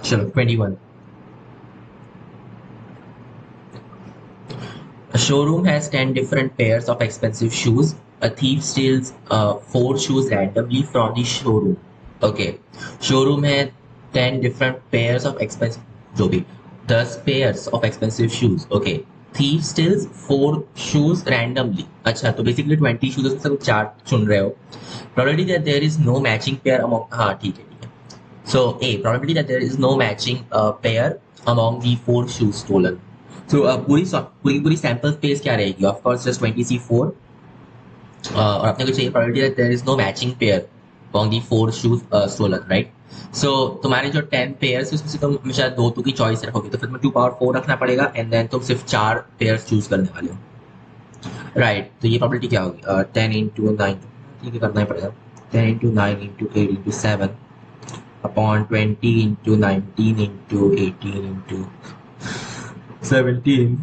चलो 21. A showroom has 10 different pairs of expensive shoes. A thief steals 4 shoes randomly from the showroom. Okay. Showroom है 10 different pairs of expensive, जो भी 10 pairs of expensive shoes. Okay. Thief steals 4 shoes randomly. अच्छा, तो basically 20 shoes उसमें से तुम 4 चुन रहे हो. Probability that there is no matching pair among, हाँ ठीक है. So A, probability that there is no matching pair among the 4 shoes stolen. So पूरी सैंपल स्पेस क्या रहेगी? ऑफ कोर्स जस्ट 20C4 और अपने को चाहिए probability that there is no matching pair among the 4 shoes stolen, right? So तुम्हारे जो 10 pairs उसमें से तुम हमेशा 2 की चॉइस रखोगे, तो फिर तुम्हें 2 पावर 4 रखना पड़ेगा एंड देन तुम सिर्फ 4 पेयर्स चूज करने वाले हो, राइट? तो ये प्रोबेबिलिटी क्या होगी? 10 इंटू 9, ठीक है करना ही पड़ेगा. 10 into 9 into 8 into 7 upon 20 into 19 into 18 into 17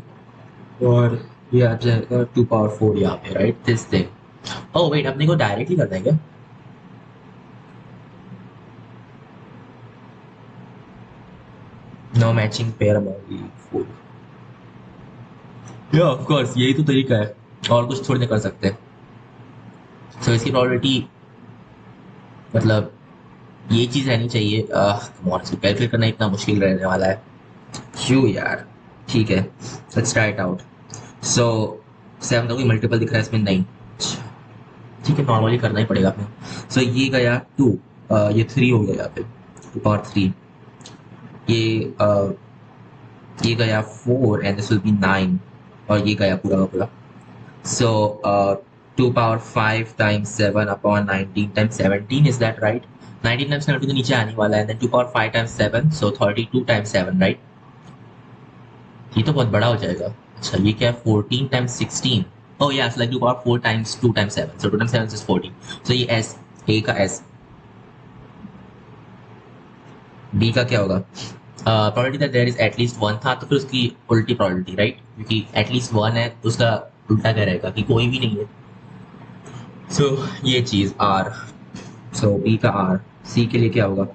और ये आ जाएगा 2 पावर 4 यहाँ पे, right? This thing. Oh wait, अपने को डायरेक्टली करना है क्या? No matching pair among the 4. या ऑफ कोर्स यही तो तरीका है, और कुछ थोड़ी ना कर सकते हैं. सो इसकी प्रोबेबिलिटी मतलब ये चीज़ रहनी चाहिए. इसको कैलकुलेट करना इतना मुश्किल रहने वाला है क्यों यार? ठीक है, लेट्स ट्राई इट आउट. सो 7 का कोई मल्टीपल दिख रहा है इसमें? नहीं. ठीक है, नॉर्मली करना ही पड़ेगा अपने. सो ये गया 2, ये 3 हो गया यहाँ पे, 2 पावर 3. ये गया 4 एंड दिस विल बी 9 और ये गया पूरा का पूरा. सो 2 power 5 times 7 upon 19 times 17, is that right? 19 times 17 तो नीचे आने वाला है, देन 2 पावर 5 टाइम्स 7, सो 32 टाइम्स 7, राइट? ये तो बहुत बड़ा हो जाएगा. अच्छा ये क्या है? 14 times 16. Oh yeah, it's like 2 power 4 times 2 times 7. So 2 times 7 is 14. So ये S, A का S. B का क्या होगा? Probability that there is at least one था, तो फिर उसकी उल्टी probability, right? क्योंकि at least one है, तो उसका उल्टा क्या रहेगा कि कोई भी नहीं है. So ये चीज़ R. So B का R. C के लिए क्या होगा?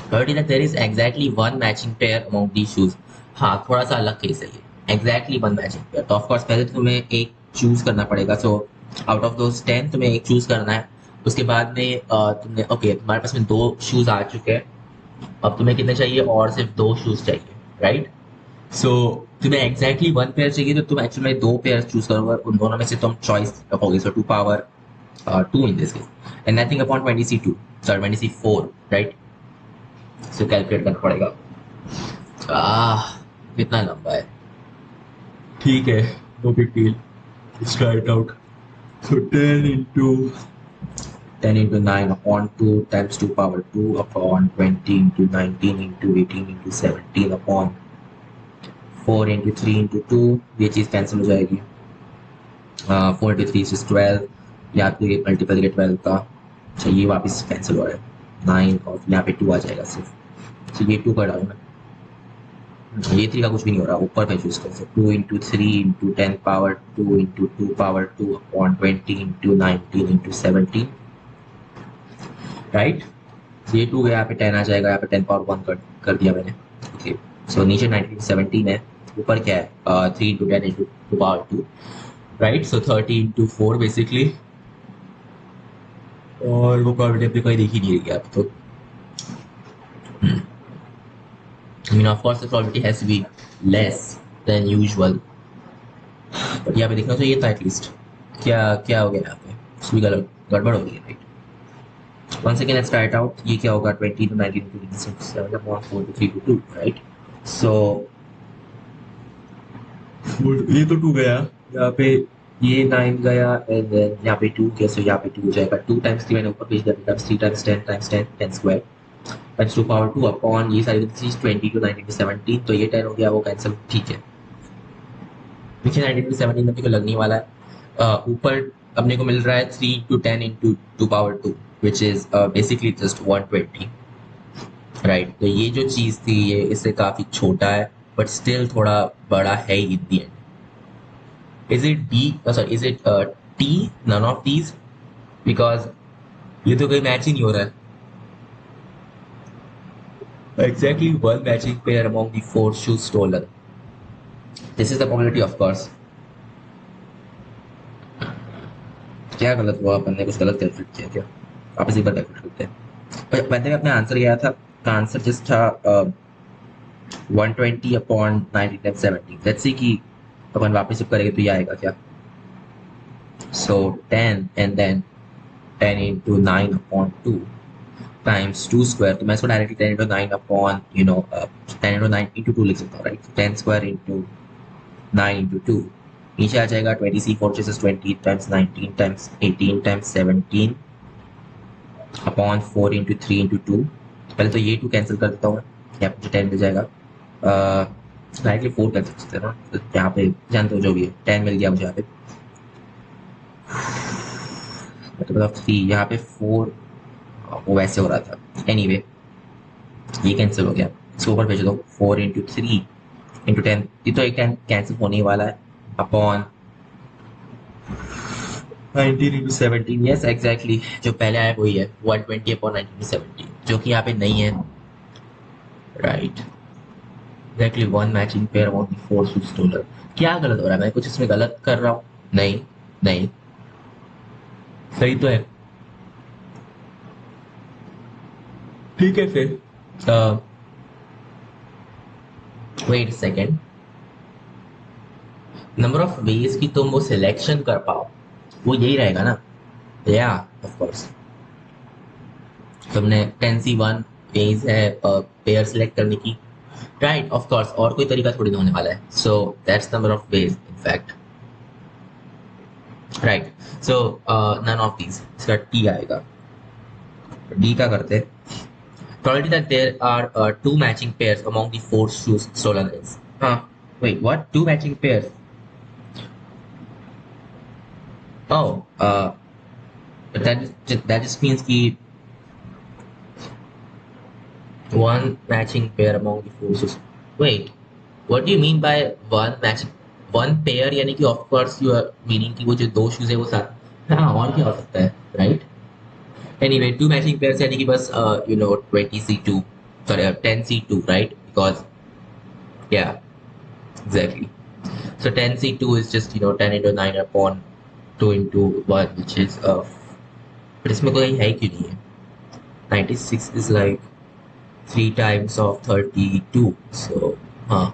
Probability that there is exactly one matching pair among these shoes. हाँ, थोड़ा सा अलग केस है ये. Exactly one matching pair. तो of course पहले तो तुम्हें एक चूज करना पड़ेगा. सो आउट ऑफ दोस 10 तुम्हें एक चूज करना है. उसके बाद में तुमने ओके, तुम्हारे पास में 2 शूज आ चुके हैं. अब तुम्हें कितने चाहिए? और सिर्फ 2 शूज चाहिए, राइट? सो तुम्हें एग्जैक्टली 1 पेयर चाहिए, तो तुम एक्चुअली में 2 पेयर चूज करोगे. उन दोनों में से तुम चॉइस रखोगे. So 2 power 2 in this case and nothing upon 20C2, sorry 20C4, right? So calculate करना पड़ेगा. कितना लंबा है. ठीक है, no big deal. Let's try it out. So 10 into 9 upon 2 times 2 power 2 upon 20 into 19 into 18 into 17 upon 4 into 3 into 2. ये चीज़ cancel हो जाएगी. 4 into 3 is 12. यहाँ पे ये मल्टीपल के 12 का. अच्छा ये वापस कैंसिल हो रहा है 9 और यहाँ पे 2 आ जाएगा सिर्फ. तो ये 2 का डालूँ मैं. ये 3 का कुछ भी नहीं हो रहा, ऊपर का चूज कर सकते. 2 into 3 into 10 power 2 into 2 power 2 upon 20 into 19 into 17, right? ये 2 गया, यहाँ पे 10 आ जाएगा. यहाँ पे 10 पावर 1 कर दिया मैंने. ओके, सो नीचे 19 17 है, ऊपर क्या है? 3 into 10 into 2 power 2, right? So 30 into 4 basically. और वो प्रोबेबिलिटी अपने कोई दिख ही नहीं रही है अब तो. I mean, of course, the probability has to be less than usual. But यहाँ पे देखना चाहिए था एटलीस्ट. क्या हो गया यहाँ पे? कुछ भी गड़बड़ हो गई है, right? Once again, let's try it out. ये क्या होगा? 20 to 19 to 26, 7 upon 4 to 3 to 2, right? So ये तो 2 गया. यहाँ पे ये 9 गया and then यहाँ पे 2 गया. So यहाँ पे 2 हो जाएगा. 2 times 3 मैंने ऊपर भेज दिया. times 3 times 10 times 10 10 square times 2 power 2 upon ये सारी चीज 20 to 19 to 17. तो ये 10 हो गया, वो कैंसिल. ठीक है, पीछे 19 to 17 अपने को लगने वाला है. ऊपर अपने को मिल रहा है 3 to 10 into 2 power 2 which is basically just 120, right? तो ये जो चीज़ थी ये इससे काफ़ी छोटा है बट स्टिल थोड़ा बड़ा है in the end. Is it D, sorry is it T, none of these? Because ये तो कोई मैच ही नहीं हो रहा है. Exactly one matching pair among the four shoes stolen. This is the probability, of course. क्या गलत हुआ? अपन ने कुछ गलत कैलकुलेट किया क्या? वापस एक बार कैलकुलेट करते हैं। पर मैंने अपने आंसर किया था, का आंसर जस्ट था 120 अपॉन 1970। लेट्स सी कि अपन वापस जब करेंगे तो ये आएगा क्या? सो 10 and then 10 into 9 upon 2 times 2 square, तो मैं इसको directly 10 into 9 upon 10 into 9 into 2 लिख सकता हूँ, राइट? 10 square into 9 into 2 नीचे आ जाएगा 20c 4 chases 20 times 19 times 18 times 17 upon 4 into 3 into 2। पहले तो ये 2 कैंसिल कर देता हूँ, यहाँ मुझे 10 मिल जाएगा। डायरेक्टली 4 कर सकते हैं ना, तो यहाँ पे जानते हो जो भी है 10 मिल गया मुझे यहाँ पे, मतलब 3 यहाँ पे 4 वो वैसे हो रहा था। एनीवे ये कैंसिल हो गया, इसको ऊपर भेज दो 4 into 3 into 10, ये तो एक 10 कैंसिल होने ही वाला है, अपॉन 19 into 17। यस एग्जैक्टली जो पहले आया वही है 120 अपॉन 19 into 17, जो कि यहाँ पे नहीं है, right? Exactly one matching pair among the four shoes stolen. क्या गलत हो रहा है? मैं कुछ इसमें गलत कर रहा हूँ? नहीं नहीं, सही तो है। ठीक है फिर, wait second, number of ways की तुम वो सिलेक्शन कर पाओ वो यही रहेगा ना? या ऑफ कोर्स तुमने 10c1 वेज है पेयर सिलेक्ट करने की, राइट? ऑफ कोर्स और कोई तरीका थोड़ी ना होने वाला है, so that's number of ways in fact, right? So none of these, इसका टी आएगा। डी का करते, probability that there are two matching pairs among the four shoes stolen is, wait, what? Two matching pairs? Oh, that just means कि one matching pair among the four shoes. Wait, what do you mean by one matching? One pair यानी कि of course you are meaning कि वो जो दो shoes है वो साथ, हाँ और क्या हो सकता है, right? Anyway, two matching pairs यानी कि बस 20c2, sorry 10c2, right? Because yeah, exactly. So 10c2 is just 10 into 9 upon 2 into 1, which is but इसमें कोई है क्यों नहीं है? 96 is like 3 times of 32, so हाँ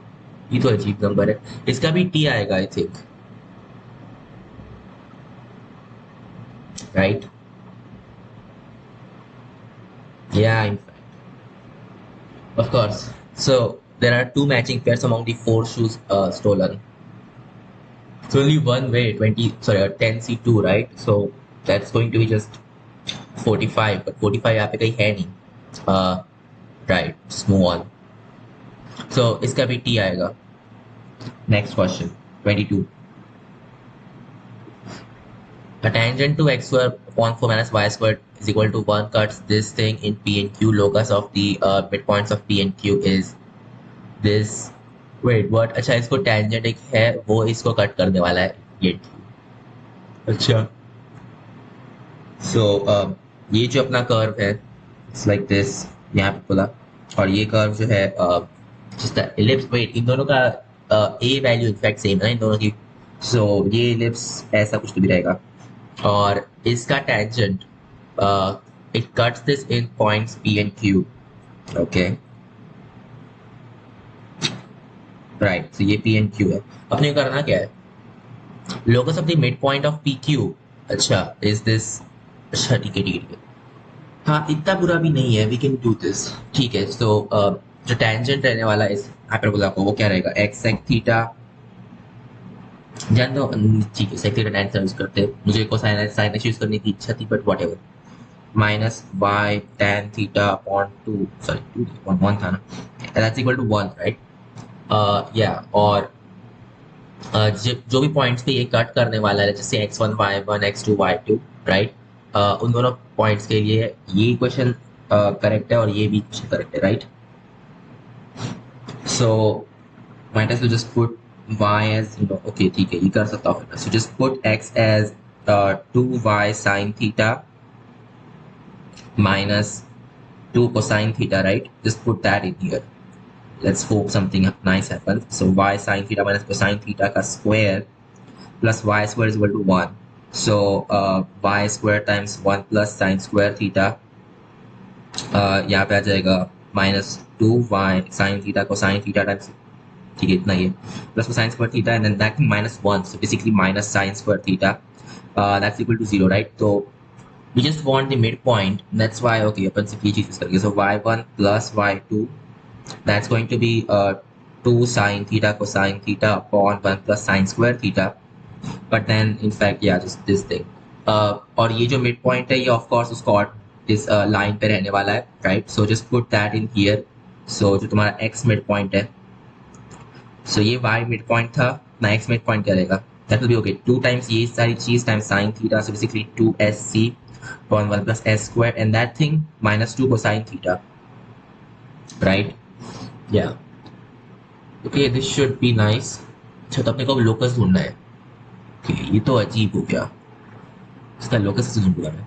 ये तो अजीब नंबर है, इसका भी t आएगा I think, right? Yeah, in fact, of course. So there are two matching pairs among the four shoes stolen. It's only one way, 10c2, right? So that's going to be just 45, but 45 यहाँ पे कहीं है नहीं, right? Just move on. So इसका भी t आएगा। Next question, 22. A tangent to x square upon 4 minus y squared is equal to 1 cuts this thing in P and Q. Locus of the midpoints of P and Q is this. Wait, what? अच्छा इसको tangent एक है वो इसको cut करने वाला है ये। अच्छा so ये जो अपना कर्व है it's like this, यहाँ पे बोला, और ये कर्व जो है just the ellipse, wait, इन दोनों का a वैल्यू इनफैक्ट सेम है इन दोनों की, so ये ellipse ऐसा कुछ तो भी रहेगा, और इसका tangent it cuts this in points P and Q, okay, right? So ये P and Q है, अपने को करना क्या है? Locus of the midpoint of PQ, अच्छा is this, अच्छा ठीक है ठीक है, हाँ इतना बुरा भी नहीं है, वी कैन डू दिस, ठीक है। सो जो टेंजेंट रहने वाला है इस हाइपरबोला को वो क्या रहेगा? एक्स सेक थीटा, जान दो, ठीक है सेक थीटा टेन यूज करते हैं, मुझे कोसाइन साइन यूज करने की इच्छा थी but whatever, minus y tan theta upon 2, sorry 2 upon 1 था ना, दैट्स इक्वल टू 1, राइट? या और जो भी पॉइंट्स पे ये कट करने वाला है जैसे x1 y1 x2 y2, right? उन दोनों पॉइंट्स के लिए ये इक्वेशन करेक्ट है और ये भी इक्वेशन करेक्ट है, राइट? सो might as well just put y as okay ठीक है ये कर सकता हूँ, so just put x as 2y sin theta minus 2 cosine theta, right? Just put that in here. Let's hope something nice happens. So y sine theta minus cosine theta का square plus y square is equal to 1. So y square times 1 plus sine square theta यहाँ पे आ जाएगा -2y sine theta cosine theta times, ठीक है इतना ही plus cosine square theta and then that thing -1, so basically minus sine square theta, that's equal to 0, right? So we just want the midpoint, that's why okay अपन सिर्फ ये चीज use करेंगे. So y1 plus y2, that's going to be 2 sine theta cosine theta upon 1 plus sine square theta, but then in fact yeah just this thing. और ये जो midpoint है ये of course उसको इस लाइन पे रहने वाला है, right? So just put that in here. So जो तुम्हारा x midpoint है, so ये y midpoint था ना, x midpoint क्या रहेगा? That will be okay 2 times ये सारी चीज times sine theta, so basically 2sc upon 1 plus s square and that thing -2 cosine theta, right? Yeah. Okay, this should be nice. अच्छा तो अपने को लोकस ढूंढना है. Okay, ये तो अजीब हो गया. इसका लोकस कैसे ढूंढूंगा मैं?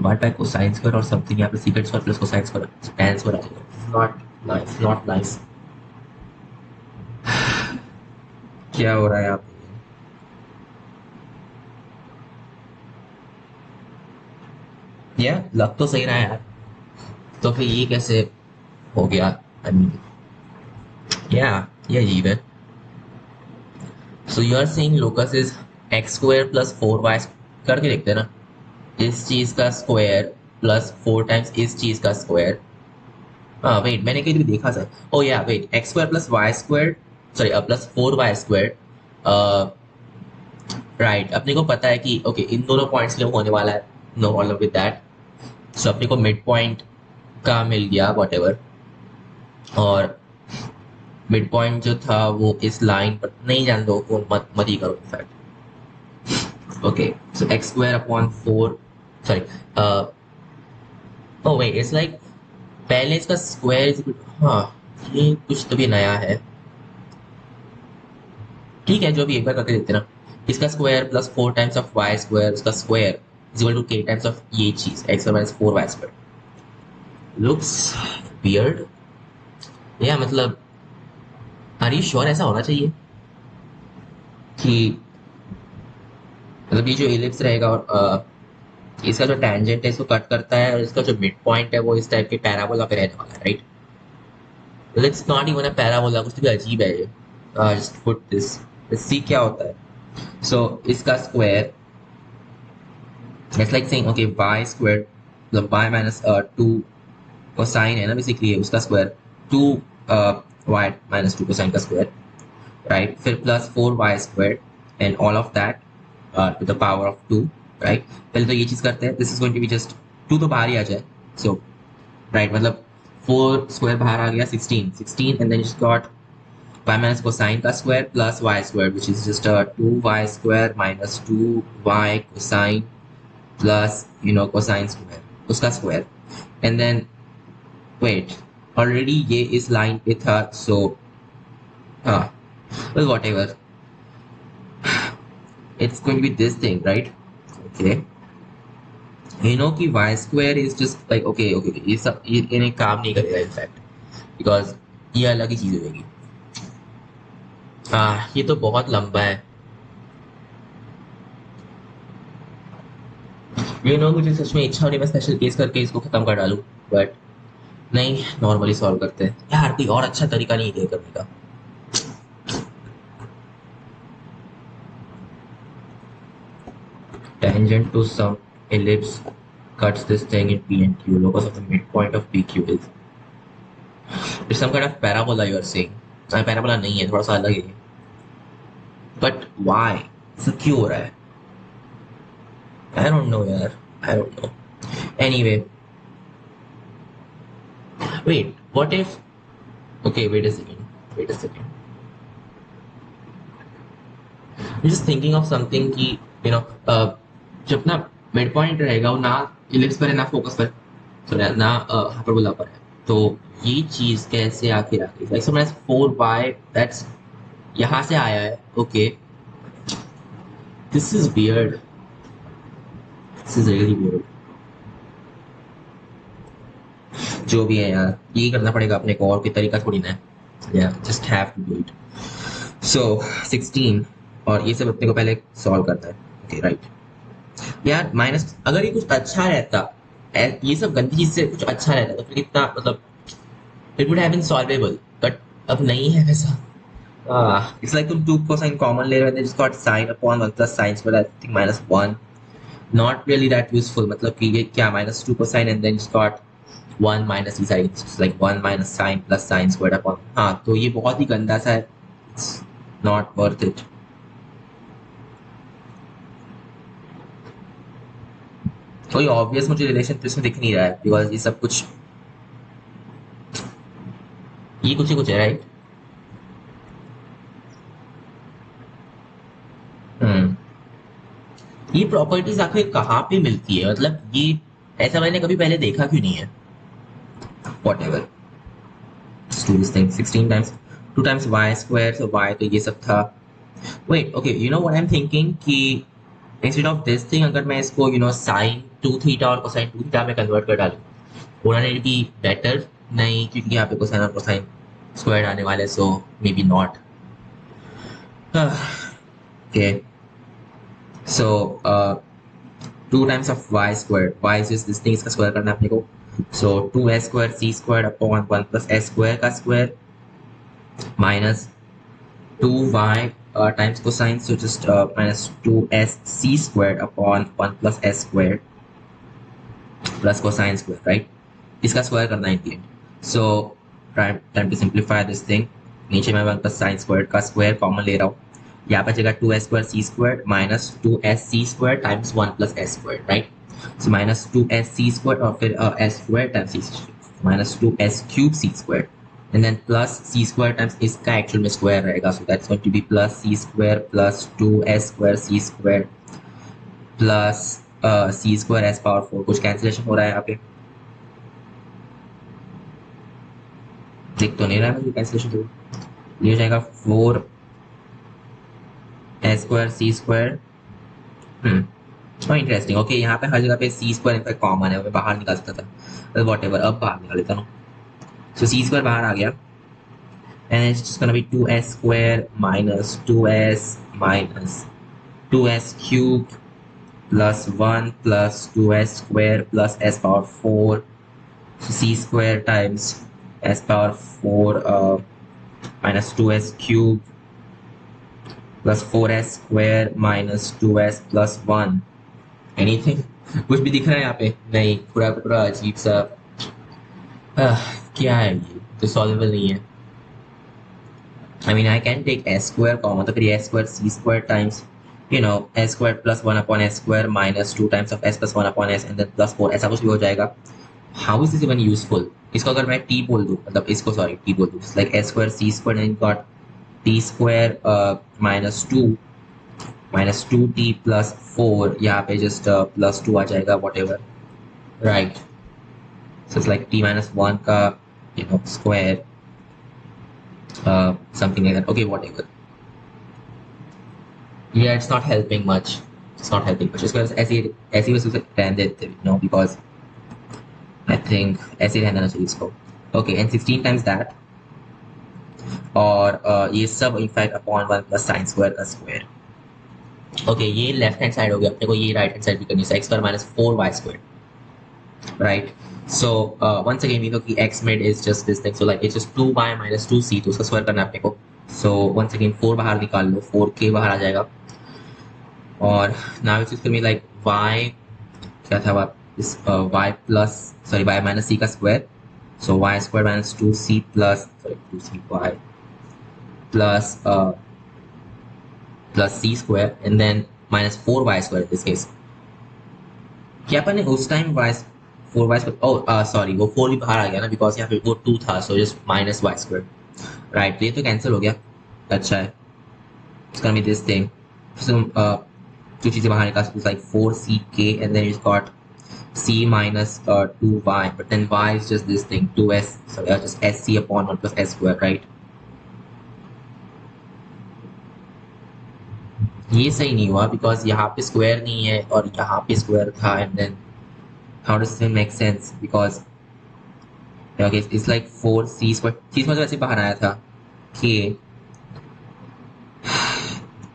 What by cosine square और something यहाँ पे secant square plus cosine square tan square आ जाएगा. Not nice, not nice. क्या हो रहा है यहाँ पे? Yeah, लग तो सही रहा है यार. तो फिर ये कैसे हो गया? I mean, yeah, ये अजीब है. So you are saying locus is x square plus 4y करके देखते हैं ना, इस चीज का स्क्वायर प्लस 4 टाइम्स इस चीज का स्क्वायर. हाँ वेट, मैंने कहीं भी देखा sir. Oh yeah wait, x square plus y square, sorry plus 4y square, right. अपने को पता है कि ओके इन दोनों पॉइंट्स के लिए होने वाला है, नो प्रॉब्लम विद दैट. सो अपने को मिड पॉइंट का मिल गया व्हाटएवर, और मिड पॉइंट जो था वो इस लाइन पर नहीं, जान दो वो मत ही करो in fact. okay so x square upon 4, sorry oh wait it's like पहले इसका स्क्वायर, हाँ ये कुछ तो भी नया है. ठीक है जो भी एक बार करके देखते ना. इसका square plus 4 times of Y square, उसका square is equal to k times of ये चीज x square minus 4y square. Looks weird. या मतलब आर यू श्योर ऐसा होना चाहिए कि मतलब ये जो इलिप्स रहेगा और इसका जो टेंजेंट है इसको कट करता है और इसका जो मिड पॉइंट है वो इस टाइप के पैराबोला पे रहने वाला है, right? It's not even a parabola, कुछ भी अजीब है ये. Just put this, let's see क्या होता है. सो इसका square it's like saying okay y square मतलब y माइनस 2 कोसाइन है ना बेसिकली, है उसका स्क्वायर 2 y माइनस 2 कोसाइन का स्क्वायर, राइट? फिर plus 4y square and all of that to the power of 2, right? पहले तो ये चीज करते हैं, this is going to be just 2 तो बाहर ही आ जाए, सो राइट मतलब 4 स्क्वायर बाहर आ गया 16 and then you got y minus cosine का square plus y square which is just 2y square minus 2y cosine plus you know cosine square उसका square. And then wait, already ये इस line पे था, सो हाँ well whatever, it's going to be this thing, right? Okay, you know कि y square is just like okay ये सब ये इन्हें काम नहीं करेगा इनफैक्ट, बिकॉज ये अलग ही चीज होगी. ये तो बहुत लंबा है. you know मुझे सच में इच्छा हो रही मैं स्पेशल केस करके इसको खत्म कर डालूं, बट नहीं, नॉर्मली सॉल्व करते हैं यार. कोई और अच्छा तरीका नहीं है करने का. Tangent to some ellipse cuts this thing in P and Q. Locus of the midpoint of PQ is. It's some kind of parabola you are saying. Parabola नहीं है, थोड़ा सा अलग है. But why? So क्यों हो रहा है? I don't know यार. I don't know. Anyway. Wait, what if? Okay, wait a second. I'm just thinking of something कि you know जब ना मिड पॉइंट रहेगा वो ना इलिप्स पर है ना फोकस पर, सो ना हाइपरबोला पर है, तो ये चीज कैसे आखिर आ गई? लाइक माइनस 4y दैट्स यहाँ से आया है. Okay this is weird, this is really weird. जो भी है यार, यही करना पड़ेगा अपने को, और कोई तरीका थोड़ी ना है। या just have to do it. So 16, और ये सब अपने को पहले सॉल्व करना है। ओके राइट यार, माइनस अगर ये कुछ अच्छा रहता, ये सब गंदी चीज से कुछ अच्छा रहता तो फिर इतना मतलब it would have been solvable, but अब नहीं है वैसा। इट्स लाइक तुम 2 कोसाइन कॉमन ले रहे हो, just got sine upon 1 plus sine square, I think -1, not really that useful. मतलब कि ये क्या, -2 cosine and then just got 1 minus E sine, like 1 minus sine plus sine square upon, हाँ तो ये बहुत ही गंदा सा है, इट्स नॉट वर्थ इट। कोई ऑब्वियस मुझे रिलेशन तो इसमें दिख नहीं रहा है, बिकॉज ये सब कुछ, ये कुछ ही कुछ है राइट। हम्म, ये प्रॉपर्टीज आखिर कहाँ पे मिलती है, मतलब ये ऐसा मैंने कभी पहले देखा क्यों नहीं है। What ever, do this thing 16 times 2 times y square, so y तो ये सब था। wait okay, you know what I'm thinking कि instead of this thing अगर मैं इसको sin 2 theta और cosine 2 theta में कन्वर्ट कर डालूं, wouldn't it be better? नहीं, क्योंकि यहाँ पे cosine और cosine स्क्वायर आने वाले, so maybe not। okay, so 2 times of y squared, y is just this thing, इसका स्क्वायर करना है अपने को, so 2s square c squared upon 1 plus s square का square minus 2y times cosine, so just minus 2s c squared upon 1 plus s squared plus cosine square, right? इसका square करना है integrate, so time to simplify this thing। नीचे मैं 1 plus sin squared का square common ले रहा हूँ, यहाँ पर जगह 2s square c squared minus 2s c squared times 1 plus s squared, right? so minus 2s c squared और फिर s squared times c squared minus 2s cube c squared and then plus c square times इसका actual में square रहेगा, so that's going to be plus c square plus 2s square c square plus c square s power 4। कुछ cancellation हो रहा है यहाँ पे, दिख तो नहीं रहा है मुझे कैंसिलेशन, तो ये हो जाएगा 4 s square c square। Interesting. Okay, यहाँ पे हर जगह पे सी स्क्वायर इनका कॉमन है, मैं बाहर निकाल सकता था, वॉट एवर, अब बाहर निकाल लेता हूँ। सो सी स्क्वायर बाहर आ गया and it's gonna be 2s square minus 2s cube plus 1 प्लस 2s square plus s power 4, c square times s power 4 minus 2s cube plus 4s square minus 2s plus 1। Anything, कुछ भी दिख रहा है यहाँ पे? नहीं, पूरा पूरा अजीब सा। क्या है ये, तो सॉल्वेबल नहीं है। I mean, I can take s square common, तो फिर s square c square times s square plus 1 upon s square minus 2 times of s plus 1 upon s and then plus 4, ऐसा कुछ भी हो जाएगा। How is this even useful? इसको अगर मैं t बोल दूँ, मतलब इसको सॉरी t बोल दूँ, like s square c square and got t square minus 2t plus 4, यहाँ पे just plus 2 आ जाएगा, whatever, right? So it's like t minus 1 का square, something like that. Okay, whatever. Yeah, it's not helping much. It's not helping much. इसको ऐसे ही बस रहने देते, because I think ऐसे ही रहना चाहिए इसको। Okay, and 16 times that, और ये सब in fact upon 1 plus sine square का स्क्वायर। ओके, ये लेफ्ट हैंड साइड हो गया, अपने को ये राइट हैंड साइड भी करनी है, x square minus 4y square, right? So once again we know कि x mid is just this thing, so like it's just 2y minus 2c, तो उसका स्क्वायर करना है अपने को। सो वंस अगेन 4 बाहर निकाल लो, 4k बाहर आ जाएगा, और now it's going like y, क्या था वापस, y plus sorry y minus c का square, so y square minus 2c plus sorry 2cy plus plus c square and then minus 4y square in this case। क्या अपन ने उस time y 4y square, oh sorry वो 4 भी बाहर आ गया ना, बिकॉज यहाँ पे वो 2 था, so just minus y square, right? तो ये तो कैंसिल हो गया, अच्छा है। इसका भी दिस थिंग, जो चीज़ें बाहर निकाल, like 4ck and then you got c minus 2y, but then y is just this thing 2s, sorry just sc upon 1 plus s square, right? ये सही नहीं हुआ बिकॉज यहाँ पे स्क्वायर नहीं है और यहाँ पे स्क्वायर था, and then how does it make sense, because okay it's like 4c² c square वैसे बाहर आया था k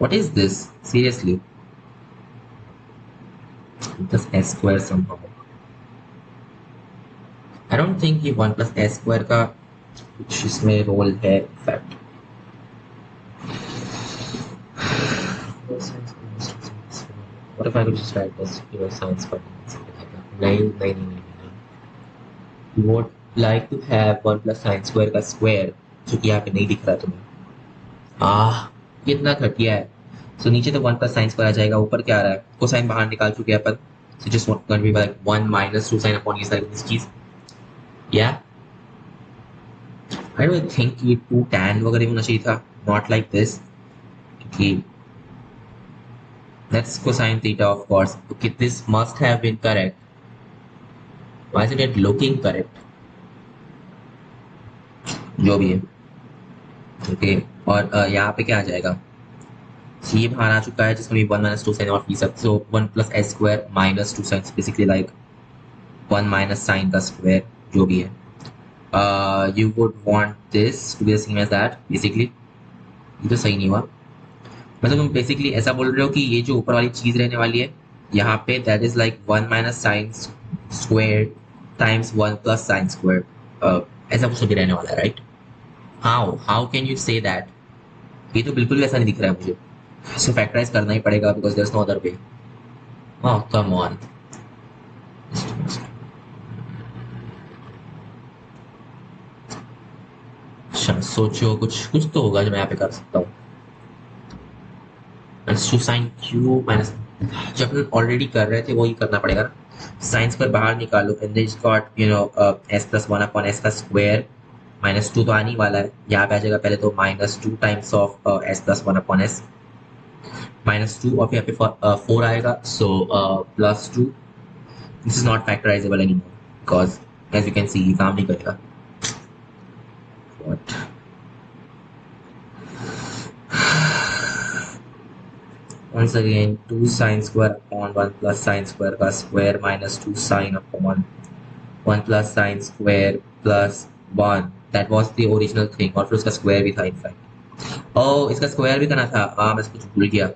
what is this seriously plus s square somehow I don't think ये 1 प्लस s स्क्वायर का कुछ इसमें रोल है in fact What if I could just write this, science for something like that? नहीं. You would like to have 1 plus sine square का square जो कि यहाँ पे नहीं दिख रहा तुम्हें. कितना घटिया है. So नीचे तो 1 plus sine square आ जाएगा. ऊपर क्या आ रहा है? कोसाइन बाहर निकाल चुके हैं अपन. So just going to be like 1 minus 2 sine upon ये सारी this चीज. Yeah. I don't think ये 2 tan वगैरह होना चाहिए था. Not like this. कि that's cosine theta of course. Okay, this must have been correct. Why isn't it looking correct? जो भी है. ओके और यहाँ पे क्या आ जाएगा so ये बाहर आ चुका है जिसमें भी 1 minus 2 sin और fees so 1 plus s square minus 2 sin basically like 1 minus sin का square जो भी है you would want this to be the same as that basically ये तो सही नहीं हुआ मतलब तुम बेसिकली ऐसा बोल रहे हो कि ये जो ऊपर वाली चीज रहने वाली है यहाँ पे that is like 1 minus sin square times 1 plus sin square ऐसा कुछ भी रहने वाला है right how can you say that ये तो बिल्कुल वैसा नहीं दिख रहा है मुझे इसे फैक्टराइज करना ही पड़ेगा because there is no other way oh come on अच्छा सोचो कुछ कुछ तो होगा जो मैं यहाँ पे कर सकता हूँ साइन क्यू माइनस जब अपन ऑलरेडी कर रहे थे वो ही करना पड़ेगा ना साइंस पर बाहर निकालो and this got S plus 1 upon S का स्क्वायर -2 तो आने वाला है यहाँ पे आ जाएगा पहले तो -2 times of S plus 1 upon S -2 और फिर यहाँ पे 4 आएगा so +2 this is not factorisable anymore because as you can see ये काम नहीं करेगा what once again 2 sin square upon 1 plus sin square का square -2 sin upon 1 plus sin square plus 1 that was the original thing और फिर उसका square भी था इनफैक्ट ओह इसका square भी करना था मैं कुछ भूल गया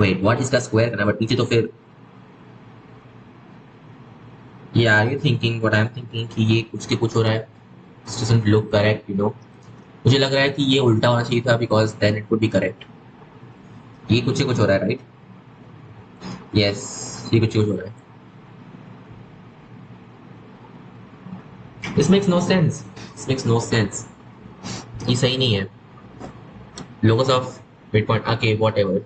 wait what इसका square करना बट नीचे तो फिर yeah are you thinking what I'm thinking कि ये कुछ के कुछ हो रहा है this doesn't look correct you know मुझे लग रहा है कि ये उल्टा होना चाहिए था because then it would be correct ये कुछ हो रहा है राइट यस ये कुछ हो रहा है दिस मेक्स नो सेंस ये सही नहीं है logos of mid point okay whatever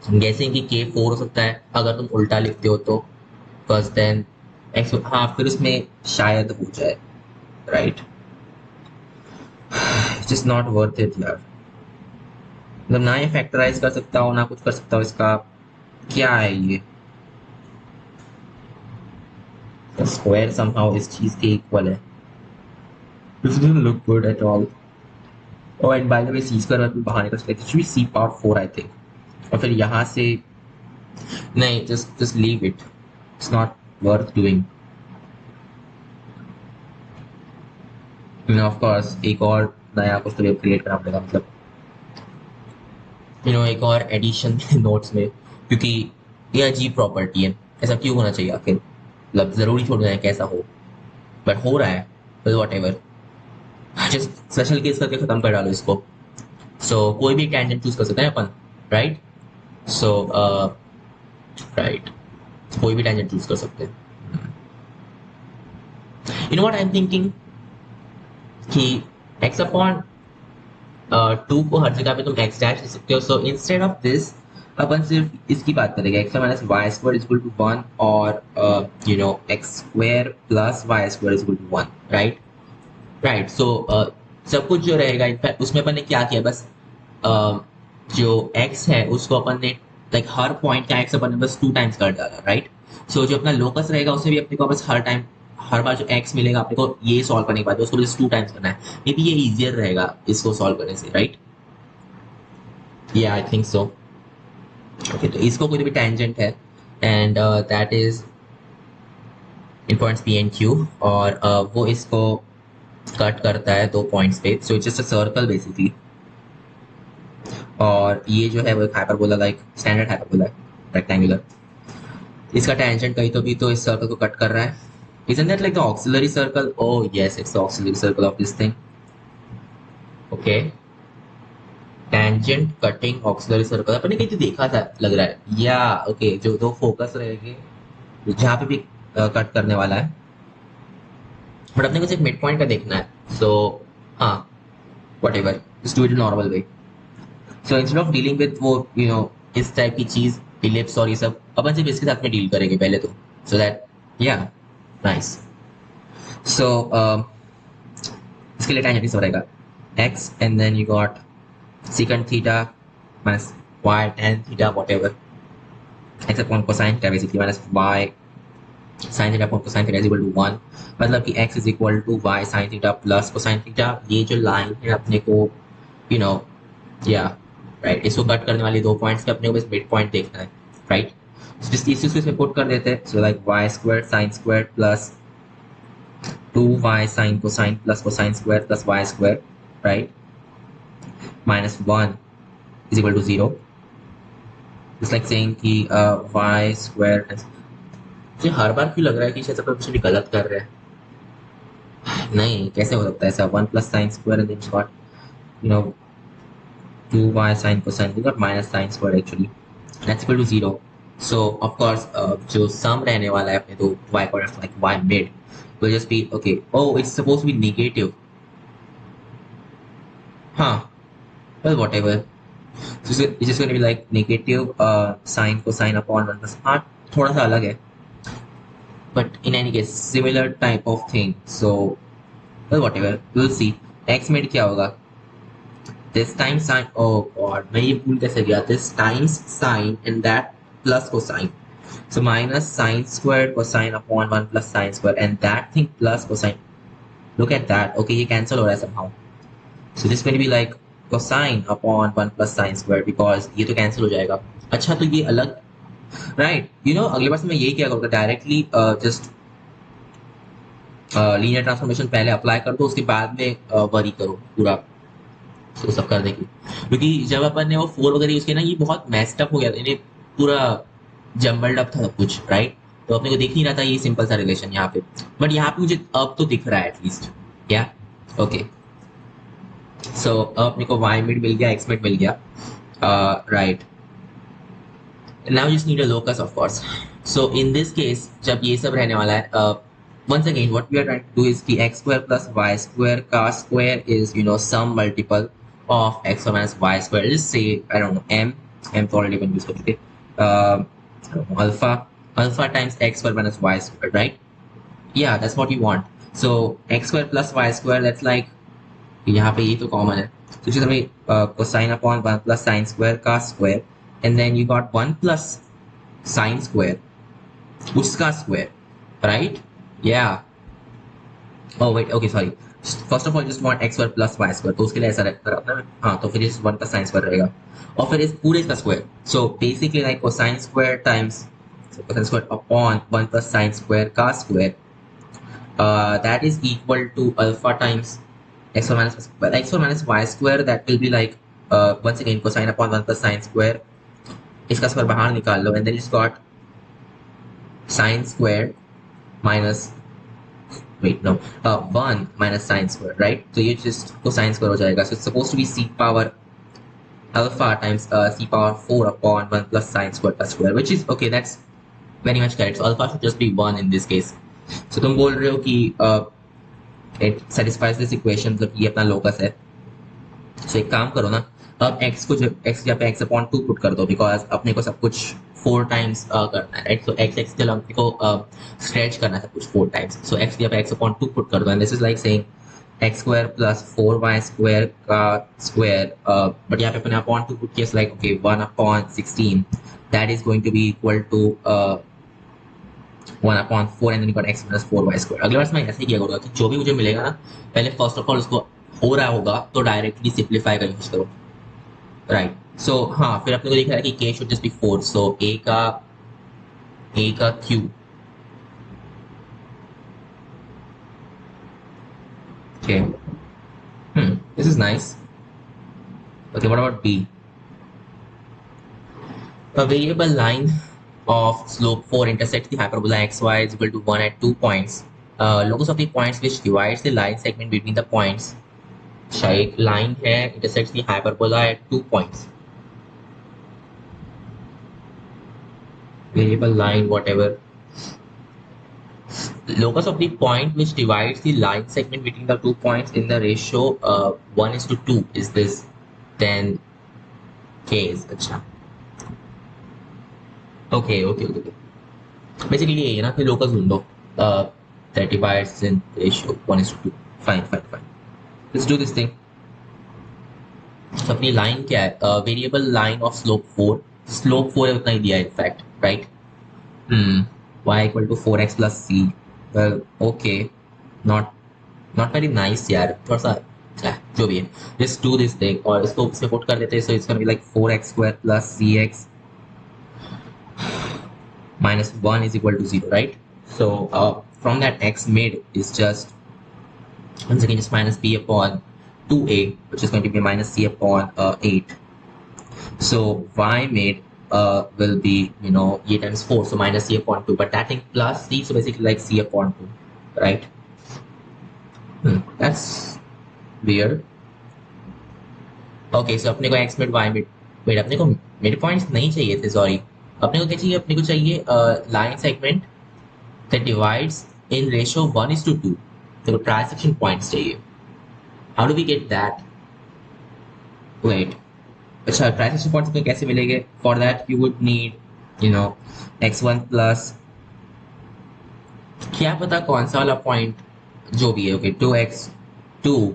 हम गेसिंग कि k 4 हो सकता है अगर तुम उल्टा लिखते हो तो बिकॉज देन x हाँ फिर उसमें शायद हो जाए right it's just not worth it यार मतलब ना ये फैक्टराइज कर सकता हूँ ना कुछ कर सकता हूँ इसका क्या है ये स्क्वायर समहाउ इस चीज के इक्वल है this doesn't look good at all oh and by the way c square बाहर निकल सकता है it should be c power 4 I think और फिर यहाँ से नहीं just leave it it's not worth doing of course एक और नया कुछ तो क्रिएट करना पड़ेगा मतलब एक और एडिशन नोट्स में क्योंकि ये अजीब प्रॉपर्टी है ऐसा क्यों होना चाहिए आखिर मतलब जरूरी छोड़ है कैसा हो बट हो रहा है what ever just special case करके खत्म कर डालो इसको सो कोई भी टेंजेंट चूज कर सकते हैं अपन राइट सो राइट कोई भी टेंजेंट चूज कर सकते हैं you know what I am thinking कि x अपॉन 2 को हर जगह पे तुम x डैश ले सकते हो सो इंस्टेड ऑफ दिस अपन सिर्फ इसकी बात करेंगे x minus y square is equal to 1 और x square plus y square is equal to 1 right so सब कुछ जो रहेगा इनफैक्ट उसमें अपन ने क्या किया बस जो x है उसको अपन ने लाइक हर पॉइंट का x अपन ने बस 2 टाइम्स कर डाला राइट सो जो अपना लोकस रहेगा उसे भी अपने को बस हर बार जो x मिलेगा अपने को ये सॉल्व करने के बाद उसको बस 2 टाइम्स करना है मे बी ये इजियर रहेगा इसको सॉल्व करने से राइट या आई थिंक सो ओके तो इसको कोई भी टेंजेंट है and that is in points P and Q, और वो इसको कट करता है 2 पॉइंट्स पे, so it's just a circle basically. और ये जो है वो एक हाइपरबोला, लाइक स्टैंडर्ड हाइपरबोला है, रेक्टेंगुलर। इसका टेंजेंट कहीं तो भी तो इस सर्कल को कट कर रहा है। Isn't that like the auxiliary circle? Oh yes, it's the auxiliary circle of this thing. Okay. Tangent cutting auxiliary circle, अपन ने कहीं तो देखा था लग रहा है, या ओके, जो दो फोकस रहेंगे जहाँ पे भी कट करने वाला है, बट अपने को सिर्फ मिड पॉइंट का देखना है। सो हाँ, what ever, just do it in normal way. So instead of dealing with वो इस टाइप की चीज, इलिप्स और ये सब, अपन सिर्फ इसके साथ में डील करेंगे पहले तो, सो दैट या नाइस। सो इसके लिए टेंजेंट इस रहेगा x, and then you got secant theta minus y tan theta whatever, x upon cosine theta basically minus y sin theta upon cosine theta is equal to 1। मतलब कि x is equal to y sin theta plus cosine theta। ये जो line है अपने को no या right, इसको cut करने वाली 2 पॉइंट्स पे अपने को बस मिड पॉइंट देखना है, राइट। इस चीज को इसमें पुट कर देते हैं, so like y square sin square plus 2y sin cosine plus cosine square plus y square, right, minus 1 is equal to 0। It's like saying कि y square, मुझे हर बार क्यों लग रहा है कि शायद अपन कुछ गलत कर रहे हैं। नहीं, कैसे हो सकता है ऐसा, 1 plus sin square and then it's got you know 2y sin cosine, we got minus sin square actually, that's equal to 0। so of course जो sum रहने वाला है अपने तो y coordinates like y mid will just be okay, oh it's supposed to be negative, huh, well whatever। So it's just going to be like negative sine cosine upon 1 plus, हाँ थोड़ा सा अलग है, but in any case similar type of thing। so well whatever, we'll see। x mid क्या होगा, this time sine, oh god मैं ये भूल कैसे गया, this times sine and that plus cosine, so minus sine squared cosine upon 1 plus sine square and that thing plus cosine, look at that, okay ये cancel हो रहा है somehow, so this is going to be like cosine upon 1 plus sine square because ये तो cancel हो जाएगा। अच्छा तो ये अलग, राइट, अगली बार से मैं यही क्या करूँगा, डायरेक्टली जस्ट लीनियर ट्रांसफॉर्मेशन पहले अप्लाई कर दो, उसके बाद में वरी करो पूरा तो सब करने की, क्योंकि जब अपन ने वो 4 वगैरह यूज किया ना, ये बहुत मेस्ड अप हो गया था, इन्हें पूरा जम्बल्ड अप था सब कुछ, राइट। तो अपने को दिख नहीं रहा था ये सिंपल सा रिलेशन यहाँ पे, बट यहाँ पे मुझे अब तो दिख रहा है एटलीस्ट, क्या ओके। सो अब अपने को y मिड मिल गया, x मिड मिल गया, right. now you just need a locus of course। so in this case जब ये सब रहने वाला है, once again what we are trying to do is कि x square plus y square का square is some multiple of x square minus y square, just say I don't know m तो already बन use कर चुके, I don't know, alpha times x square minus y square, right, yeah that's what you want। so x square plus y square, that's like यहाँ पे ये तो common है, तो just हमें cosine upon 1 plus sine square का square, and then you got 1 plus sine square उसका square, right, yeah, oh wait okay sorry, first of all just want x square plus y square, तो उसके लिए ऐसा रखना है, हाँ तो फिर इस 1 का sine square रहेगा और फिर इस पूरे का square, so basically like cosine square times cosine square upon 1 plus sine square का square, that is equal to alpha times x square minus x square minus y square, that will be like once again cosine upon 1 plus sine square, इसका square बाहर निकाल लो, and then it's got sine square minus wait no 1 minus sine square, right, तो ये just cosine square हो जाएगा, so it's supposed to be c power alpha times c power 4 upon 1 plus sine square plus square, which is okay, that's very much correct। so alpha should just be 1 in this case। so तुम बोल रहे हो कि it satisfies this equation, मतलब ये अपना locus है। so एक काम करो ना, अब x को जब x यहाँ पे x अपॉन 2 पुट कर दो, बिकॉज अपने को सब कुछ 4 टाइम्स करना है, राइट। सो x के लिए अपने को स्ट्रेच करना है सब कुछ 4 टाइम्स, सो x यहाँ पे x अपॉन 2 पुट कर दो, and this is like saying x square plus 4y square का स्क्वायर, बट यहाँ पे अपने अपॉन 2 पुट किया, like okay 1 upon 16 that is going to be equal to 1 upon 4 and then you got x plus 4y square. अगली बार मैं ऐसे ही किया करूँगा कि जो भी मुझे मिलेगा ना, पहले फर्स्ट ऑफ ऑल उसको हो रहा होगा तो डायरेक्टली सिंप्लीफाई का यूज करो, राइट। सो हाँ, फिर अपने को दिख रहा है कि k should just be 4, so a का q Okay. This is nice. Okay, what about B? A variable line of slope 4 intersects the hyperbola xy is equal to 1 at 2 points. Locus of the points which divides the line segment between the points. शायद line है intersects the hyperbola at 2 points. Variable line, whatever. Locus of the point which divides the line segment between the 2 points in the ratio 1:2 is this. Then K is अच्छा. Okay. Basically ये है ना कि locus ढूंढो that divides in ratio 1:2. Fine. Let's do this thing. तो अपनी line क्या है? वेरिएबल लाइन ऑफ स्लोप 4 है, उतना ही दिया है in fact, right? y equal to 4x plus c. Well, okay, not very nice यार, थोड़ा सा जो भी है, just do this thing और इसको इसमें पुट कर देते हैं, so it's gonna be like 4x square plus cx minus 1 is equal to 0, right? So from that x made is just once again just minus b upon 2a, which is going to be minus c upon 8. So y made will be, a times 4, so minus c upon 2, but that thing plus c, so basically like c upon 2, right? That's weird. Okay, so अपने को x mid y mid, wait, अपने को mid points नहीं चाहिए थे, sorry. अपने को क्या चाहिए? अपने को चाहिए line segment that divides in ratio 1:2. तो ट्रांसेक्शन पॉइंट्स चाहिए. How do we get that? Wait. अच्छा, ट्रांसेक्शन पॉइंट्स में कैसे मिलेंगे? For that you would need x1 plus क्या पता कौन सा वाला पॉइंट जो भी है. Okay, 2x2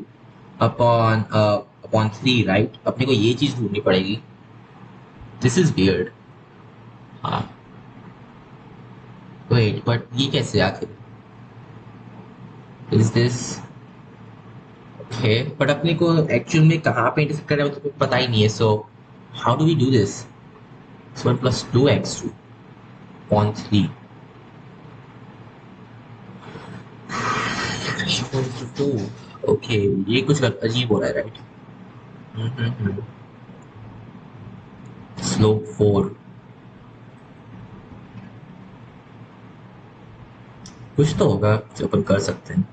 upon 3, right? अपने को ये चीज ढूंढनी पड़ेगी. This is weird. हाँ, वेट, बट ये कैसे आखिर? Is this okay? बट अपने को एक्चुअल में कहाँ पे इंटरसेक्ट कर रहा है वो तो पता ही नहीं है. So how do we do this? x1 plus 2x2 upon 3. Okay, ये कुछ अजीब हो रहा है, राइट? स्लोप 4 कुछ तो होगा जो अपन कर सकते हैं.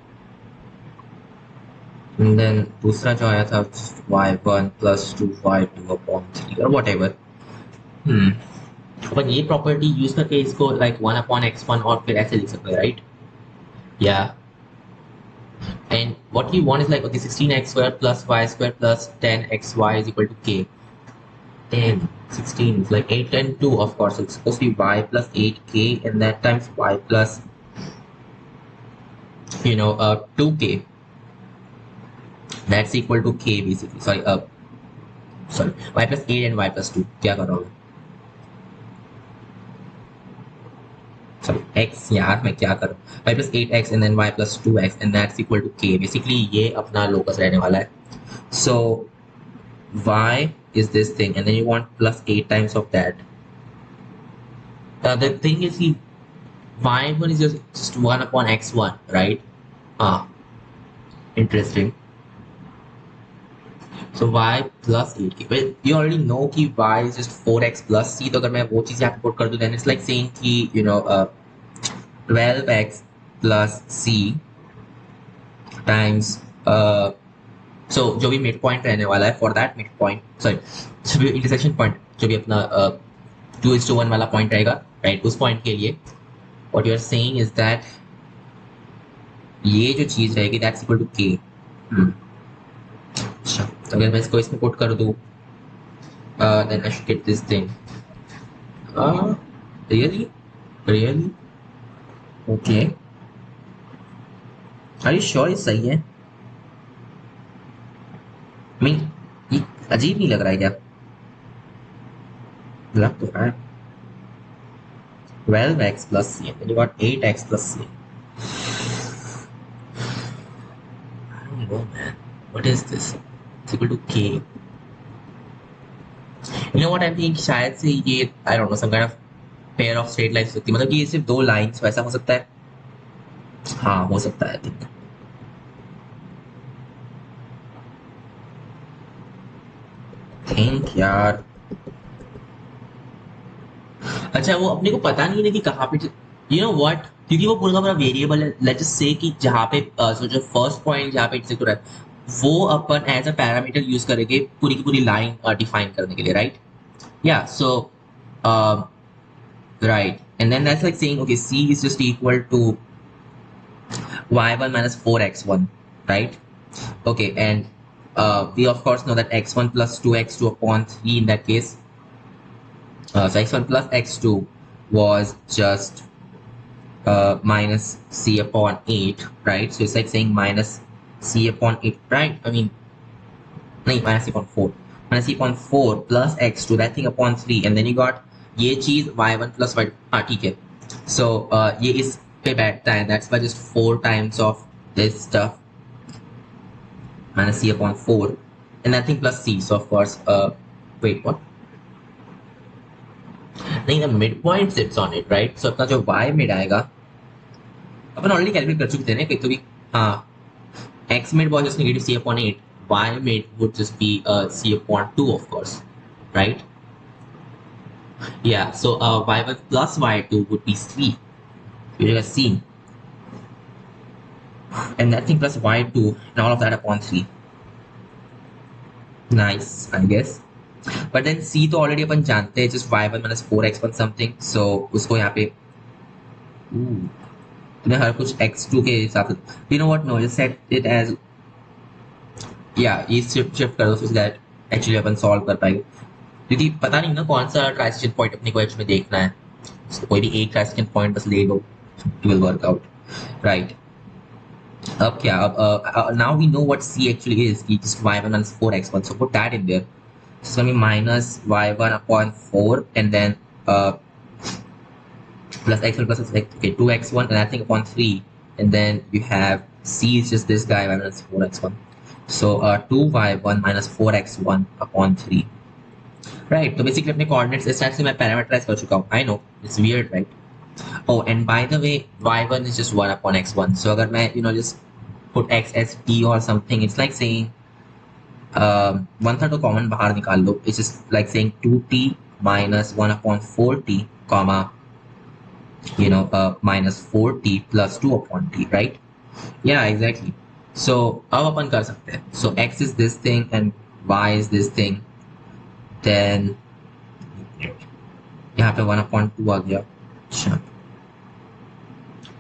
And then दूसरा जो आया था y1 plus 2y2 upon 3 और whatever. अपन ये प्रॉपर्टी यूज करके इसको like 1 upon x1 और फिर ऐसे लिख सकते हैं, right? Yeah. And what you want is like, okay, 16x squared plus y squared plus 10xy is equal to k. 10, 16 is like 8 and 2, of course. So it's supposed to be y plus 8k and that times y plus 2k. That's equal to k basically. Sorry, y plus 8 and y plus 2. क्या कर रहा हूँ? Sorry, x यार मैं क्या करूँ? y plus 8x and then y plus 2x and that's equal to k. Basically ये अपना locus रहने वाला है. So y is this thing and then you want plus 8 times of that. The thing is y1 is just 1 upon x1, right? Interesting. So y plus 8k. Well, you already know कि y is just 4x plus c. तो अगर मैं वो चीज़ यहाँ पे put कर दूँ, then it's like saying कि 12x plus c times so जो भी मिड पॉइंट रहने वाला है, for that mid point, sorry, जो भी इंटरसेक्शन पॉइंट, जो भी अपना 2:1 वाला पॉइंट रहेगा, राइट? उस पॉइंट के लिए what you are saying is that ये जो चीज रहेगी दैट्स इक्वल टू के. अच्छा, तो अगर मैं इसको इसमें पुट कर दूं then I should get this thing. Really okay, are you sure ये सही है? I mean, ये अजीब नहीं लग रहा है क्या? लग तो रहा है. 12x plus c and then you got 8x plus c. I don't know, man. What is this? It's equal to k. You know what I think? शायद से ये I don't know, some kind of pair of straight lines होती है. मतलब कि ये सिर्फ दो लाइंस वैसा हो सकता है. हाँ, हो सकता है. I think. थिंक यार, अच्छा वो अपने को पता नहीं है कि कहाँ पे, यू नो व्हाट, क्योंकि वो पूरा का पूरा वेरिएबल है। लेट्स जस्ट से कि जहाँ पे जो फर्स्ट पॉइंट जहाँ पे इंटरसेक्ट हो रहा है वो अपन एज अ पैरामीटर यूज करेंगे पूरी की पूरी लाइन डिफाइन करने के लिए, राइट? या सो right, and then that's like saying okay, c is just equal to y1 minus 4x1, right? Okay, and we of course know that x1 plus 2x2 upon 3 in that case. So x1 plus x2 was just minus c upon 8, right? So it's like saying minus c upon 8, right? I mean, no, minus c upon 4. Minus c upon 4 plus x2, that thing upon 3. And then you got ये चीज y1 plus y, हाँ ठीक है. So ये इस पे बैठता है. That's why just 4 times of this stuff minus c upon 4. And that thing plus c. So of course, wait, what? नहीं, the midpoint sits on it, right? So अपना जो y mid आएगा, अपन ऑलरेडी कैलकुलेट कर चुके थे ना कहीं तो भी. हाँ, x mid was just negative c upon 8. Y mid would just be c upon 2, of course, right? Yeah, so y1 plus y2 would be 3. You just see, and that thing plus y2 and all of that upon 3. Nice, I guess. But then c तो already अपन जानते हैं, just y1 minus 4x1 something. So उसको यहाँ पे तूने हर कुछ x2 के हिसाब से, you know what, no, just set it as, yeah, ये shift कर दो so that actually upon solve कर पाएंगे. क्योंकि पता नहीं ना कौन सा ट्रांजिशन पॉइंट अपने को एक्चुअली में देखना है. So, कोई भी एक ट्रांजिशन पॉइंट बस ले लो, it will work out, right? अब क्या, अब now we know what c actually is, कि just y1 minus 4x1, so put that in there. So it's going to be minus y1 upon 4 and then plus x1 plus like, okay, 2x1 and I think upon 3, and then you have c is just this guy y minus 4x1. So 2y1 minus 4x1 upon 3. Right, so basically अपने coordinates इस type से मैं parameterize कर चुका हूँ. I know it's weird, right? Oh, and by the way, y1 is just 1 upon x1. So अगर मैं just put x as t or something, it's like saying 1/3 को common बाहर निकाल लो. It's just like saying 2t minus 1 upon 4t, comma, minus 4t plus 2 upon t, right? Yeah, exactly. So अब अपन कर सकते हैं. So x is this thing and y is this thing. Then यहाँ पे 1 upon 2 आ गया. अच्छा,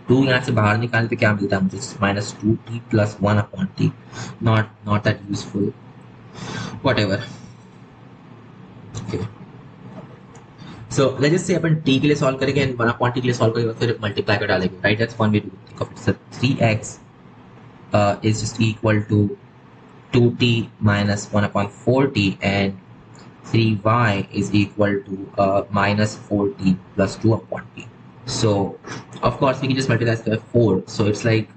2 यहाँ से बाहर निकालने पे क्या मिलता है मुझे? minus 2t plus 1 upon t. Not that useful. Whatever. Okay. So let's just say upon t के लिए सॉल्व करेंगे and 1 upon t के लिए सॉल्व करेंगे, फिर मल्टीप्लाई कर डालेंगे, right? That's one way to think of it. So 3x is just equal to 2t minus 1 upon 4t, and 3y is equal to minus 4t plus 2 upon t. So of course we can just multiply this by 4. So it's like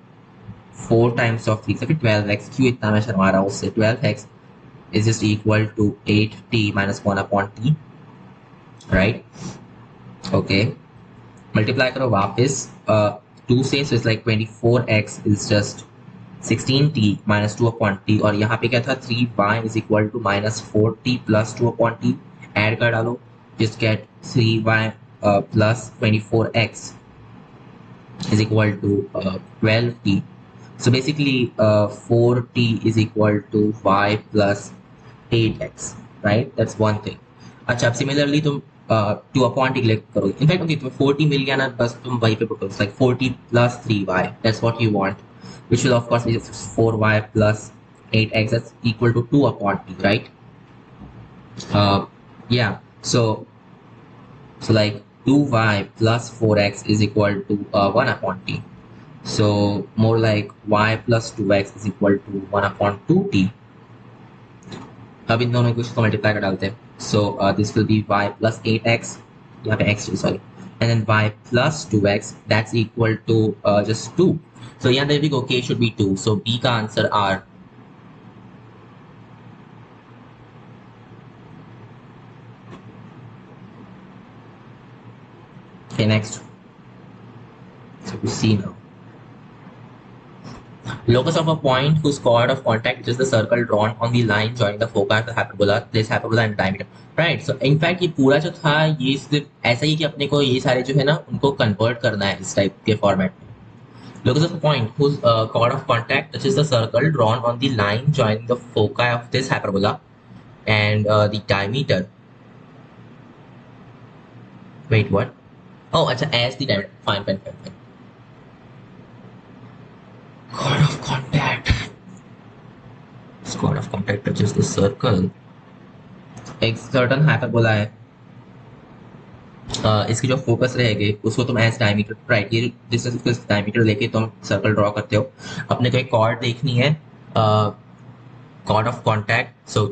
4 times of 3, so 12x. क्यों इतना मैं शर्मा रहा हूँ उससे? 12x is just equal to 8t minus 1 upon t, right? Okay, multiply करो वापस 2 से, so it's like 24x is just 16t minus 2 upon t, और यहाँ पे क्या था? 3y is equal to minus 4t plus 2 upon t. Add कर डालो, just get 3y plus 24x is equal to 12t. So basically 4t is equal to y plus 8x, right? That's one thing. अच्छा, similarly तुम 2 upon t click करो. In fact, okay, तुम्हें 4t मिल गया ना, बस तुम वहीं पे put करो. It's like 4t plus 3y. That's what you want, which will of course be 4y plus 8x. That's equal to 2 upon t, right? Yeah. So like 2y plus 4x is equal to 1 upon t. So more like y plus 2x is equal to 1 upon 2t. अब इन दोनों equation को multiply कर डालते हैं. So this will be y plus 8x, यहाँ पे x, sorry, and then y plus 2x, that's equal to just 2. So यहाँ there we go, k should be 2. So b का answer r. Okay, next. So we see now. Locus of a point whose chord of contact is the circle drawn on the line joining the foci of the hyperbola, this hyperbola and diameter. Right. So in fact ये पूरा जो था ये सिर्फ ऐसा ही कि अपने को ये सारे जो है ना उनको कन्वर्ट करना है इस टाइप के फॉर्मेट में. Locus of a point whose chord of contact which is the circle drawn on the line joining the foci of this hyperbola and the diameter. Wait, what? Oh, अच्छा, as the diameter. Fine. Chord of contact. Chord of contact touches the circle. एक certain hyperbola है. इसकी जो focus रहेगी उसको तुम as diameter, right, ये distance को डायमीटर लेके तुम सर्कल ड्रॉ करते हो. अपने को एक कॉर्ड देखनी है, chord of contact, so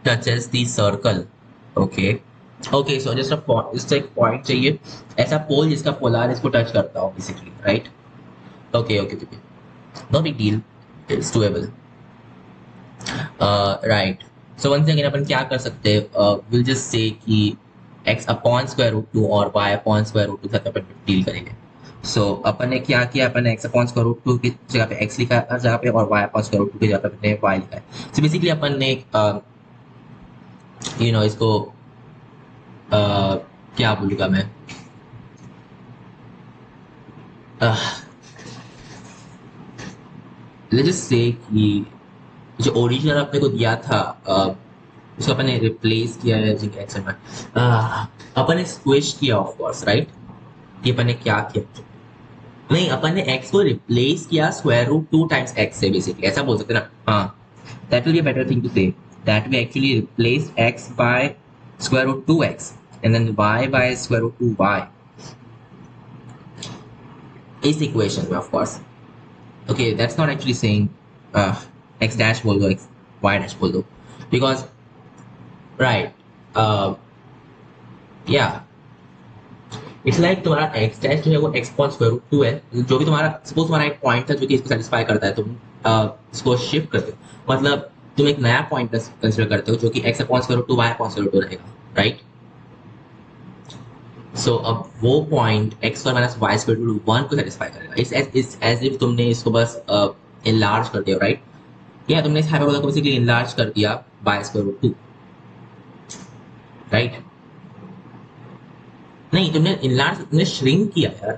touches the circle. Okay so just एक पॉइंट चाहिए, ऐसा पोल जिसका पोलार इसको टच करता हो basically, right. Okay no big deal, it's doable. Right. So once again अपन क्या कर सकते हैं, विल जस्ट से कि x अपॉन स्क्वायर रूट 2 और y अपॉन स्क्वायर रूट 2 साथ अपन डील करेंगे. सो अपन ने क्या किया, अपन ने x अपॉन स्क्वायर रूट 2 की जगह पे x लिखा हर जगह पे और y अपॉन स्क्वायर रूट 2 की जगह पे अपने y लिखा है. सो बेसिकली अपन ने इसको क्या बोलूँगा मैं, लेट्स जस्ट से कि जो ओरिजिनल अपने को दिया था उसको अपन ने रिप्लेस किया है में, अपन ने स्क्विश किया ऑफ कोर्स, राइट. कि अपन ने क्या किया, नहीं, अपन ने x को रिप्लेस किया स्क्वायर रूट 2 टाइम्स x से, बेसिकली ऐसा बोल सकते ना. हाँ, that will be a better thing to say, that we actually replace x by square root 2x and then y by square root 2y इस equation में, of course. Okay, that's not actually saying x dash बोल दो, y dash बोल दो, because right, या it's like तुम्हारा x dash जो है वो x अपॉन स्क्वायर रूट 2 है, जो भी तुम्हारा सपोज तुम्हारा एक पॉइंट था जो कि इसको सेटिस्फाई करता है, तुम इसको शिफ्ट करते हो, मतलब तुम एक नया पॉइंट कंसीडर करते हो जो कि x upon square root 2 y upon square root 2 रहेगा, राइट. सो अब वो point x square minus y square root 1 को सेटिस्फाई करेगा. इट्स एज इफ तुमने इसको बस इनलार्ज कर दिया, राइट. या तुमने इस हाइपरबोला को बेसिकली इनलार्ज कर दिया बाय स्क्वायर रूट 2, राइट. नहीं, तुमने श्रिंक किया यार,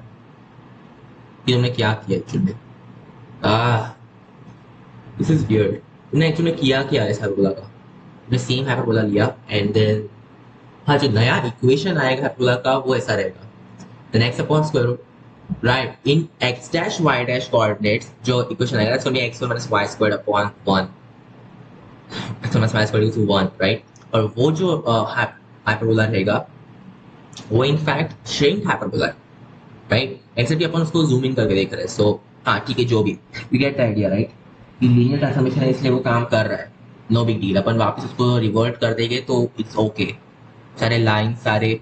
कि तुमने क्या किया एक्चुअली, दिस इज वियर्ड. तुमने एक्चुअली किया क्या इस हाइपरबोला का, तुमने सेम हाइपरबोला लिया एंड देन हाँ जो नया इक्वेशन आएगा हाइपरबोला का वो ऐसा रहेगा, then x upon square root, right, in x dash y dash coordinates जो इक्वेशन आएगा that's going to be x minus y squared upon 1, x minus y squared equals to 1, right. और वो जो हाइपरबोला रहेगा वो इनफैक्ट श्रिंक हाइपरबोला है, right. Except अपन उसको जूम इन करके देख रहे हैं. सो हाँ ठीक है, जो भी, you get the idea, right. कि लीनियर ट्रांसफॉर्मेशन है इसलिए वो काम कर रहा है, नो बिग डील. अपन वापस उसको रिवर्ट कर देंगे तो इट्स ओके. सारे लाइन सारे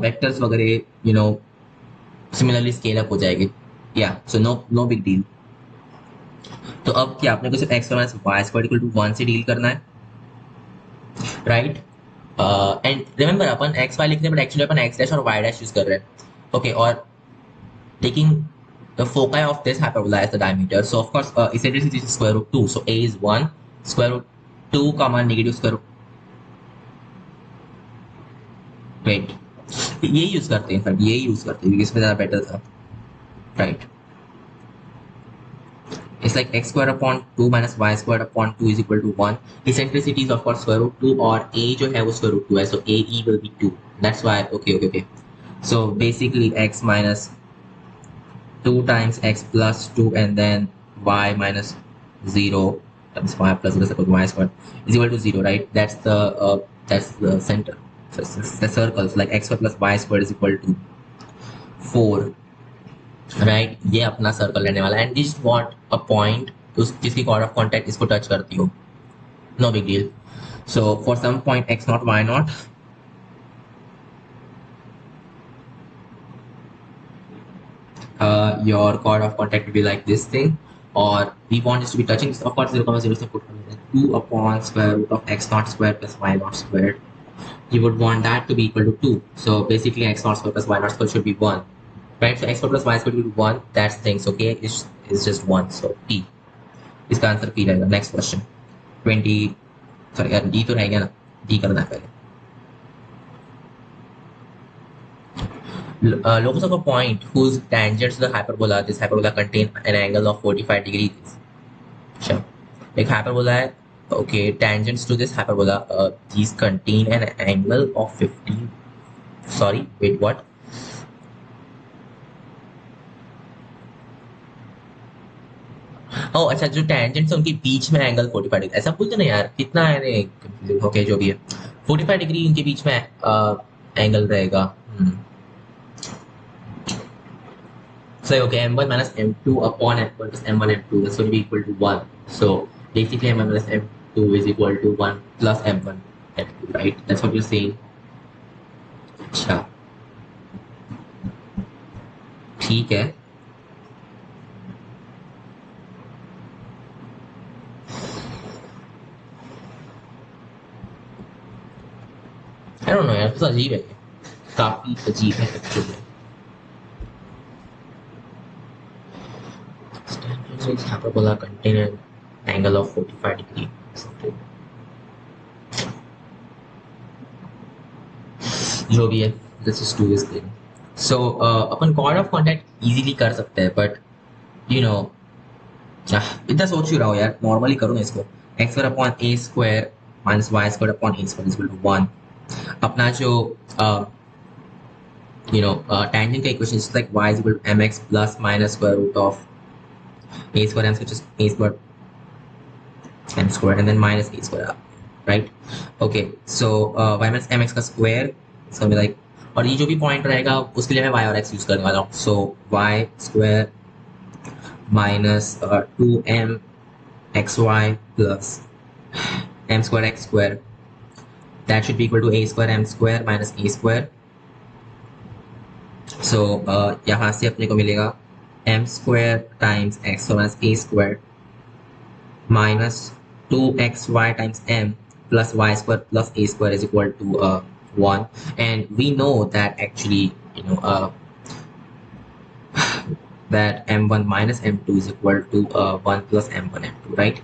वेक्टर्स वगैरह सिमिलरली स्केल अप हो जाएंगे. या सो नो बिग डील. तो अब क्या अपने को सिर्फ x minus y square equal to 1 से डील करना है, राइट. एंड रिमेंबर अपन x y लिखने पर एक्चुअली अपन x डैश और y डैश यूज कर रहे हैं. ओके, और taking the foci of this hyperbola as the diameter, so of course eccentricity is square root 2, so a is 1, square root 2 comma negative square root, right. ये use करते हैं, in fact ये use करते हैं क्योंकि इसमें ज्यादा बेटर था, right. It's like x squared upon 2 minus y squared upon 2 is equal to 1. Eccentricity is of course square root 2 और a जो है वो square root 2 है, so ae will be 2. That's why, okay. So basically x minus 2 times x plus 2 and then y minus 0 times y plus 0 equal to y squared is equal to 0, right? That's the center. So the circles like x squared plus y squared is equal to 4. Right, ये अपना circle रहने वाला है and this what a point जिसकी chord of contact इसको touch करती हो, no big deal. So for some point x not y not, your chord of contact will be like this thing, or we want this to be touching, of course 0,0 से put 2 upon square root of x naught square plus y naught squared. You would want that to be equal to 2, so basically x naught square plus y naught square should be 1. right? So x square plus y square equal to 1, that's things, okay, is just 1, so t, इसका answer p रहेगा. Next question 20, sorry यार d तो रह गया ना, d करना है पहले. Locus of a point whose tangents to the hyperbola, this hyperbola contain an angle of 45 degrees. Sure. एक hyperbola है, okay, tangents to this hyperbola, these contain an angle of 15, sorry, wait, what? oh, अच्छा, जो tangents है उनके बीच में angle 45 degree, ऐसा बोलते ना यार, कितना है रे कंफ्यूजिंग. ओके, जो भी है, 45 डिग्री उनके बीच में एंगल रहेगा. So okay, m1 minus m2 upon m1 plus m1 m2, that's going to be equal to 1. So basically m1 minus m2 is equal to 1 plus m1 m2, right? That's what you're saying. अच्छा, ठीक है. I don't know यार, तो अजीब है, काफी अजीब है actually. Standard hyperbola contain an angle of 45 degree something. जो भी है, let's just do this thing. So upon chord of contact easily कर सकते हैं, but you know, इतना सोच ही रहा हूँ यार, नॉर्मली करूँ इसको. X square upon a square minus y square upon a square equal to 1. अपना जो tangent का equation is like y is equal to mx plus minus square root of a square m, which is a square m square and then minus a square, right? Okay, so y minus mx का square it's gonna be like, और ये जो भी point रहेगा उसके लिए मैं y और x यूज करने वाला हूँ. so y square minus 2m xy plus m square x square, that should be equal to a square m square minus a square. so यहाँ से अपने को मिलेगा m square times x minus a square minus 2xy times m plus y square plus a square is equal to 1. And we know that actually, that m1 minus m2 is equal to 1 plus m1 m2, right?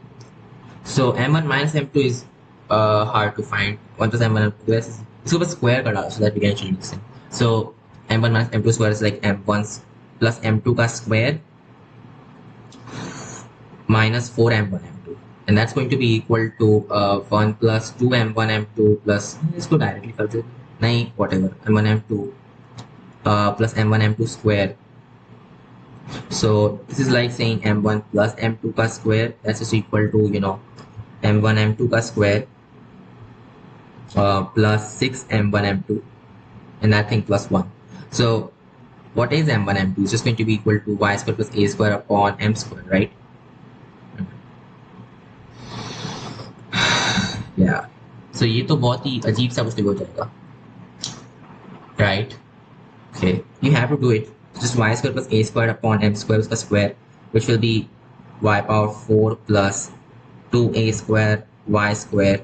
So m1 minus m2 is hard to find. 1 plus m1 m2 is super square का डालो so that we can actually listen. So m1 minus m2 square is like m1 plus m2 का square minus 4m1 m2, and that's going to be equal to 1 plus 2m1 m2 plus, इसको directly कर दे, नहीं, whatever, m1 m2 plus m1 m2 square. So this is like saying m1 plus m2 का square, that's just equal to m1 m2 का square plus 6 m1 m2 and that thing plus 1. So what is m1 m2? It's just going to be equal to y square plus a square upon m square, right? Yeah. So ये तो बहुत ही अजीब सा कुछ हो जाएगा, right? Okay, you have to do it. Just y square plus a square upon m square उसका square, which will be y power 4 plus 2a square y square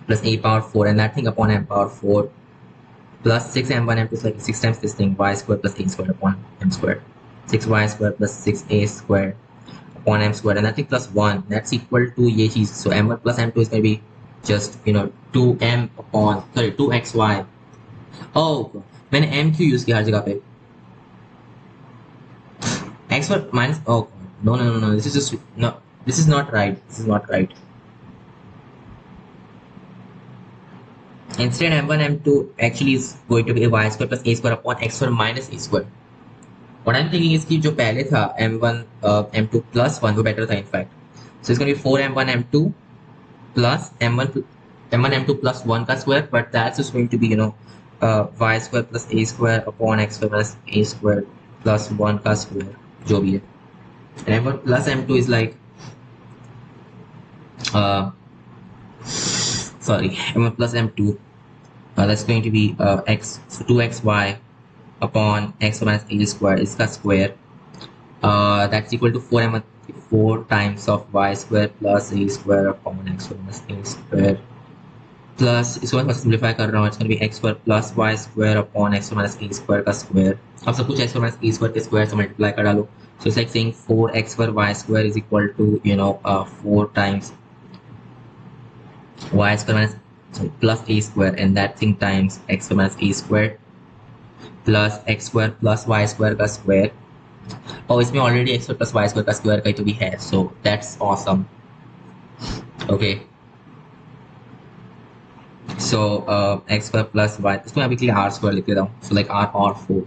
plus a power 4 and that thing upon m power 4 plus 6 m1 m2 is like 6 times this thing, y square plus a square upon m square, 6y square plus 6a square upon m square and that thing plus 1, that's equal to ये चीज. So m1 plus m2 is going to be just 2m upon, sorry, 2xy. oh, मैंने m क्यों use किया हर जगह पे, x square minus, oh no, this is just, no, this is not right, this is not right. Instead m1 m2 actually is going to be y square plus a square upon x square minus a square. What I'm thinking is कि जो पहले था m1 m2 plus 1 वो better था in fact. So it's going to be 4m1 m2 plus m1 m2 plus 1 का square, but that's just going to be y square plus a square upon x square plus a square plus 1 का square जो भी है. And m1 plus m2 is like sorry, m1 plus m2 that's going to be x, so 2xy upon x minus a square is the square, that's equal to 4 times of y square plus a square upon x minus a square. Plus इसको मैं simplify कर रहा हूँ, it's be x square plus y square upon x minus a square का square. अब सब कुछ x minus a square के स्क्वायर से मल्टीप्लाई कर डालो, so it's like saying 4x square Y square is equal to 4 times y square minus, sorry, plus a square, and that thing times x square minus a square plus x square plus y square का square। और इसमें already x square plus y square का square कहीं तो भी है, so that's awesome। okay, so x square plus y, इसमें अभी के लिए r square लिख देता हूँ, so like r or 4,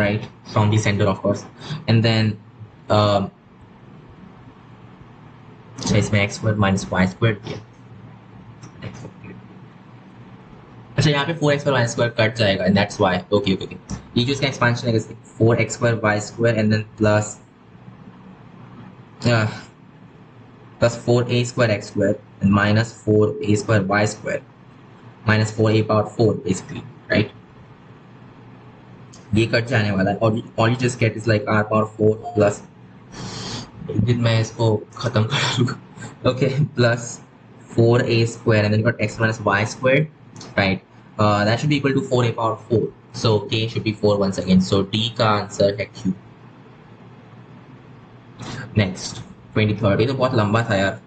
right, from the center of course, and then so इसमें x square minus y square दिया। अच्छा यहाँ पे 4x square Y square cut जाएगा, and that's why. Okay okay okay, ये जो इसका एक्सपेंशन है 4x square Y square and then plus 4a square x square and minus 4a square Y square minus 4a power 4 basically, right. ये कट जाने वाला है और all you just get is like r power 4 plus, एक दिन मैं इसको खत्म कर लूँगा, okay, plus 4a square and then you got x minus y squared, right? That should be equal to 4a power 4. So k should be 4 once again. So D का answer है Q. Next 23rd, ये तो बहुत लंबा था यार।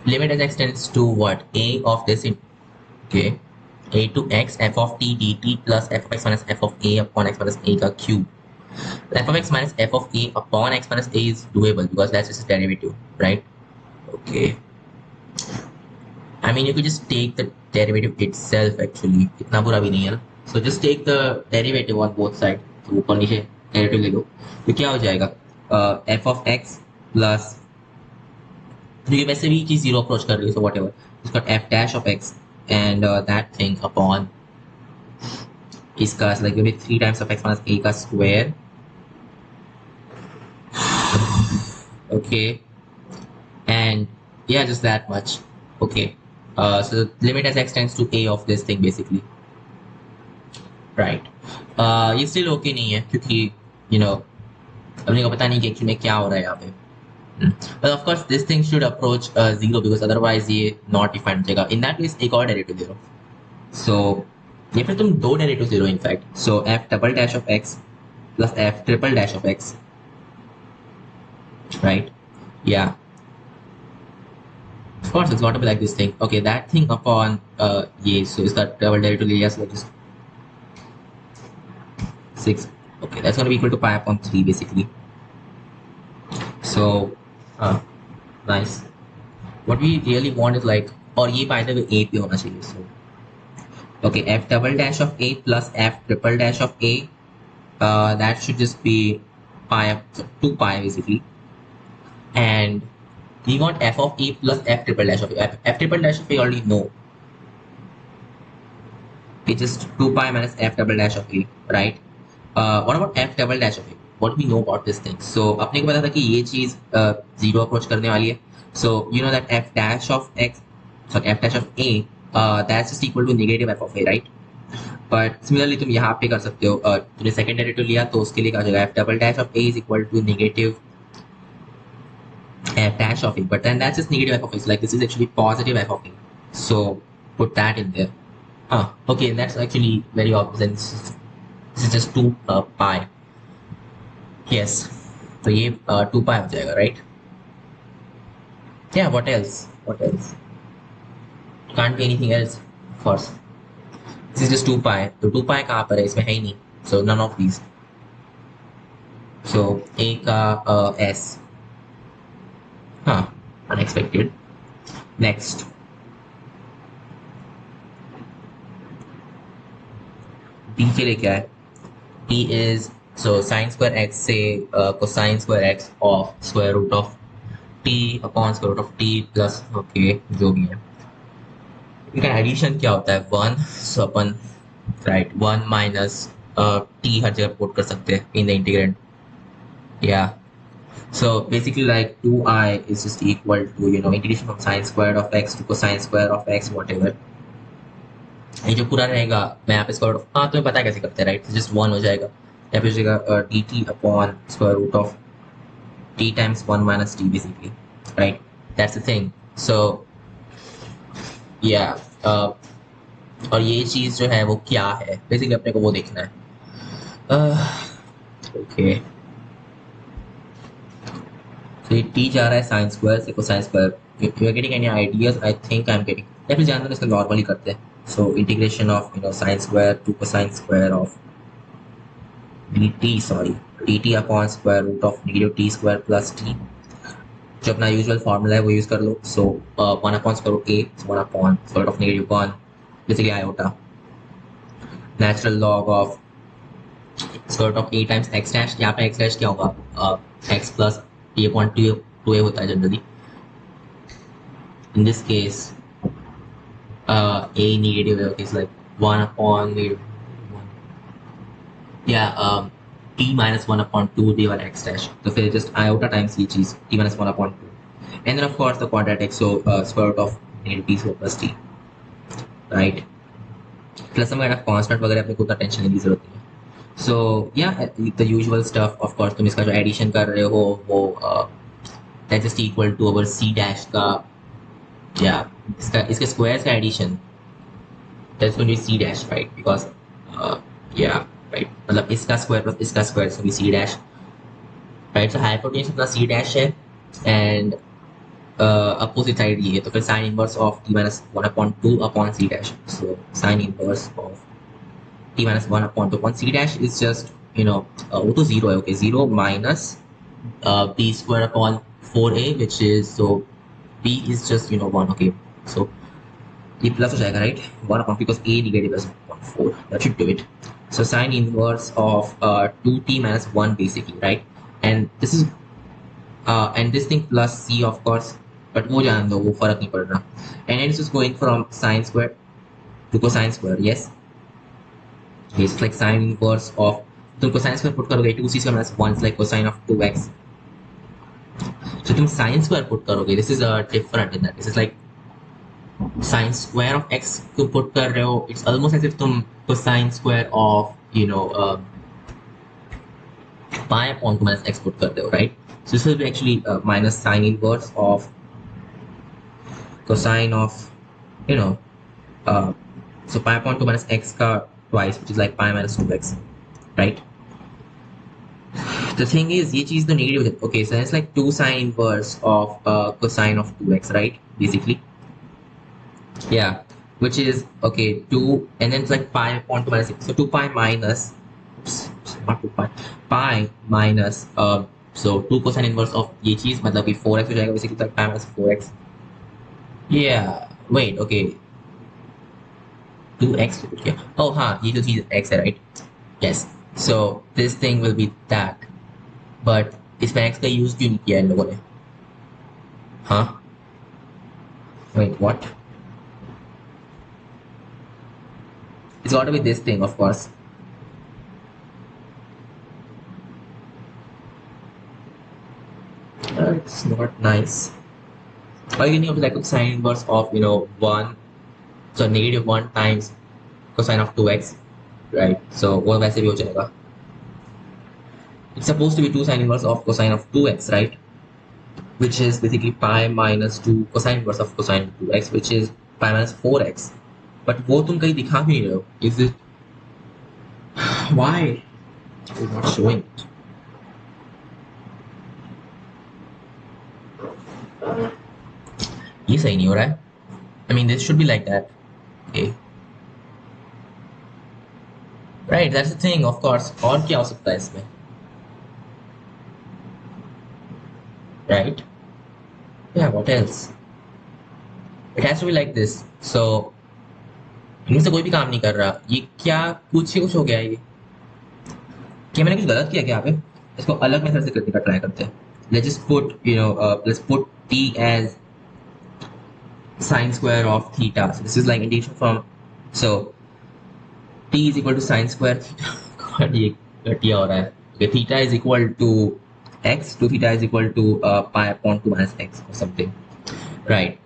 Limit as x tends to what? A of this in, okay, a to x f of t dt plus f of x minus f of a upon x minus a का cube. F of x minus f of a upon x minus a is doable because that's just a derivative, right? Okay. I mean, you could just take the derivative itself actually. इतना बुरा भी नहीं है ना. So just take the derivative on both sides. तो ऊपर नीचे derivative ले लो. तो क्या हो जाएगा? F of x plus, क्योंकि वैसे भी चीज जीरो अप्रोच कर रही है, so whatever. It's got f dash of x and that thing upon इसका like maybe 3 times of x minus a का square. Okay, and yeah, just that much. Okay, so the limit as x tends to a of this thing basically, right? ये still okay नहीं है क्योंकि you know अपने को पता नहीं कि actually में क्या हो रहा है यहाँ पे। But of course this thing should approach 0 because otherwise ये not defined हो जाएगा। In that case एक और derivative ले लो। So ये फिर तुम दो derivative ले लो in fact। So f double dash of x plus f triple dash of x, right? Yeah, of course it's got to be like this thing. Okay, that thing upon yeah, so is that double derivative लिया, so just 6. Okay, that's going to be equal to pi upon 3 basically. So nice. What we really want is like, और ये by the way a पे होना चाहिए। So okay, f double dash of a plus f triple dash of a, that should just be pi up, so 2 pi basically, and we want f of a plus f triple dash of a. F triple dash of a already know, it's just 2 pi minus f double dash of a, right? What about f double dash of a? What we know about this thing? So अपने को पता था कि ये चीज zero approach करने वाली है। So you know that f dash of x, sorry, f dash of a, that's just equal to negative f of a, right? But similarly तुम यहाँ पे कर सकते हो, तुमने सेकंड डेरिवेटिव लिया तो उसके लिए क्या हो जाएगा, f double dash of a is equal to negative f dash of a, but then that's just negative f of a, so like this is actually positive f of a, so put that in there. Okay, that's actually very obvious. This is just 2 pi. Yes, so ये 2 pi हो जाएगा, right? Yeah, what else? What else? Can't be anything else, of course. This is just 2 pi. तो 2 pi कहाँ पर है? इसमें है ही नहीं. So none of these. So a का s. Unexpected. Next. b के लिए क्या है? b is so sin square x से cosine square x of square root of t upon square root of t plus, okay, जो भी है। इनका एडिशन क्या होता है? 1, so अपन राइट 1 माइनस t हर जगह पुट कर सकते हैं इन द इंटीग्रेंड। या so basically like 2i is just equal to integration from sin squared of x to cosine square of x whatever। ये जो पूरा रहेगा मैं यहाँ पे स्क्वायर रूट, तुम्हें पता है कैसे करते हैं, राइट? जस्ट 1 हो जाएगा यहाँ पे हो जाएगा dt upon square root of t times 1 minus t basically, right? That's the thing. So yeah, और ये चीज जो है वो क्या है बेसिकली अपने को वो देखना है. ओके, तो ये t जा रहा है साइन स्क्वायर से cosine square. You are getting any ideas? I think I am getting. या फिर जानते हैं इसको नॉर्मली करते हैं. So integration of sine square to cosine square of dt, sorry, dt upon square root of negative t square plus t. जो अपना usual formula है वो यूज कर लो. So 1 upon square root a, 1 upon square root of negative 1 basically iota natural log of square root of a times x dash. यहाँ पे x dash क्या होगा? x plus a upon 2a होता है generally. In this case, a negative is like 1 upon negative 1. Yeah, t minus 1 upon 2 divided x dash. So फिर just iota times each is t minus 1 upon 2. And then of course the quadratic, so square root of negative t square plus t. Right? Plus some kind of constant वगैरह अपने को उतना tension लेने की जरूरत नहीं है. So yeah, the usual stuff. Of course तुम इसका जो एडिशन कर रहे हो वो that's just equal to our c dash का, yeah, इसके squares का addition, that's going to be c dash, right? Because yeah, right, मतलब इसका square plus इसका square is going to be c dash, right? So hypotenuse अपना c dash है and opposite side ये है, तो फिर sin inverse of t minus 1 upon 2 upon c dash. So sin inverse of t minus 1 upon 2 upon c dash is just वो तो 0 है. Okay, 0 minus b square upon 4a, which is, so b is just 1. Okay, so ये plus हो जाएगा, right? 1 upon, because a negative is 1/4. That should do it. So sin inverse of 2t minus 1 basically, right? And this is and this thing plus c of course, but वो जान दो, वो फर्क नहीं पड़ रहा. And then this is going from sin square to cosine square. Yes, it's like sin inverse of, तुम cosine square put करोगे 2c square minus 1 is like cosine of 2x. So तुम sin square put करोगे, this is different in that. This is like sin square of x को put कर रहे हो. It's almost as if तुम cosine square of pi upon 2 minus x put कर रहे हो, right? So this will be actually minus sin inverse of cosine of so pi upon 2 minus x का twice, which is like pi minus 2x, right? The thing is ये चीज तो negative है. Okay, so it's like 2 sin inverse of cosine of 2x, right? Basically, yeah, which is okay 2, and then it's like pi upon 2 minus 6. So 2 pi minus, oops, not 2 pi, pi minus so 2 cosine inverse of ये चीज मतलब कि 4x हो जाएगा basically, like pi minus 4x. Yeah, wait, okay, 2x. Okay. Oh हाँ, ये जो चीज x है, right? Yes. So this thing will be that, but इसमें x का यूज क्यों नहीं किया इन लोगों ने? हाँ, wait, what? It's got to be this thing, of course. It's not nice. Or you can have like cosine inverse of 1, so negative 1 times cosine of 2x, right? So वो वैसे भी हो जाएगा. It's supposed to be 2 sine inverse of cosine of 2x, right? Which is basically pi minus 2 cosine inverse of cosine of 2x, which is pi minus 4x. But वो तुम कहीं दिखा भी नहीं रहे हो. Is it? Why? It's not showing it. ये सही नहीं हो रहा है. I mean, this should be like that. Okay. Right, that's the thing, of course. और क्या हो सकता है इसमें? Right? Yeah, what else? It has to be like this. So इनमें से कोई भी काम नहीं कर रहा. ये क्या कुछ हो गया है? ये क्या मैंने कुछ गलत किया क्या यहाँ पे? इसको अलग मेथड से करने का ट्राई करते हैं. Let's just put let's put t as sine square of theta. So this is like integration from, so t is equal to sine square theta. God, ये घटिया हो रहा है. Okay, theta is equal to x, to theta is equal to pi upon 2 minus x or something, right?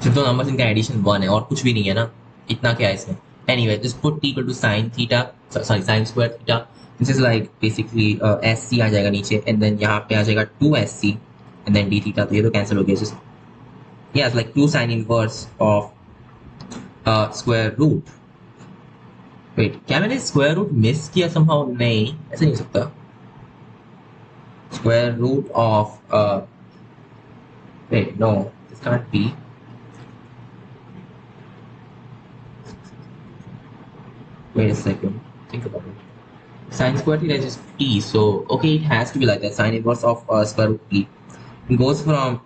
सिर्फ तो numbers इनका addition 1 है और कुछ भी नहीं है ना. इतना क्या है इसमें? Anyway, just put t equal to sine theta, sorry, sine square theta. This is like basically sc आ जाएगा नीचे, and then यहाँ पे आ जाएगा 2sc and then d theta, तो ये तो cancel हो गया. Just yeah, it's like 2 sine inverse of square root. Wait, क्या मैंने square root miss किया somehow? नहीं, ऐसा नहीं हो सकता. Square root of wait, no, this can't be. Wait a second, think about it. Sine square theta is just t, so okay, it has to be like that. Sine inverse of square root t. It goes from,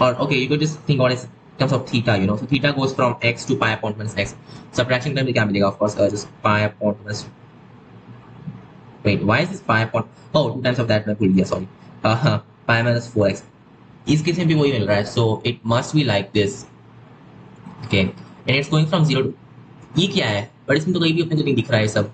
or okay, you could just think about it in terms of theta, so theta goes from x to pi upon minus x. Subtraction time क्या मिलेगा? Of course, just pi upon minus. Wait, why is this pi upon? Oh, 2 times of that मैं भूल गया, sorry. Pi minus 4x. इस case में भी वही मिल रहा है, so it must be like this. Okay, and it's going from 0 to ये क्या है? But इसमें तो कहीं भी अपने को नहीं दिख रहा है सब.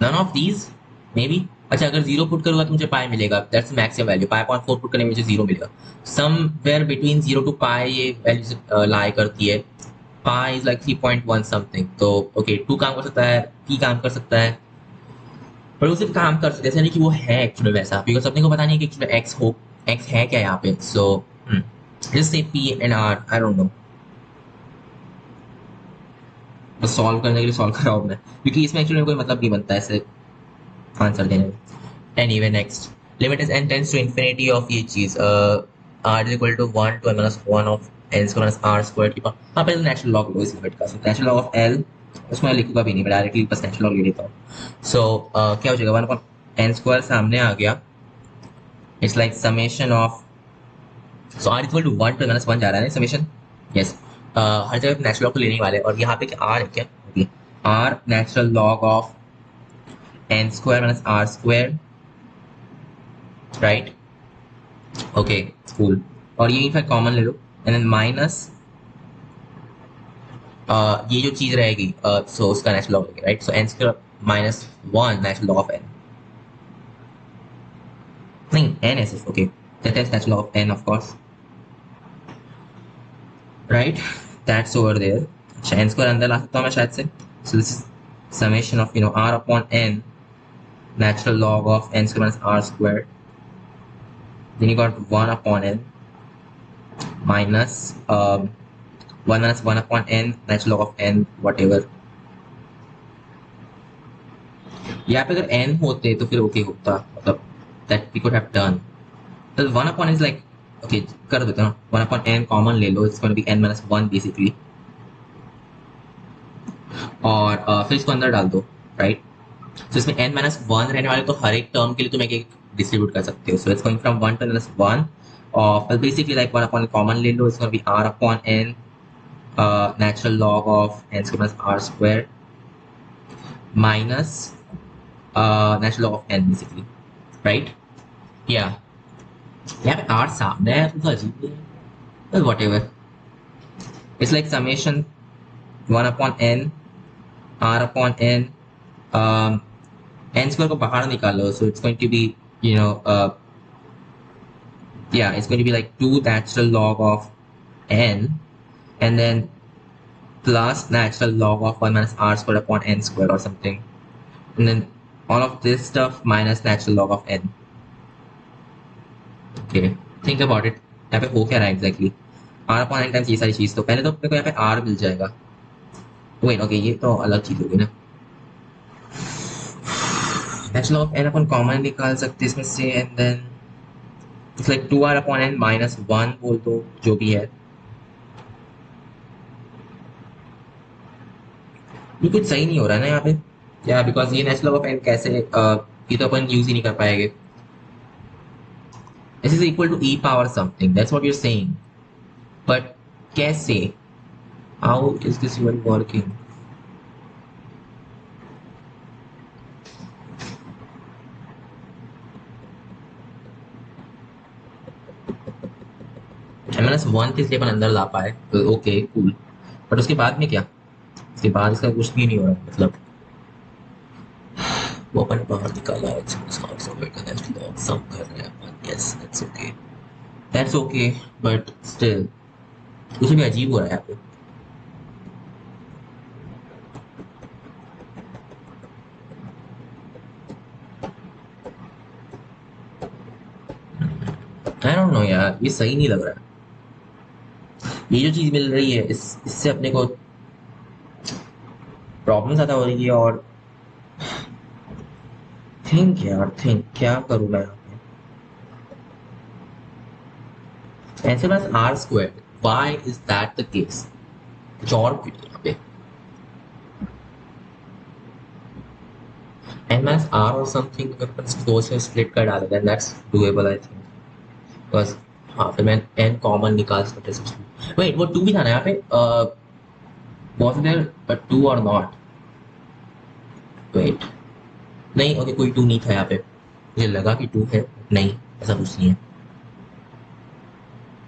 None of these, maybe. अच्छा, अगर 0 पुट करूंगा तो मुझे पाई मिलेगा. That's maximum value. Pi point 4 put करने में मुझे 0 मिलेगा. समवेयर बिटवीन 0 टू पाई ये वैल्यू लाई करती है. Pi is like 3.1 something. तो ओके, 2 काम कर सकता है, p काम कर सकता है, पर वो सिर्फ काम कर सकते हैं, ऐसा नहीं कि वो है एक्चुअली वैसा, बिकॉज अपने को पता नहीं है कि एक्चुअली x है क्या यहाँ पे. So just say p and r, I don't know. बस सॉल्व करने के लिए सॉल्व कर रहा हूँ मैं, क्योंकि इसमें एक्चुअली कोई मतलब नहीं बनता ऐसे आंसर देने में. Anyway, next. Limit is n tends to infinity of ये चीज r is equal to 1 to n-1 of n square minus r square की. हाँ, पहले नेचुरल लॉग लो इस लिमिट का. So natural log of l, उसमें लिखूंगा भी नहीं, मैं डायरेक्टली बस नेचुरल लॉग ले लेता हूँ. सो क्या हो जाएगा? 1 अपॉन n स्क्वायर सामने आ गया. It's like summation of, so r equal to 1 to n-1 जा रहा है ना समेशन. यस, हर जगह नेचुरल लॉग तो लेने ही वाले. और यहाँ पे क्या r है क्या? r natural log of n square minus r square, right? Okay, cool. और ये इनफैक्ट कॉमन ले लो, एंड देन माइनस ये जो चीज रहेगी, सो उसका नेचुरल लॉग लगेगा, right? So n square minus 1 natural log of n. नहीं, n है सिर्फ. Okay, that is natural log of n, of course, right? That's over there. अच्छा, n स्क्वायर अंदर ला सकता हूँ मैं शायद से. So this is summation of r upon n natural log of n square minus r squared. Then you got 1 upon n minus 1 minus 1 upon n natural log of n whatever. यहाँ पे अगर n होते तो फिर okay होता, मतलब that we could have done. तो 1 upon n is like, okay, कर देते हैं. 1 upon n कॉमन ले लो, it's going to be n minus 1 basically. और फिर इसको अंदर डाल दो, राइट? तो इसमें n minus 1 रहने वाले, तो हर एक टर्म के लिए तुम एक डिस्ट्रीब्यूट कर सकते हो. So it's going from 1 to n-1 और बेसिकली लाइक 1 upon कॉमन ले लो, it's going to be r upon n natural log of n square plus r square minus natural log of n basically, right? या यहाँ पे r सामने है तो अजीब नहीं है, whatever. It's like summation 1 upon n r upon n, n square को बाहर निकालो, so it's going to be, it's going to be like 2 natural log of n and then plus natural log of 1 minus r squared upon n squared or something, and then all of this stuff minus natural log of n. Okay, think about it. यहाँ पे हो क्या रहा है exactly? r upon n times ये सारी चीज, तो पहले तो अपने को यहाँ पे r मिल जाएगा. Wait, okay, ये तो अलग चीज होगी ना. Natural log of n upon common निकाल सकते इसमें से, and then it's like 2r upon n minus 1 बोल दो, जो भी है. ये कुछ सही नहीं हो रहा है ना यहाँ पे, या बिकॉज ये नेचुरल लॉग ऑफ n कैसे, ये तो अपन यूज ही नहीं कर पाएंगे. This is equal to e power something, that's what you're saying, but कैसे? How is this even working? -1 के इसलिए अपन अंदर ला पाए, ओके कूल. बट उसके बाद में क्या? उसके बाद इसका कुछ भी नहीं हो रहा, मतलब वो अपन बाहर निकाला है, सब कर रहे हैं अपन. Yes, that's okay, but still कुछ भी अजीब हो रहा है यहाँ पे. यार ये सही नहीं लग रहा है। ये जो चीज मिल रही है इससे अपने को प्रॉब्लम ज्यादा हो रही है। और थिंक यार थिंक क्या करूँ मैं यहाँ पे। ऐसे बस r square, why is that the case? कुछ और क्यों नहीं यहाँ पे? एन माइनस आर और समथिंग अगर अपन दो से स्प्लिट कर डाले then that's doable I think. बस हाँ, फिर मैं एन कॉमन निकाल सकते हैं। वेट, वो टू भी था ना यहाँ पे? वॉज देयर टू और नॉट? वेट, नहीं ओके, कोई टू नहीं था यहाँ पे। मुझे लगा कि टू है, नहीं ऐसा कुछ नहीं है।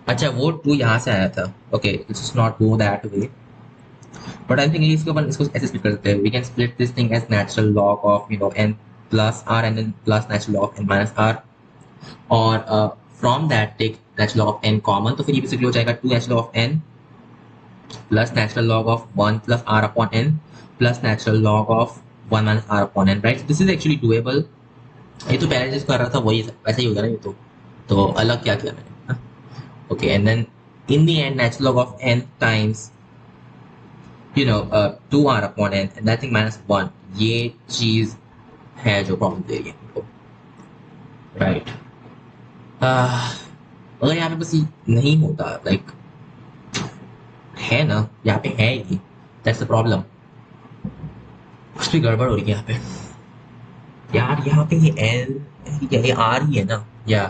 अच्छा वो टू यहाँ से आया था। Okay, it's not go that way, but I think इसको अपन इसको ऐसे स्प्लिट कर सकते हैं। We can split this thing as natural log of n plus r and then plus natural log of n minus r, और from that take natural log of n common, तो फिर ये बेसिकली हो जाएगा two natural log of n plus natural log of one plus r upon N plus natural log of one minus r upon n, right? This is actually doable. ये तो पहले जिस कर रहा था वही वैसा ही हो गया ना ये तो अलग क्या किया मैंने? Okay, and then in the end natural log of n times 2r upon n and nothing minus 1, ये चीज है जो प्रॉब्लम दे रही है हमको, राइट? अगर यहाँ पे बस ये नहीं होता, लाइक है ना यहाँ पे है ये, दैट्स द प्रॉब्लम। कुछ भी गड़बड़ हो रही है यहाँ पे यार। यहाँ पे ये एल ये आर ही है ना? या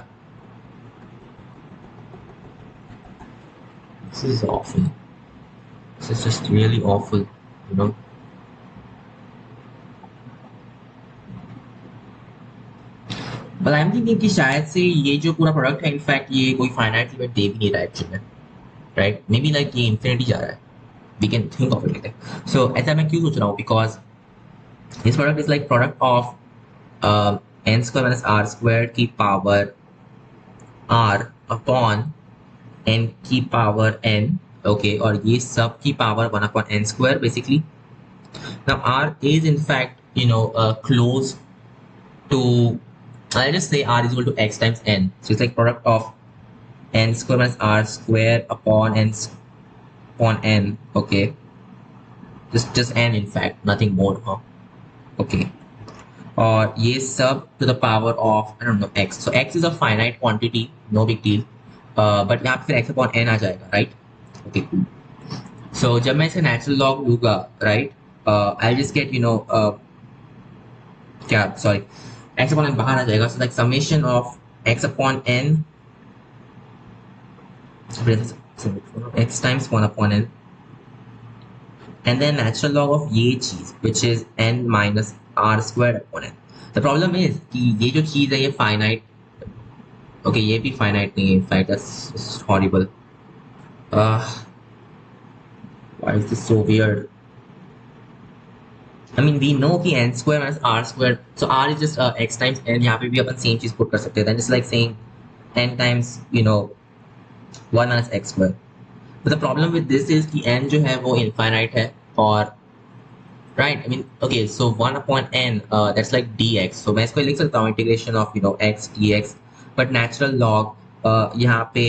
this is awful. This is just really awful, you know. But I'm thinking कि शायद से ये जो पूरा प्रोडक्ट है इनफैक्ट ये कोई फाइनाइट लिमिट दे भी नहीं रहा है एक्चुअली में, राइट? मे बी लाइक ये इन्फिनिटी जा रहा है। We can think of it like that. So ऐसा मैं क्यों सोच रहा हूँ? Because this product is like product of n square minus r square की पावर आर अपॉन एन की पावर एन, ओके, और ये सब की power one upon n square basically. Now R is in fact, close to, I'll just say R is equal to x times n. So it's like product of n square minus R square upon n. Okay, just n in fact, nothing more. Huh? Okay, और ये सब to the power of I don't know x. So x is a finite quantity, no big deal. But यहाँ पे फिर x upon n आ जाएगा, right? Okay, cool. So जब मैं इसे natural log लूँगा, right? I'll just get क्या sorry, x upon n बाहर आ जाएगा, so like summation of x upon n x times 1 upon n and then natural log of ये चीज which is n minus r squared upon n. The problem is कि ये जो चीज है ये finite, okay, ये भी finite नहीं है, in fact that's horrible. Why is this so weird? I mean, we know कि n square minus r square, so r is just x times n. यहाँ पे भी अपन same चीज put कर सकते हैं. Then it's like saying n times 1 minus x square. But the problem with this is कि n जो है वो infinite है, और right, I mean, okay, so 1 upon n, that's like dx. So मैं इसको लिख सकता हूँ integration of x dx. But natural log यहाँ पे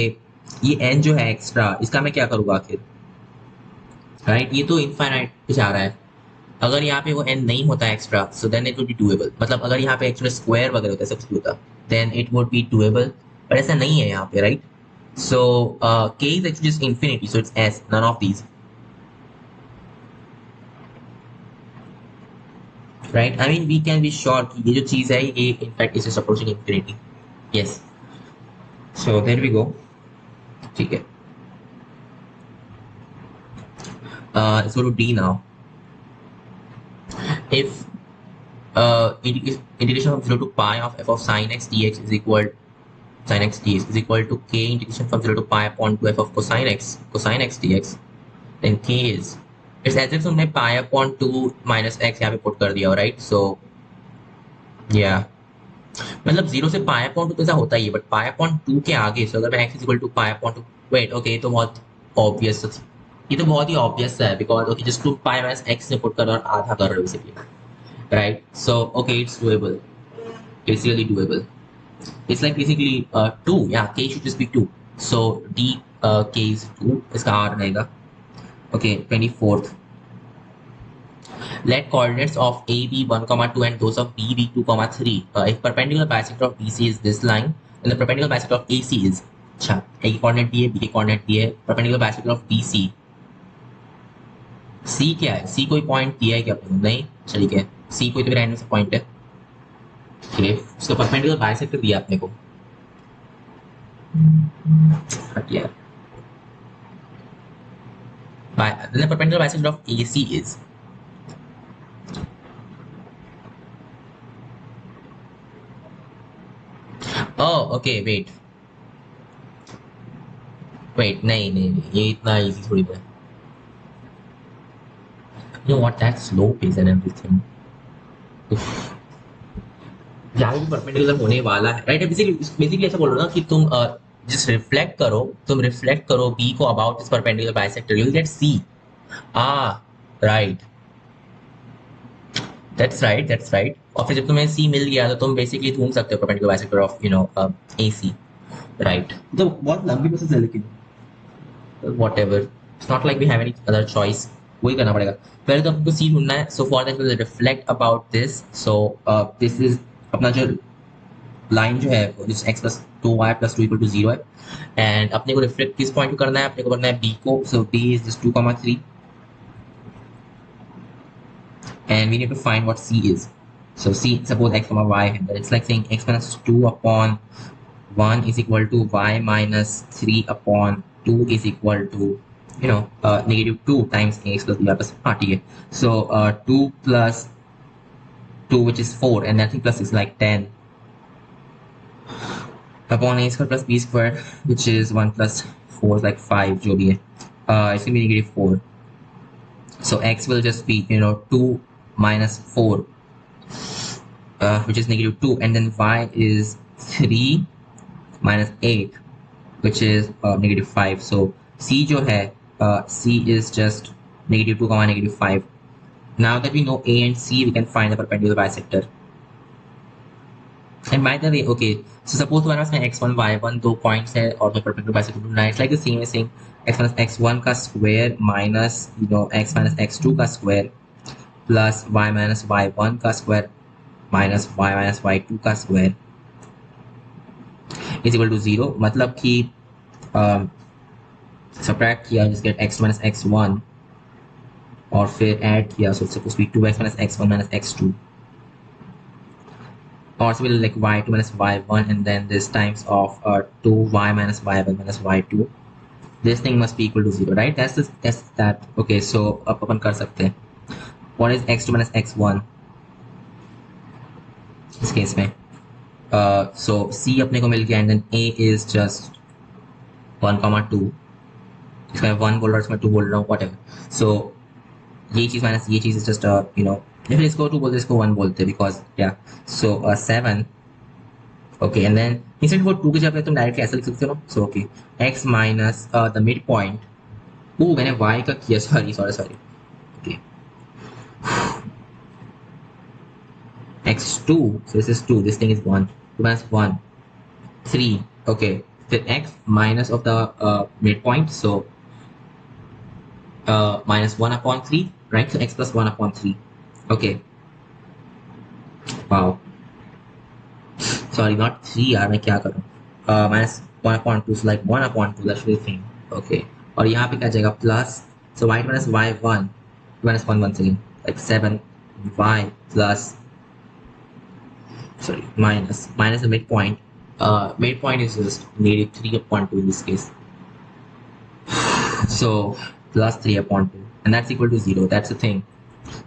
ये n जो है extra, इसका मैं क्या करूँगा आखिर, right? ये तो infinite जा रहा है। अगर यहाँ पे वो n नहीं होता extra, so then it would be doable. मतलब अगर यहाँ पे एक्चुअली स्क्वायर वगैरह होता है, सब कुछ होता, then it would be doable, पर ऐसा नहीं है यहाँ पे, right? So k is actually just infinity, so it's s, none of these, right? I mean we can be sure कि ये जो चीज है ये in fact is just approaching infinity. Yes, so there we go. ठीक है, let's go to d now. If integration from 0 to pi of f of sin x dx is equal to k integration from 0 to pi upon 2 f of cosine x dx, then k is, it's as if तुमने pi upon 2 minus x यहाँ पे put कर दिया, right? So yeah, मतलब 0 से pi upon 2 तो ऐसा होता ही है, but pi upon 2 के आगे, so अगर मैं x is equal to pi upon 2, wait, okay, ये तो बहुत obvious, ये तो बहुत ही obvious है, because okay, just 2 pi minus x ने put कर और आधा कर रहे हो basically, right? So okay, it's doable, it's really doable. It's like basically 2, yeah, k should just be 2, So D K is 2, इसका R रहेगा. Okay, 24th. Let coordinates of A be 1, 2 and those of B be 2, 3. If perpendicular bisector of BC is this line, then the perpendicular bisector of AC is. अच्छा, A coordinate दिए, B coordinate दिए, perpendicular bisector of BC. C क्या है? C कोई point दिया है क्या आपने? नहीं, चलिए क्या? C कोई तो रैंडम सा पॉइंट है. ओके, उसका परपेंडिकुलर बाइसेक्टर दिया आपने को. हट यार. The perpendicular bisector of AC is. Oh, okay, wait. Wait, नहीं नहीं नहीं, ये इतना easy थोड़ी है. You know what? That slope is and everything. यहाँ भी परपेंडिकुलर होने वाला है, राइट? बेसिकली ऐसा बोल रहा हूँ ना कि तुम जिस रिफ्लेक्ट करो बी को about this perpendicular bisector, you will get C. Right, that's right. और फिर जब तुम्हें सी मिल गया तो तुम बेसिकली ढूंढ सकते हो perpendicular bisector of A C. Right, तो बहुत लंबी प्रोसेस है लेकिन whatever, it's not like we have any other choice. वही करना पड़ेगा. पहले तो आपको सी ढूंढना है. So for that will reflect about this. So this is अपना जो लाइन जो है वो जिस x plus 2y plus 2 equal to 0 है. एंड अपने को रिफ्लेक्ट किस पॉइंट को करना है? अपने को करना है बी को. सो B is this 2, 3. And we need to find what c is. So c, suppose x comma y, then it's like saying x minus 2 upon 1 is equal to y minus 3 upon 2 is equal to negative 2 times x plus y plus r. So 2 plus 2, which is 4, and nothing plus is like 10 upon a square plus b square, which is 1 plus 4 is like 5. जो भी है, it's gonna be negative 4. So x will just be 2 minus 4, which is negative 2, and then y is 3 minus 8, which is negative 5. So c जो है, c is just negative 2 comma negative 5. Now that we know a and c, we can find the perpendicular bisector. And by the way, okay, so suppose हमारे पास में x1 y1 दो points है और दो perpendicular bisector ढूंढना है. It's like the same thing. x minus x1 का square minus x minus x2 का square plus y minus y1 का square minus y minus y2 का स्क्वायर इज इक्वल टू 0. मतलब कि सब्ट्रैक्ट किया जिस गेट x minus x1 और फिर ऐड किया, so suppose B 2x minus x1 minus x2, or so will like y2 minus y1, and then this times of 2y minus y1 minus y2. This thing must be equal to 0, right? That's that. Okay, so अब अपन कर सकते हैं. What is x2 minus x1 इस case में? So c अपने को मिल गया, and then a is just 1, 2. इसमें 1 बोल रहा हूँ, इसमें 2 बोल रहा हूँ, whatever. So ये चीज़ माइनस ये चीज़ is just या फिर इसको 2 बोलते इसको 1 बोलते, because yeah. So 7. Okay, and then instead for 2 की जगह तुम डायरेक्टली ऐसा लिख सकते हो. So okay, x minus the midpoint. मैंने y का किया, sorry. Okay, x2, so this is 2, this thing is 1, 2 minus 1, 3. Okay, then x minus of the midpoint, so minus 1 upon 3, right? So x plus 1 upon 3. Okay, wow, sorry, not 3 यार, मैं क्या करूँ? Minus 1 upon 2, so like 1 upon 2, that's the thing. Okay, और यहाँ पे क्या जाएगा? Plus, so y minus y1 minus 1 once again, like 7y plus, sorry, minus the midpoint. Midpoint is just negative 3 upon 2 in this case. So plus 3 upon 2, and that's equal to 0. That's the thing.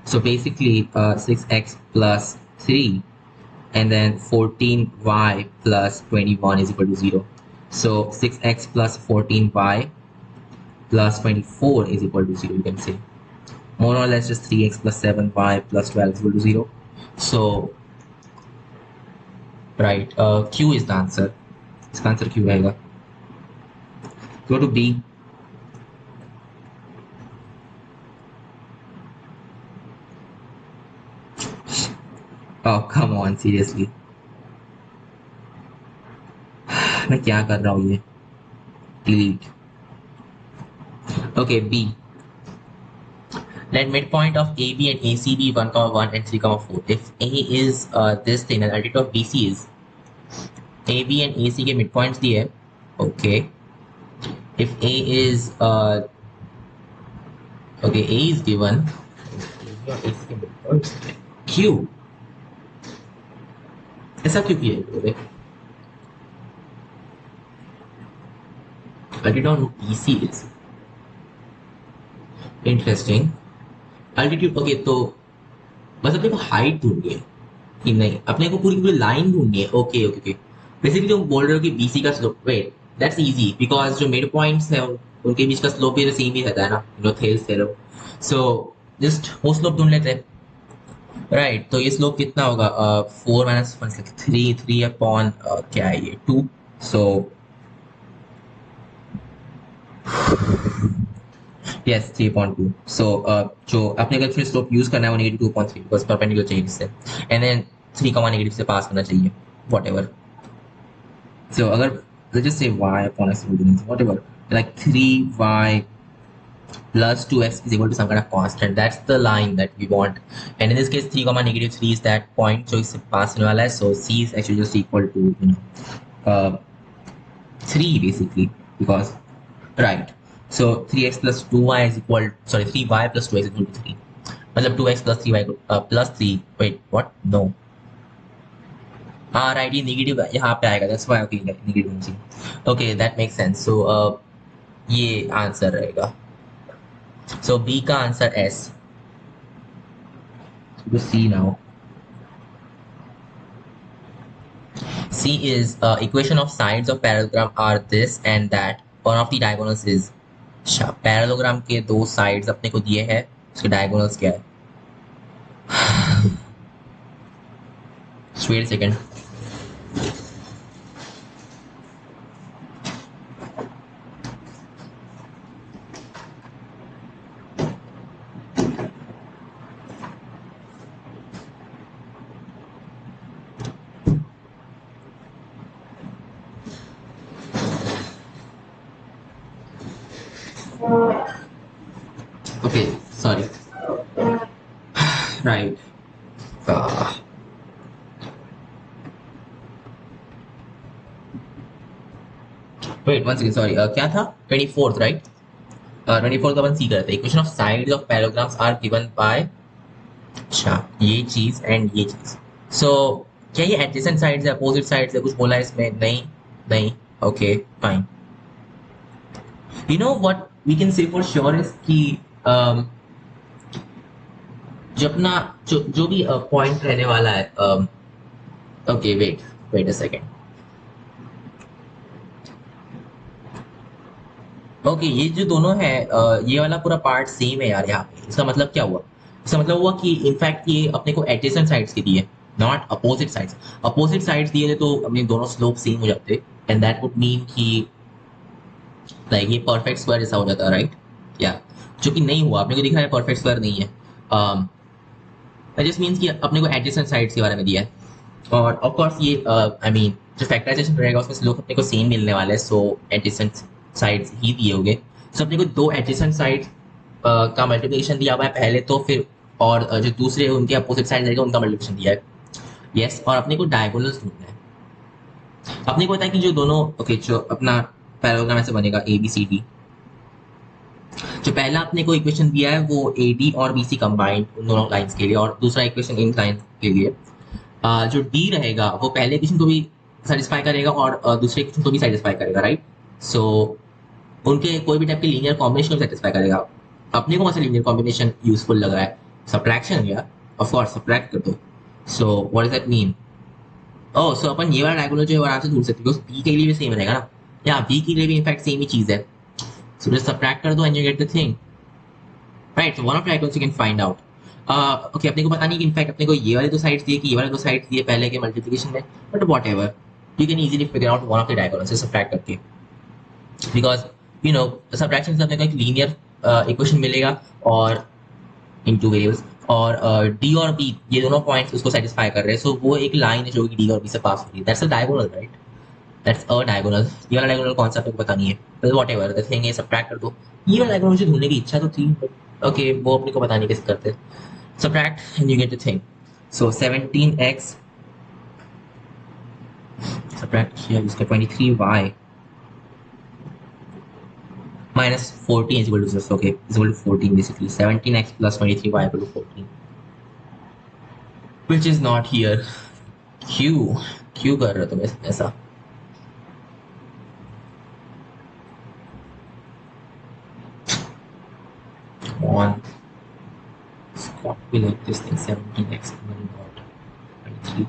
So basically 6x plus 3, and then 14y plus 21 is equal to 0. So 6x plus 14y plus 24 is equal to 0, you can say. More or less just 3x plus 7y plus 12 is equal to 0. So right, Q is the answer. इसका answer Q आएगा. Go to B. Oh come on, seriously. मैं क्या कर रहा हूँ ये? delete. Okay, B. Let midpoint of AB and AC be 1, 1 and 3, 4. If A is this thing, then altitude of BC is AB and AC के midpoints दिए. Okay. If A is okay, A is given. AC के midpoints Q. ऐसा क्यों किया? Altitude on BC is interesting. Altitude okay, तो बस अपने को हाइट ढूंढनी है कि नहीं, अपने को पूरी पूरी लाइन ढूंढनी है. Okay okay okay. बेसिकली तुम बोल रहे हो कि बीसी का slope, wait that's easy because जो मिड पॉइंट्स है उनके बीच का स्लोप भी तो सेम ही रहता है ना, नो थेल्स थेलो. सो जस्ट वो स्लोप ढूंढ लेते हैं. राइट, तो ये स्लोप कितना होगा? 4 माइनस 3 अपॉन क्या है ये 2. So yes 3.2. सो जो अपने को एक्चुअली स्लोप यूज करना है वो -2.3 बिकॉज परपेंडिकुलर चाहिए इससे, एंड देन 3 नेगेटिव से पास करना चाहिए whatever. So agar let's just say y upon x equal to whatever, like 3y plus 2x is equal to some kind of constant. That's the line that we want. And in this case 3 comma -3 is that point, so it's pass in wala. So c is actually just equal to 3 basically, because right. So 3x plus 2y is equal, sorry, 3y plus 2x is equal to 3. मतलब 2x plus 3y plus 3. Wait, what? No. हाँ right, ये negative यहाँ पे आएगा, that's why. Okay negative. Okay that makes sense. So ये answer रहेगा. So B का answer yes. To C now. C is equation of sides of parallelogram are this and that. One of the diagonals is. Parallelogram के दो sides अपने को दिए हैं, उसके डायगोनल्स क्या है? Wait a second. Okay, sorry. Right. Wait, once again, sorry. क्या था? 24th, right? 24th अपन सी करते हैं. Equation of sides of parallelograms are given by. अच्छा, ये चीज एंड ये चीज. So क्या ये adjacent sides है, opposite sides है? कुछ बोला है इसमें? नहीं, नहीं. Okay, fine. You know what we can say for sure is कि जो अपना जो भी पॉइंट रहने वाला है. Okay wait a second. Okay, ये जो दोनों है ये वाला पूरा पार्ट सेम है यार यहाँ पे. इसका मतलब क्या हुआ? इसका मतलब हुआ कि इनफैक्ट ये अपने को एडजेसेंट साइड्स के दिए, not opposite sides. Opposite sides दिए तो अपने दोनों स्लोप सेम हो जाते, एंड दैट वुड मीन कि लाइक ये परफेक्ट स्क्वायर जैसा हो जाता, राइट? या जो कि नहीं हुआ, अपने को दिखा है परफेक्ट स्क्वायर नहीं है. जस्ट मीन्स कि अपने को एडजेसेंट साइड्स के बारे में दिया है. और ऑफ कोर्स ये आई मीन जो फैक्टराइजेशन रहेगा उसमें स्लोप अपने को सेम मिलने वाला है, सो एडजेसेंट साइड्स ही दिए होंगे. सो अपने को दो एडजेसेंट साइड्स का मल्टीप्लिकेशन दिया हुआ है पहले तो, फिर और जो दूसरे उनके अपोजिट साइड रहेगा उनका मल्टीप्लिकेशन दिया है. यस, और अपने को डायगोनल्स ढूंढना है. अपने को पता है कि जो दोनों ओके जो अपना पैरेललोग्राम ऐसे बनेगा ए बी सी डी. जो पहला अपने को इक्वेशन दिया है वो ए डी और बी सी कंबाइंड उन दोनों लाइंस के लिए, और दूसरा इक्वेशन इन लाइन के लिए. जो डी रहेगा वो पहले इक्वेशन को भी सेटिस्फाई करेगा और दूसरे इक्वेशन को भी सेटिस्फाई करेगा, राइट? सो उनके कोई भी टाइप के लीनियर कॉम्बिनेशन को सेटिस्फाई करेगा. अपने को कौन सा लीनियर कॉम्बिनेशन यूजफुल लग रहा है? सब्ट्रैक्शन या ऑफ कोर्स सब्ट्रैक्ट कर दो. So what does that mean? Oh, so अपन ये वाला डायगोनल जो है आराम से ढूंढ सकते हैं बिकॉज बी के लिए भी सेम रहेगा ना, या बी के लिए भी इनफैक्ट सेम ही चीज है. So just subtract कर दो and you get the thing. Right, so one of the diagonals you can find out. Okay, अपने को पता नहीं कि इनफैक्ट अपने को ये वाले दो साइड्स दिए कि ये वाले दो साइड्स दिए पहले के मल्टीप्लिकेशन में, but whatever you can easily figure out one of the diagonals से subtract करके, because you know subtraction से अपने को एक लीनियर इक्वेशन मिलेगा और इन टू वेरिएबल्स, और डी और बी ये दोनों पॉइंट्स उसको सेटिस्फाई कर रहे हैं. सो वो एक लाइन है जो कि डी और बी से पास हो रही है. That's a diagonal, right? That's a diagonal. ये वाला डायगोनल कौन सा आपको पता नहीं है, but whatever the thing is subtract कर दो। ये वाला डायगोनल मुझे ढूंढने की इच्छा तो थी, ओके वो अपने को पता नहीं कैसे करते। Subtract and you get the thing. So 17x subtract here इसका 23y minus 14 is equal to this, okay, is equal to 14 basically. 17x plus 23y equal to 14, which is not here. क्यों कर रहे हो तुम ऐसा? Come on, it's got to be like this thing. 17x and then what? 23.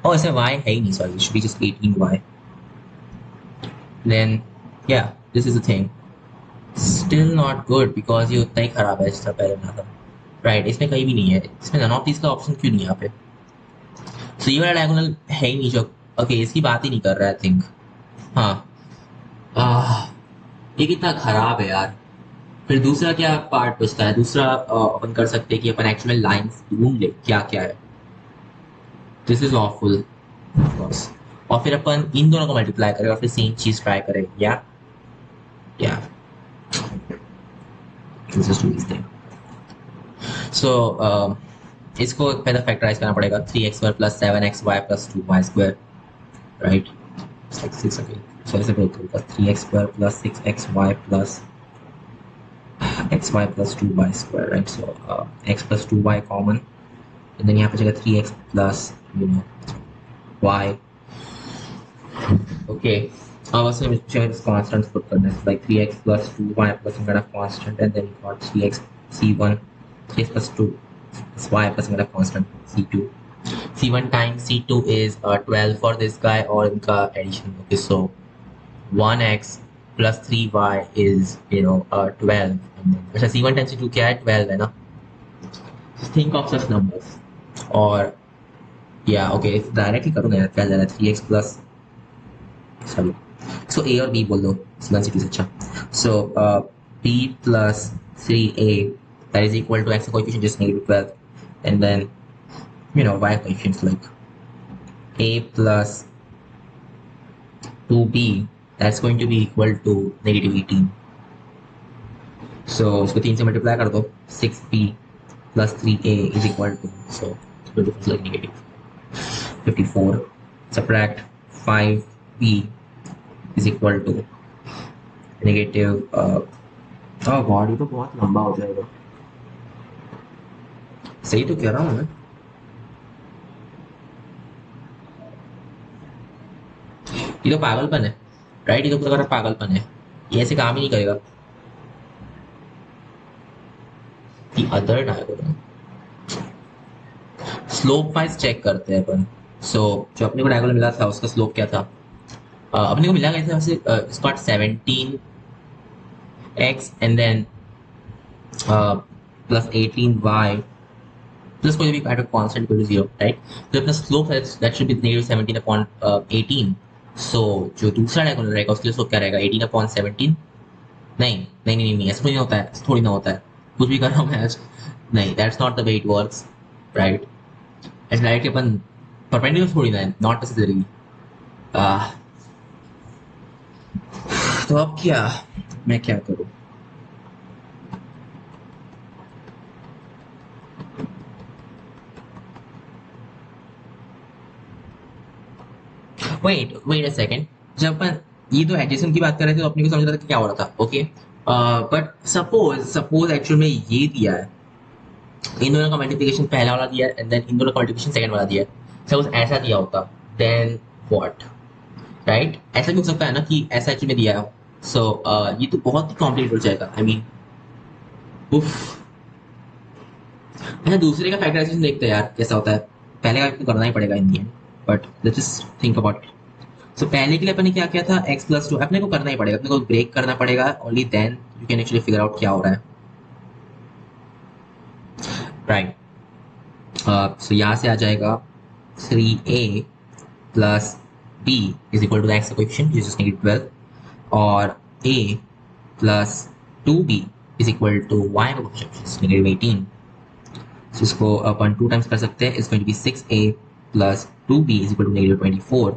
Oh, it's a y. Hey, sorry, it should be just 18y. Then, yeah, this is the thing. Still not good because ये उतना ही खराब है जैसा पहले बना था। Right, इसमें कहीं भी नहीं है, इसमें नन ऑफ दिस का ऑप्शन क्यों नहीं है यहाँ पे? सो ये वाला डायगोनल है ही नहीं जो, ओके इसकी बात ही नहीं कर रहा है आई थिंक। हाँ, ये कितना खराब है यार। फिर दूसरा क्या पार्ट बचता है? दूसरा अपन कर सकते हैं कि अपन एक्चुअल लाइंस ढूंढ ले क्या क्या है। This is awful of course. और फिर अपन इन दोनों को मल्टीप्लाई करें और फिर सेम चीज ट्राई करें। या this is to this thing. So इसको पहले फैक्टराइज करना पड़ेगा। 3x² plus 7xy plus 2y square, right? So ऐसे बोलते 3x² plus 6xy plus xy plus 2y square, right? So x plus 2y common, and then यहाँ पे जाएगा 3x plus y. Okay, अब असर में चाहिए constants put करने से, like 3x plus 2y plus some kind of constant, and then you got 3x c1, 3x plus 2 plus y plus some kind of constant c2. c1 times c2 is 12 for this guy, और इनका addition. Okay, so 1x plus 3y is 12. अच्छा c1 times c2 क्या है? 12 है ना? Just think of such numbers. और okay directly करूँगा यार, क्या जा रहा है? 3x plus, sorry, so a और b बोल दो c1 c2 से। अच्छा, so b plus 3a that is equal to x coefficient just negative 12, and then y coefficients like a plus 2b that's going to be equal to negative 18. So उसको 3 से multiply कर दो, 6b plus 3a is equal to, so it's like negative 54. Subtract 5b is equal to negative oh god, ये तो बहुत लंबा हो जाएगा। सही तो कह रहा हूँ मैं? ये तो पागलपन है, राइट? ये तो पूरा पागलपन है, ये ऐसे काम ही नहीं करेगा। The other diagonal, slope wise check करते हैं अपन। सो जो अपने को डायगोनल मिला था उसका स्लोप क्या था? अपने को मिला कैसे वैसे? It's got 17x and then plus 18y plus कोई भी कांस्टेंट इक्वल टू 0, राइट? तो अपना स्लोप है that should be negative 17 upon 18। सो जो दूसरा डायगोनल रहेगा उसके लिए स्लोप क्या रहेगा? 18 अपॉन 17? नहीं, ऐसा थोड़ी ना होता है, थोड़ी ना होता है। कुछ भी कर रहा हूँ मैं आज? नहीं, that's not the way it works, right? ऐसे डायरेक्टली अपन परपेंडिकुलर थोड़ी ना है, नॉट नेसेसरी। तो अब मैं क्या करूं? Wait a second. जब अपन ये तो एडजेसेंट की बात कर रहे थे तो अपने को समझ रहा था कि क्या हो रहा था, ओके? बट सपोज एक्चुअल में ये दिया है, इन दोनों का मल्टीप्लिकेशन पहला वाला दिया है एंड देन इन दोनों का मल्टीप्लिकेशन सेकंड वाला दिया है। सपोज ऐसा दिया होता, देन व्हाट, राइट? ऐसा भी हो सकता है ना कि ऐसा एक्चुअली में दिया है। सो ये तो बहुत ही कॉम्प्लिकेटेड हो जाएगा, आई मीन उफ। अच्छा, दूसरे का फैक्टराइजेशन देखते हैं यार कैसा होता है। पहले का तो करना ही पड़ेगा in the end, but let's just think about. So पहले के लिए अपने क्या किया था? x प्लस 2 अपने को करना ही पड़ेगा, अपने को ब्रेक करना पड़ेगा, only then you can actually figure out क्या हो रहा है, राइट? सो यहाँ से आ जाएगा 3a plus b is equal to x coefficient which is negative 12, और a plus 2b is equal to y coefficient negative 18। So इसको अपन 2 टाइम्स कर सकते हैं, is going to be 6a plus 2b is equal to negative 24।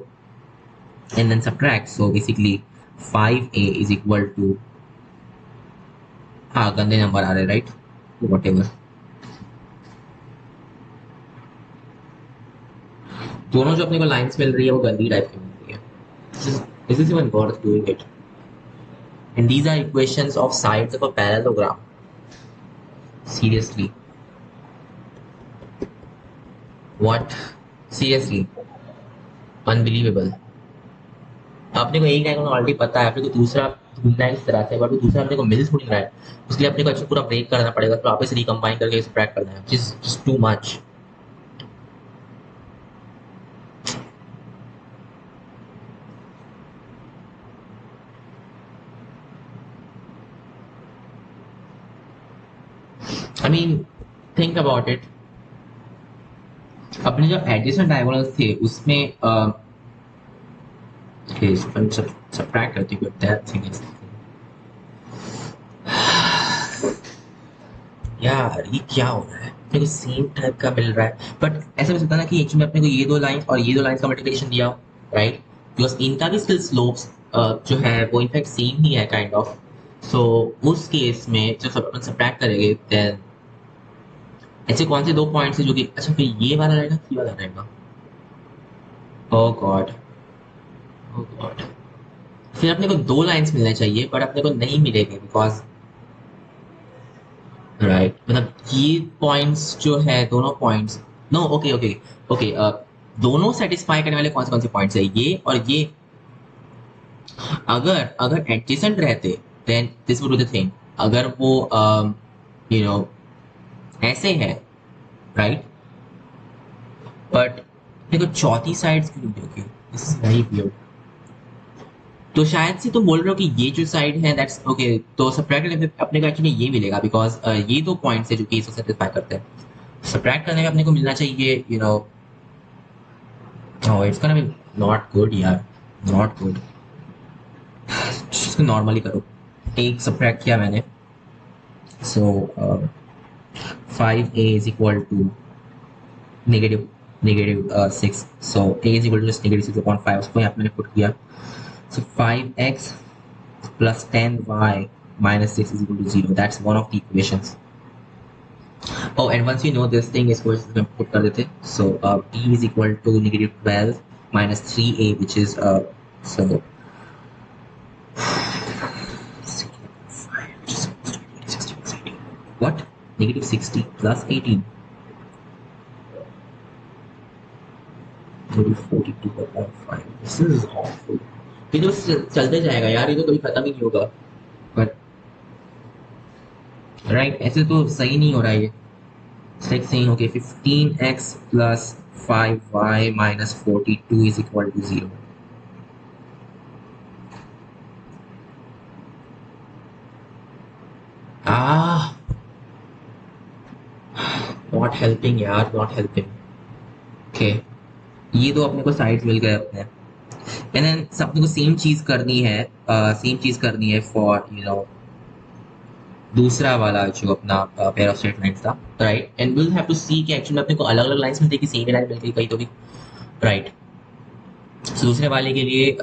and then subtract. So basically 5a is equal to, हाँ गंदे number आ रहे right, what ever, दोनों जो अपने को लाइंस मिल रही है वो गंदी टाइप की मिल रही है. This is even worth doing it. And these are equations of sides of a parallelogram. Seriously. What? Seriously. Unbelievable. अपने को एक डायगोनल ऑलरेडी पता है, अपने को दूसरा ढूंढना है इस तरह से, बट वो दूसरा अपने को मिल थोड़ी रहा है, उसके लिए अपने को अच्छा पूरा ब्रेक करना पड़ेगा, तो वापस रिकम्बाइन करके सब्ट्रैक्ट करना है, which is just too much. I mean, think about it. अपने जो एडिशनल डायगोनल्स थे उसमें सब्ट्रैक्ट करते हुए दैट थिंग इज, यार ये क्या हो रहा है, मेरे को सेम टाइप का मिल रहा है, बट ऐसा हो सकता है ना कि एक्चुअली अपने को ये दो लाइंस और ये दो लाइंस का मल्टीप्लिकेशन दिया, राइट, बिकॉज इनका भी स्टिल स्लोप्स जो है वो इनफैक्ट सेम ही है काइंड ऑफ. सो उस केस में जब अपन सब्ट्रैक्ट करेंगे देन ऐसे कौन से दो पॉइंट्स है जो कि, अच्छा फिर ये वाला रहेगा कि ये वाला रहेगा, ओह गॉड, ओह गॉड, फिर अपने को दो लाइंस मिलने चाहिए बट अपने को नहीं मिलेंगे बिकॉज, राइट, मतलब ये पॉइंट्स जो है दोनों points, no okay okay okay, दोनों सेटिस्फाई करने वाले कौन से पॉइंट्स है, ये और ये. अगर अगर एडजेसेंट रहते then this would be the thing, अगर वो यू नो ऐसे है, राइट, बट देखो चौथी साइड्स क्यों देखिए, दिस इज वेरी वियर्ड. तो शायद से तुम बोल रहे हो कि ये जो साइड है दैट्स ओके, तो सब्ट्रैक्ट करने पे अपने को एक्चुअली ये मिलेगा बिकॉज ये दो पॉइंट्स है जो कि इसको सेटिस्फाई करते हैं. सब्ट्रैक्ट करने में अपने को मिलना चाहिए you know, oh it's gonna be not good यार, नॉट गुड. इसको नॉर्मली करो, एक सब्ट्रैक्ट किया मैंने, so 5a is equal to negative negative 6, so a is equal to just negative 6/5, उसको यहाँ पे मैंने पुट किया. So 5x plus 10y minus 6 is equal to 0. That's one of the equations. Oh, and once you know this thing is going to put kar dete. So b is equal to negative 12 minus 3a, which is so what? Negative 60 plus 18. Negative 42/5. This is awful. ये तो चलते जाएगा यार, ये तो कभी खत्म ही नहीं होगा. बट राइट, ऐसे तो सही नहीं हो रहा है ये. Like saying okay 15x plus 5y minus 42 is equal to 0. Ah, not helping यार, not helping. Okay, ये तो अपने को साइड्स मिल गए अपने, एंड देन अपने को सेम चीज करनी है, सेम चीज करनी है फॉर यू नो दूसरा वाला जो अपना पेयर ऑफ स्ट्रेट लाइंस था, right, and will have to see कि एक्चुअली अपने को अलग अलग लाइंस मिलती है कि सेम लाइन मिल गई कहीं तो भी, राइट. सो दूसरे वाले के लिए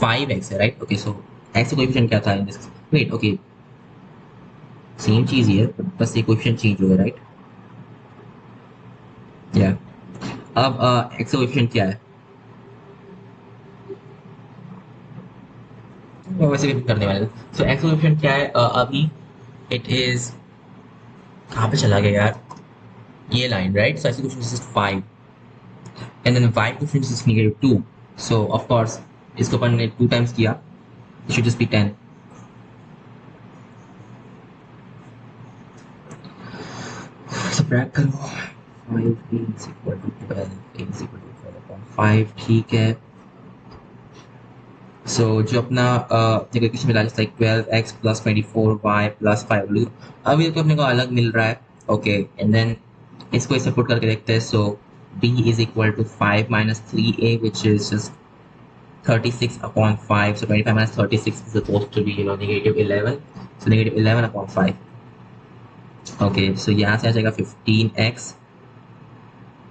5x है, राइट, ओके, सो ऐसे कोएफिशिएंट क्या था in this, wait okay same चीज ही है बस ये कोएफिशिएंट चेंज हो गया, राइट, या अब x का कोएफिशिएंट क्या है, वो वैसे भी करने वाले थे. सो x का कोएफिशिएंट क्या है, अभी इट इज, कहाँ पे चला गया यार ये लाइन, राइट, सो x का coefficient is 5 and then y coefficient is -2, so of course इसको अपन ने 2 times किया, it should just be 10. subtract करो, 5 is equal to 12, a is equal to 4/5, ठीक है. so जो अपना इक्वेशन मिला है like 12x plus 24y plus 5, अभी तो अपने को अलग मिल रहा है, ओके, एंड देन इसको ऐसे पुट करके देखते हैं. so b is equal to 5 minus 3a, which is just 36/5. So 25 minus 36 is supposed to be negative 11. So negative 11/5. Okay, so यहाँ से आ जाएगा 15x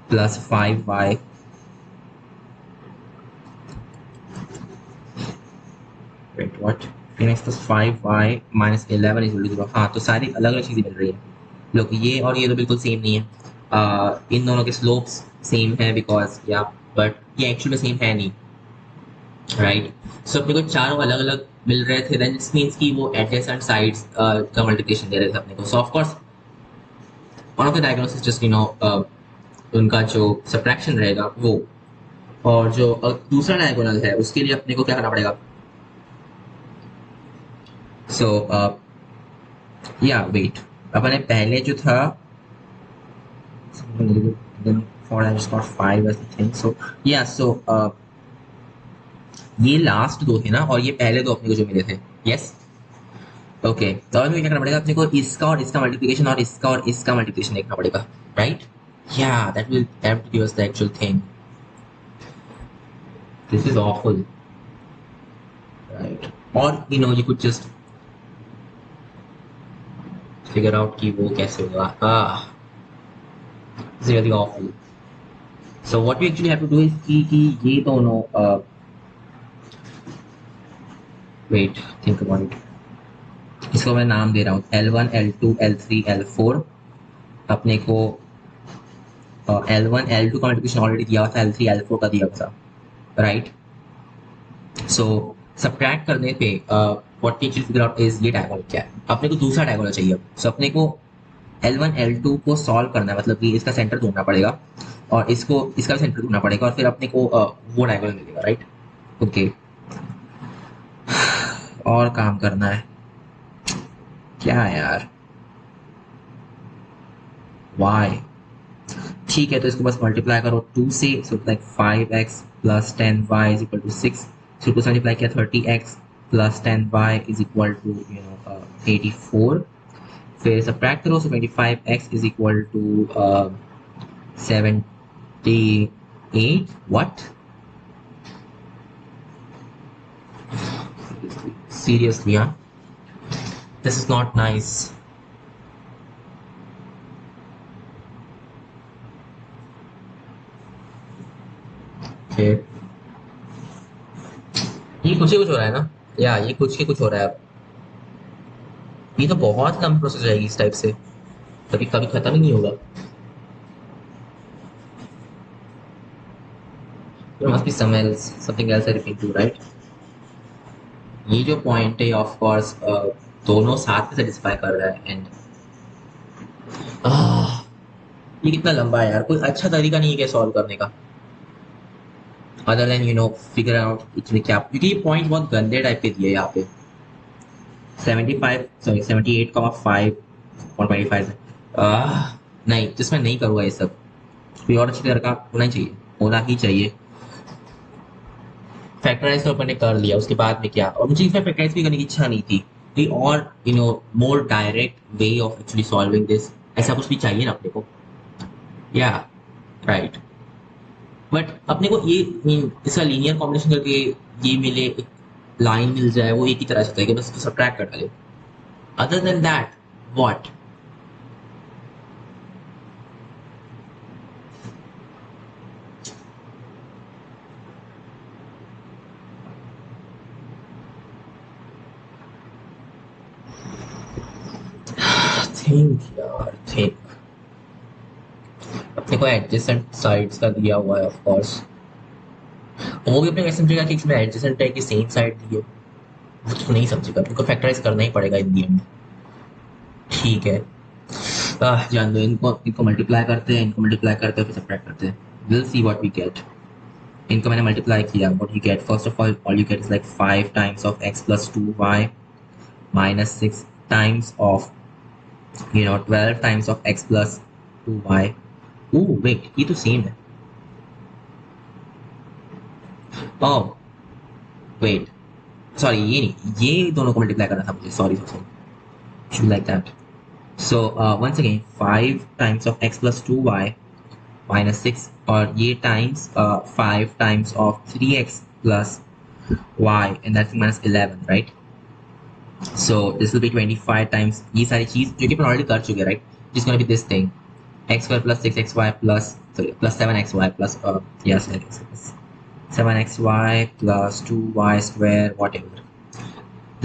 plus 5y wait what 15x plus 5y minus 11 is equal to 0। हाँ, तो सारी अलग अलग चीज़ें मिल रही है। लोग ये और ये तो बिल्कुल सेम नहीं है। इन दोनों के स्लोप्स सेम है बिकॉज या बट ये एक्चुअल में सेम है नहीं, राइट। सो अपने को चारों अलग अलग मिल रहे थे, देन इट्स मींस कि वो एडजेसेंट साइड्स का मल्टीप्लिकेशन दे रहे थे अपने को। सो of course one of the diagonals is just उनका जो सब्ट्रैक्शन रहेगा वो, और जो दूसरा डायगोनल है उसके लिए अपने को क्या करना पड़ेगा। सो या वेट, अपने पहले जो था for I just got 5 as the thing. So yeah, so ये लास्ट दो थे ना, और ये पहले दो अपने को जो मिले थे। यस ओके, तो अब क्या करना पड़ेगा अपने को, इसका और इसका मल्टीप्लिकेशन और इसका और इसका मल्टीप्लिकेशन देखना पड़ेगा, राइट। या that will give us the actual thing. This is awful, right. और you could just figure out कि वो कैसे होगा। This is really awful. So what we actually have to do is कि ये दोनों वेट थिंक अबाउट इट, इसको मैं नाम दे रहा हूँ L1 L2 L3 L4। अपने को L1 L2 का मल्टीप्लिकेशन ऑलरेडी दिया हुआ था, L3 L4 का दिया हुआ था, राइट। सो सब्ट्रैक्ट करने पे what we figure out is ये डायगोनल क्या है। अपने को दूसरा डायगोनल चाहिए अब। सो अपने को L1 L2 को सॉल्व करना है, मतलब कि इसका सेंटर ढूंढना पड़ेगा और इसको इसका सेंटर ढूंढना पड़ेगा, और फिर अपने को वो डायगोनल मिलेगा, राइट। ओके, और काम करना है क्या है यार, वाई। ठीक है, तो इसको बस मल्टीप्लाई करो 2 से, so like 5x plus 10y is equal to 6। So two से मल्टीप्लाई किया 30x plus 10y is equal to 84। फिर सब्ट्रैक्ट करो, so 25x is equal to 78। What, seriously हाँ, दिस इज नॉट नाइस। फिर ये कुछ ही कुछ हो रहा है ना, या ये कुछ ही कुछ हो रहा है अब। ये तो बहुत लंबी प्रोसेस रहेगी इस टाइप से, कभी कभी खत्म ही नहीं होगा। There must be something else I refer to, right? ये जो पॉइंट है ऑफ कोर्स दोनों साथ में सेटिस्फाई कर रहा है। एंड ये कितना लंबा है यार, कोई अच्छा तरीका नहीं है क्या सॉल्व करने का, अदर देन फिगर आउट इसमें क्या, क्योंकि ये पॉइंट बहुत गंदे टाइप के दिए यहाँ पे। 78,5 और 25 नहीं, जिसमें नहीं करूँगा ये सब, कोई और अच्छी तरह का होना ही चाहिए, होना ही चाहिए। फैक्टराइज तो अपन ने कर लिया, उसके बाद में क्या, और मुझे इसमें फैक्टराइज भी करने की इच्छा नहीं थी, कोई और more direct way of actually solving this, ऐसा कुछ भी चाहिए ना अपने को। या राइट, बट अपने को ये इसका लीनियर कॉम्बिनेशन करके ये मिले, एक लाइन मिल जाए, वो एक ही तरह से बस उसको सब्ट्रैक्ट कर डाले। Other than that what, think यार थिंक, अपने को एडजेसेंट साइड्स का दिया हुआ है ऑफ कोर्स, वो भी अपने कैसे समझेगा कि इसमें एडजेसेंट है कि सेम साइड दी है, वो तो नहीं समझेगा, उनको फैक्टराइज करना ही पड़ेगा इन दी एंड। ठीक है, जान दो, इनको इनको मल्टीप्लाई करते हैं, इनको मल्टीप्लाई करते हैं, फिर सब्ट्रैक्ट करते हैं, will see what we get. इनको मैंने मल्टीप्लाई किया, what you get, first of all you get is like 5 times of x plus 2y minus 6 times of 12 times of x plus 2y। Oh wait, ये तो same है। Oh wait, sorry ये नहीं, ये दोनों को मल्टीप्लाई करना था मुझे, sorry sorry, should like that. So once again 5 times of x plus 2y minus 6, और ये times 5 times of 3x plus y and that's minus 11, right? So this will be 25 times ये सारी चीज जो कि अपन ऑलरेडी कर चुके हैं, राइट, जिसको going to be this thing x square plus 6xy plus sorry plus 7xy plus yes 7xy plus 2y square whatever,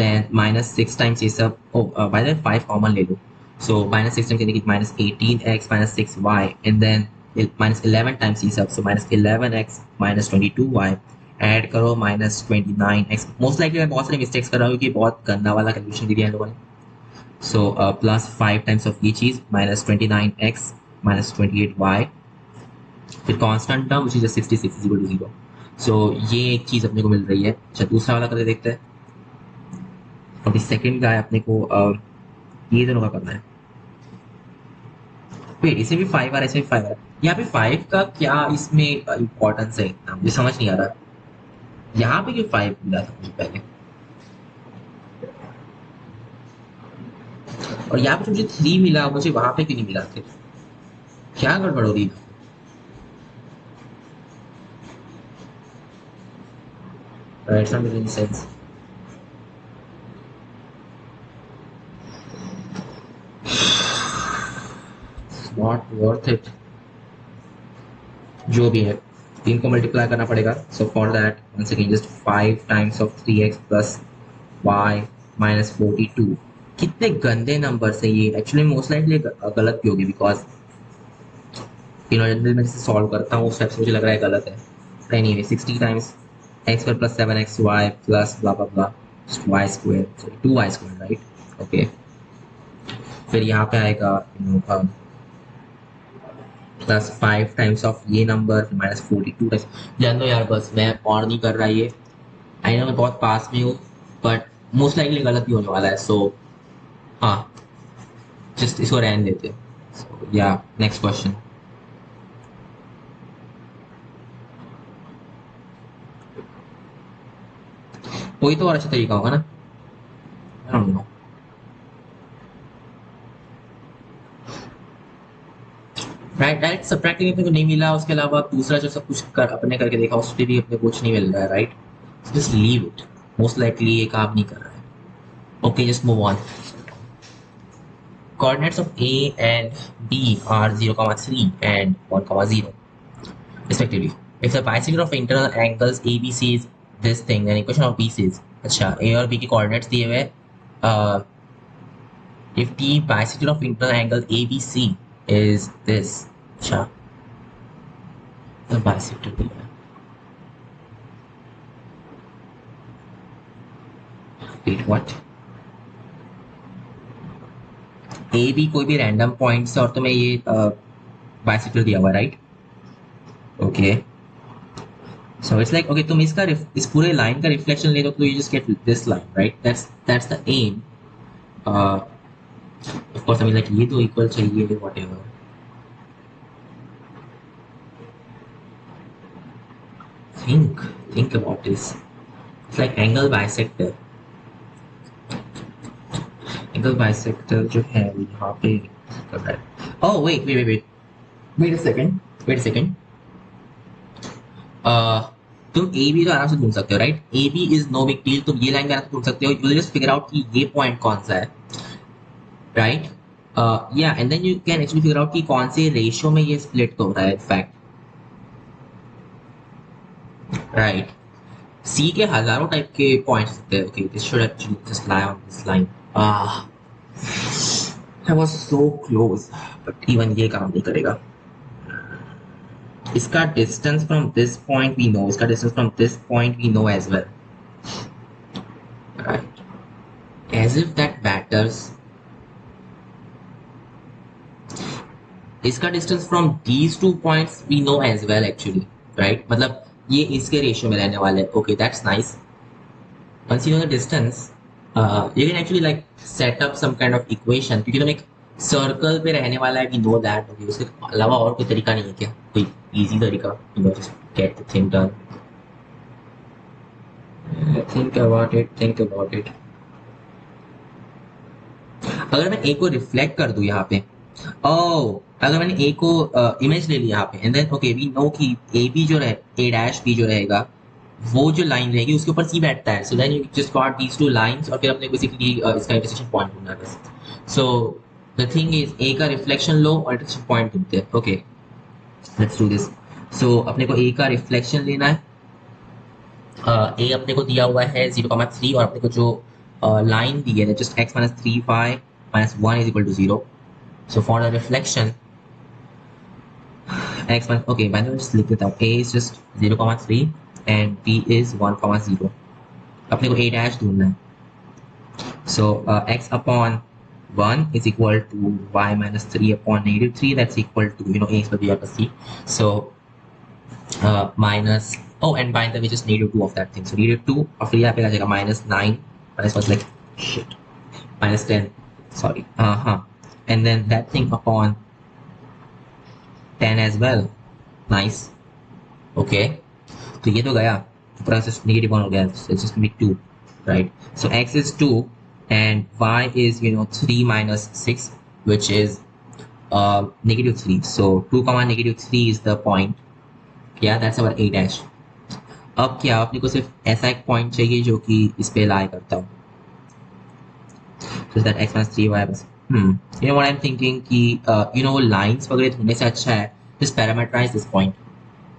then -6 times ये सब, बाय द 5 कॉमन ले लो, सो -6 टाइम्स यानी कि -18x -6y, and then -11 times ये सब, सो -11x -22y, add करो -29x। Most likely मैं बहुत सारे मिस्टेक्स कर रहा हूँ क्योंकि बहुत गंदा वाला कैलकुलेशन दे दिया है इन लोगों ने। सो प्लस 5 टाइम्स ऑफ ये चीज -29x -28y, फिर constant term which is 66 is equal to 0। So ये एक चीज अपने को मिल रही है। अच्छा, दूसरा वाला करके देखते हैं। अभी सेकंड का है अपने को, ये दोनों का करना है। वेट, इसे भी 5 आ रहा है, इसे भी 5 आ रहा है। यहाँ पे 5 का क्या इसमें इंपॉर्टेंस है इतना, मुझे समझ नहीं आ रहा। यहाँ पे क्यों 5 मिला था मुझे पहले, और यहाँ पे मुझे 3 मिला, मुझे वहां पे क्यों नहीं मिला फिर? क्या गड़बड़ हो रही है? It's not making sense. It's not worth it. जो भी है, 3 को मल्टीप्लाई करना पड़ेगा। सो for that once again just 5 times of 3x plus y minus 42। कितने गंदे नंबर है ये। एक्चुअली मोस्ट लाइकली गलत भी होगी, बिकॉज जनरल में जिसे सॉल्व करता हूँ उस टाइप से मुझे लग रहा है गलत है। एनीवे 60 टाइम्स x पर प्लस 7xy प्लस ब्ला ब्ला ब्ला y square, sorry 2y square, right? Okay, फिर यहाँ पे आएगा प्लस 5 टाइम्स ऑफ ये नंबर -42 टाइम्स। जान दो यार, बस मैं और नहीं कर रहा ये। आई नो मैं बहुत पास में हूँ, बट मोस्ट लाइकली गलत ही होने वाला है। सो हाँ, जस्ट इसको रहने देते। या नेक्स्ट क्वेश्चन। कोई तो और अच्छा तरीका होगा ना, I don't know. Right, direct subtracting अपने को नहीं मिला, उसके अलावा दूसरा जो सब कुछ कर अपने करके देखा उस पर भी अपने को कुछ नहीं मिल रहा है, right? Just leave it, most likely ये काम नहीं कर रहा है। Okay, just move on. Coordinates of A and B are 0, 3 and 1, 0 respectively. If the bisector of internal angles ABC is this thing, then equation of B says, अच्छा A और B के coordinates दिए हुए, if the bisector of internal angle ABC is this, अच्छा the bisector दिया है। Wait, what? A B कोई भी रैंडम पॉइंट से और तुम्हें ये बाइसेक्टर दिया हुआ, right? Okay, so it's like okay, तुम इसका इस पूरे लाइन का रिफ्लेक्शन ले लो तो you just get this line, right? That's the aim. Of course, I mean like ये तो इक्वल चाहिए, whatever. think about this. It's like angle bisector। Angle bisector जो है वो यहाँ पे कर रहा है। Oh wait a second. तुम ए बी तो आराम से ढूंढ सकते हो, राइट? A B is no big deal, तुम ये लाइन का ढूंढ सकते हो। यू जस्ट फिगर आउट कि ये पॉइंट कौन सा है, राइट? या and then you can actually figure out कि कौन से रेशियो में ये स्प्लिट हो रहा है इनफैक्ट, राइट? सी के हजारों टाइप के पॉइंट्स होते हैं। Okay, this should actually just lie on this line. I was so close, but even ये काम नहीं करेगा। इसका distance from this point we know, इसका distance from this point we know as well, right? As if that matters। इसका distance from these 2 points we know as well actually, right? मतलब ये इसके रेशियो में रहने वाले हैं। Okay, that's nice। Once you know the distance, you can actually like set up some kind of equation, क्योंकि तुम एक सर्कल पे रहने वाला है, we know that। Okay, उसके अलावा और कोई तरीका नहीं है क्या? कोई easy तरीका, you know, just get the thing done। Think about it। अगर मैं ए को रिफ्लेक्ट कर दूं यहाँ पे, अगर मैंने ए को इमेज ले लिया यहाँ पे, and then okay we know कि ए बी जो रहे, ए डैश बी जो रहेगा, वो जो लाइन रहेगी उसके ऊपर सी बैठता है। So then you just got these 2 lines और फिर अपने बेसिकली इसका इंटरसेक्शन पॉइंट ढूंढना है बस। So the thing is A का रिफ्लेक्शन लो और इंटरसेक्शन पॉइंट ढूंढते हैं। Okay, let's do this. So अपने को ए का रिफ्लेक्शन लेना है। ए अपने को दिया हुआ है 0, 3 और अपने को जो line दी है just x minus 3y minus 1 is equal to 0. So for the reflection x minus, okay, by the way just लिख देता हूँ, a is just 0,3 and b is 1,0. अपने को a dash ढूंढना है. So x upon 1 is equal to y minus 3 upon negative 3, that's equal to, you know, a is b plus c. So minus, oh, and by the way just negative 2 of that thing, so negative 2 और फिर यहाँ पे आ जाएगा minus 9 minus was like shit minus 10, sorry, and then that thing upon 10 as well. Nice. Okay, तो ये तो गया, पूरा negative 1 हो गया, so it's just gonna be 2, right? So x is 2 and y is, you know, 3 minus 6, which is negative 3. So 2 comma negative 3 is the point. Yeah, that's our a dash. अब क्या अपने को सिर्फ ऐसा एक पॉइंट चाहिए जो कि इस पे लाई करता हो. So that x minus 3y बस. You know what I'm thinking कि you know lines वगैरह ढूंढने से अच्छा है just parameterize this point,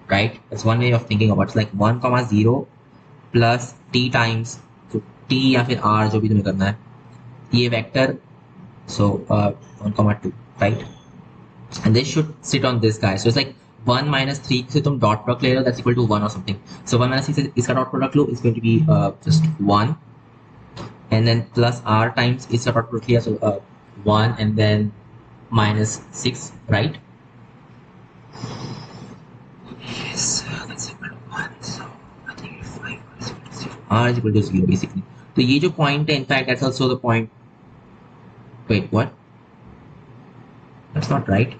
right? That's one way of thinking about it. It's like 1 comma 0 plus t times, so t या फिर r जो भी तुम्हें करना है ये vector, so 1 comma 2, right? And this should sit on this guy. So it's like 1 minus 3 से तुम dot product ले लो, that's equal to 1 or something. So 1 minus 3 से इसका dot product low, it's going to be just 1, and then plus r times इसका dot product लिया, so 1 and then minus 6, right? Yes, that's equal to 1. So I think 5 is equal to 0. R is equal to 0 basically. तो ये जो point है, in fact that's also the point. Wait, what? That's not right.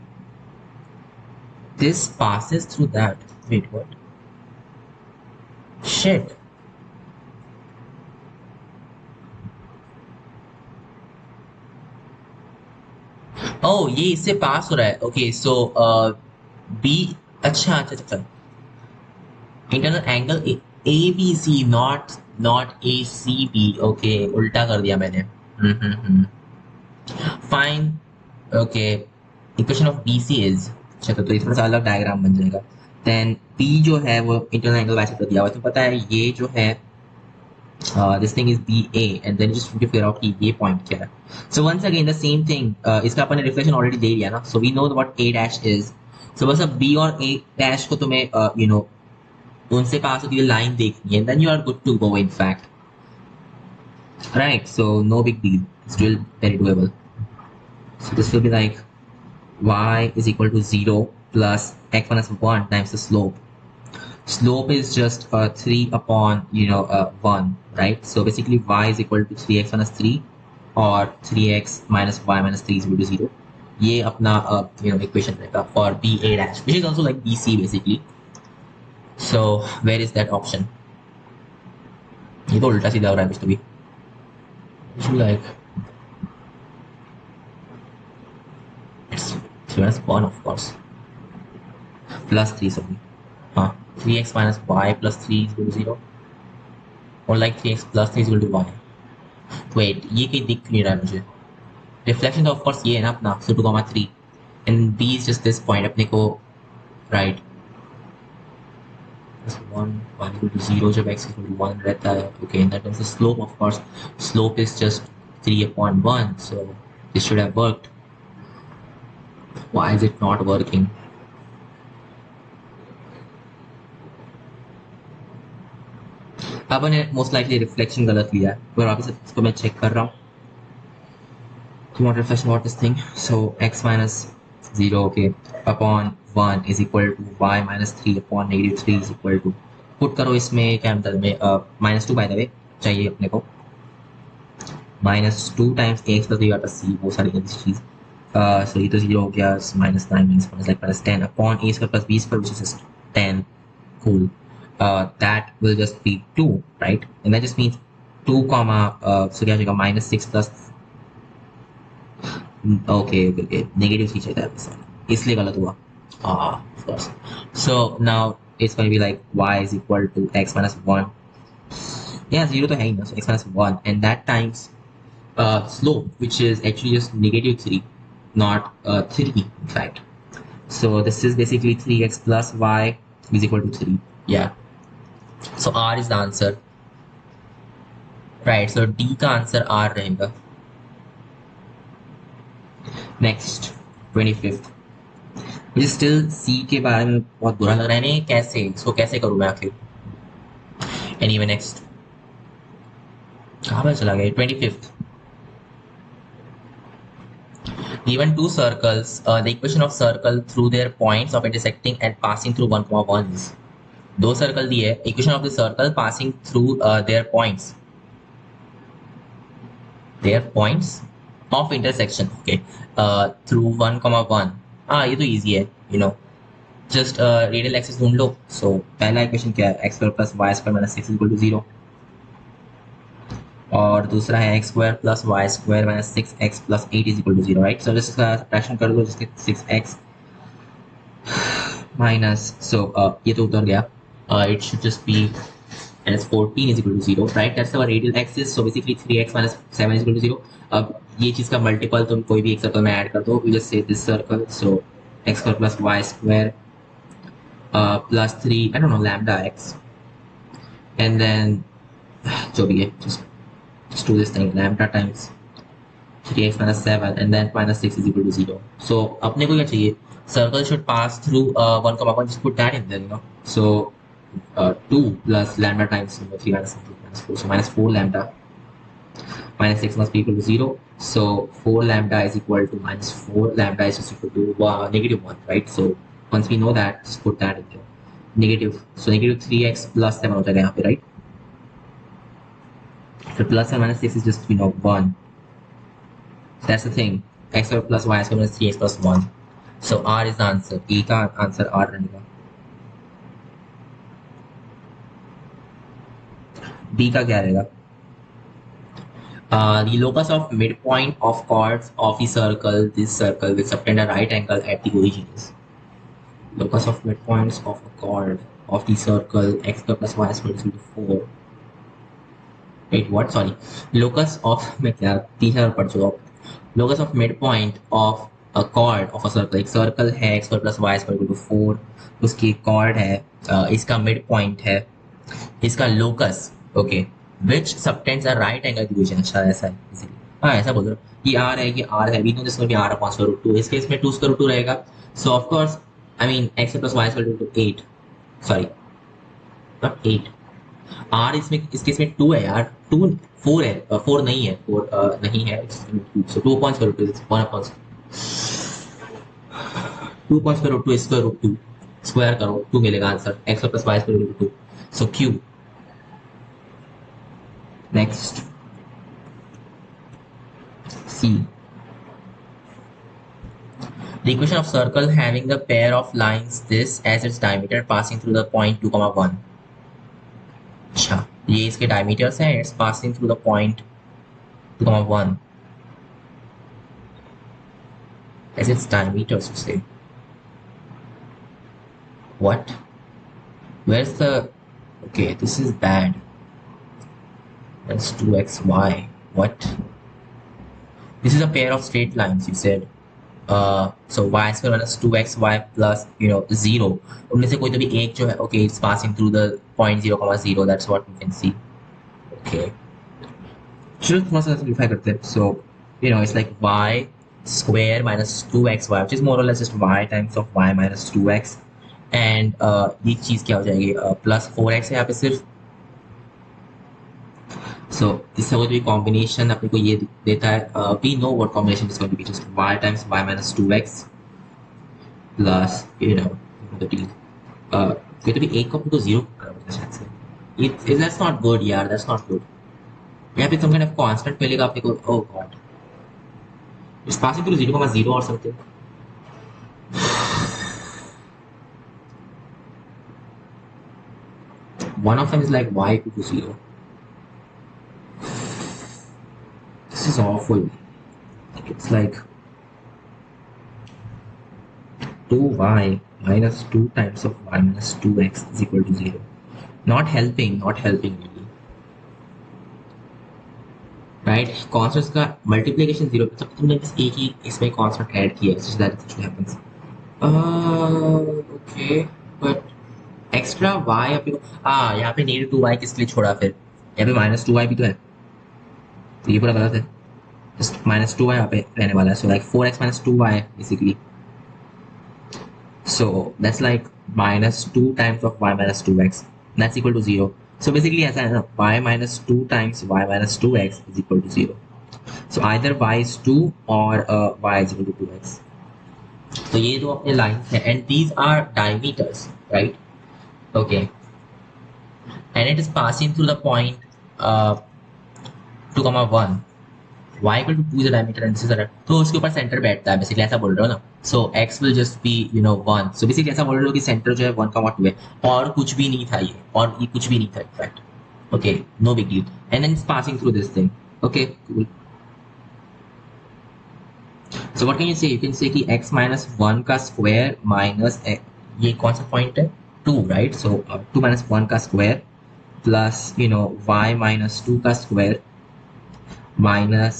This passes through that. Wait, what? Shit. Oh, ये इससे पास हो रहा है. Okay, so B, अच्छा अच्छा अच्छा. Internal angle ABC, not ACB. Okay, उल्टा कर दिया मैंने. Fine. Okay. Equation of BC is, चलो तो थोड़ा सा अलग डायग्राम बन जाएगा. Then B जो है वो इंटरनल एंगल वैसे कर दिया हुआ, तो पता है ये जो है this thing is BA, and then you just need to figure out कि ये point क्या है. So once again the same thing, इसका अपन ने reflection already ले लिया ना, so we know what A dash is. So बस अब B और A dash को तुम्हें you know उनसे पास होती हुई line देखनी है, then you are good to go in fact. Right, so no big deal, still very doable. So this will be like y is equal to 0 plus x minus 1 times the slope. Slope is just 3 upon, you know, 1, right? So basically y is equal to 3x minus 3 or 3x minus y minus 3 is equal to 0. ये अपना you know equation रहेगा for BA dash, which is also like BC basically. So where is that option? ये तो उल्टा सीधा हो रहा है कुछ तो भी. It should be like it's 3 minus 1 of course plus 3 sorry. 3x minus y plus 3 is equal to 0, or like 3x plus 3 is equal to y. Wait, ये कहीं दिख नहीं रहा है मुझे. Reflection तो of course ये है ना अपना, so 2,3, and b is just this point अपने को, right? Plus 1 equal to 0 जब x equal to 1 रहता है. Okay, and that means the slope, of course slope is just 3 upon 1, so this should have worked. Why is it not working? अब मैंने most likely reflection गलत लिया है, पर वापस इसको मैं चेक कर रहा हूँ. Reflection what this thing, so x minus 0 okay upon 1 is equal to y minus 3 upon negative 3 is equal to, put करो इसमें क्या मतलब में -2 बाय द वे चाहिए अपने को, -2 times ax plus b plus c, वो सारी चीज. So ये तो 0 हो गया, -9 means like -10 upon a square plus b square, which is just 10. Cool. That will just be 2, right? And that just means 2 comma so क्या जाएगा -6 plus okay negative 3 चाहिए था, इसलिए गलत हुआ. Of course. So now it's going to be like y is equal to x minus 1. Yeah, 0 तो है ही ना, so x minus 1, and that times slope, which is actually just negative 3, not 3 in fact. So this is basically 3x plus y is equal to 3. Yeah. So R is the answer. Right, so D का answer are रहेगा। Next 25th, मुझे still see के बारे में बहुत बुरा लग रहा है, नहीं कैसे इसको कैसे करूँ मैं आखिर। एनीवे नेक्स्ट, कहाँ पर चला गया 25th। Given two circles, the equation of circle through their points of intersecting and passing through 1, 1 is, दो सर्कल दिए है, equation of the circle passing through their points of intersection, okay, through 1, 1, हाँ ये तो easy है, you know, just radial axis ढूंढ लो। so पहला equation क्या है, x square plus y square minus 6 equal to 0, और दूसरा है x square plus y square minus 6x plus 8 is equal to 0, right? so इसका फ्रैक्शन कर दो, जिसके 6x minus, so ये तो उतर गया, it should just be as 14 is equal to 0, right? That's our radial axis, so basically 3x minus 7 is equal to 0। अब ये चीज का मल्टीपल तुम कोई भी एक सर्कल में ऐड कर दो, we just say this circle, so x square plus y square plus 3, I don't know, lambda x, and then जो भी है just do this thing, lambda times 3x minus 7 and then minus 6 is equal to 0। so अपने को क्या चाहिए, circle should pass through 1, 1, just put that in there, you know, so 2 plus lambda times 3 minus 2 minus 4, so minus 4 lambda minus 6 must be equal to 0, so 4 lambda is equal to minus 4 lambda is just equal to negative 1, right? so once we know that, just put that in there, negative, so negative 3x plus 7 हो जाएगा यहाँ पे, right? so plus and minus 6 is just, you know, 1, so that's the thing, x square plus y square minus 3x plus 1, so r is the answer, e का answer r रहेगा। b का क्या रहेगा, the locus of midpoint of chords of the circle, this circle will subtend a right angle at the origin is, locus of midpoints of a chord of the circle x square plus y square is equal to 4, wait what, sorry, locus of मैं क्या तीसरा पढ़ चुका हूँ, locus of midpoint of a chord of a circle, एक circle है x square plus y square equal to 4, उसकी chord है, इसका मिड पॉइंट है, इसका locus, okay, which subtends a right angle division, अच्छा ऐसा है इसीलिए, हाँ ऐसा बोल रहा हूँ, ये आर है, ये आर है, we know this will be R upon square root 2, इस केस में 2 स्क्वायर रूट 2 रहेगा, so of course I mean x plus y square root 8, sorry not 8, R इसमें इस केस में 2 है यार, 2 4 है, 4 नहीं है, 4 नहीं है, so 2 upon square root 2 1 upon 2 upon square root 2 square root 2 square करो 2 मिलेगा answer, x plus y square root 2, so q। Next, C. The equation of circle having the pair of lines this as its diameter passing through the point 2, 1। अच्छा, ये इसके diameters हैं, it's passing through the point 2, 1 as its diameters, you say. What? Where's the, okay, this is bad. That's 2xy. What? This is a pair of straight lines, you said. So y square minus 2xy plus, you know, 0, उनमें से कोई तो भी एक जो है, okay, it's passing through the point 0, 0, that's what we can see, okay। चलो थोड़ा सा सिंप्लीफाई करते हैं, so you know it's like y square minus 2xy, which is more or less just y times of y minus 2x, and ये चीज़ क्या हो जाएगी, plus 4x है यहाँ पे सिर्फ, so इससे कोई भी कॉम्बिनेशन अपने को ये देता है, we know what combination is going to be, just y times y minus 2x plus, you know, कोई तो भी एक को अपने को 0 करना पड़ता है शायद से, that's not good यार, that's not good, यहाँ पे some kind of constant मिलेगा अपने को, oh god, it's passing through 0, 0 or something, one of them is like y equal to 0, this is awful, it's like 2y minus 2 times of y minus 2x is equal to 0, not helping really, right? Constants का multiplication 0, तब तुमने बस एक ही इसमें constant add किया, so that is what happens, okay, but extra y अपने को, यहाँ पे negative 2y किस लिए छोड़ा, फिर यहाँ पे minus 2y भी तो है, तो ये पूरा गलत है, जस्ट माइनस टू वाई यहाँ पे रहने वाला है, so like 4x minus two Y basically. So that's like minus 2 times of y minus 2x. That's equal to 0. So basically ऐसा है ना, y minus 2 times y minus 2x is equal to 0. So either y is 2 or y is equal to 2x. तो ये दो अपने lines हैं and these are diameters, right? Okay. And it is passing through the point 2, 1. y equal to 2 is a diameter and this is a, तो उसके ऊपर centre बैठता है बेसिकली, ऐसा बोल रहे हो ना. सो x will just be 1. So basically ऐसा बोल रहे हो कि सेंटर जो है 1, 2 है, और कुछ भी नहीं था ये, और ये कुछ भी नहीं था in fact. Okay, no big deal. And then it's passing through this thing. Okay, cool. So what can you say, you can say कि x माइनस 1 का स्क्वायर माइनस, ये कौन सा पॉइंट है, 2, राइट. सो 2 माइनस 1 का स्क्वायर प्लस y माइनस 2 का square minus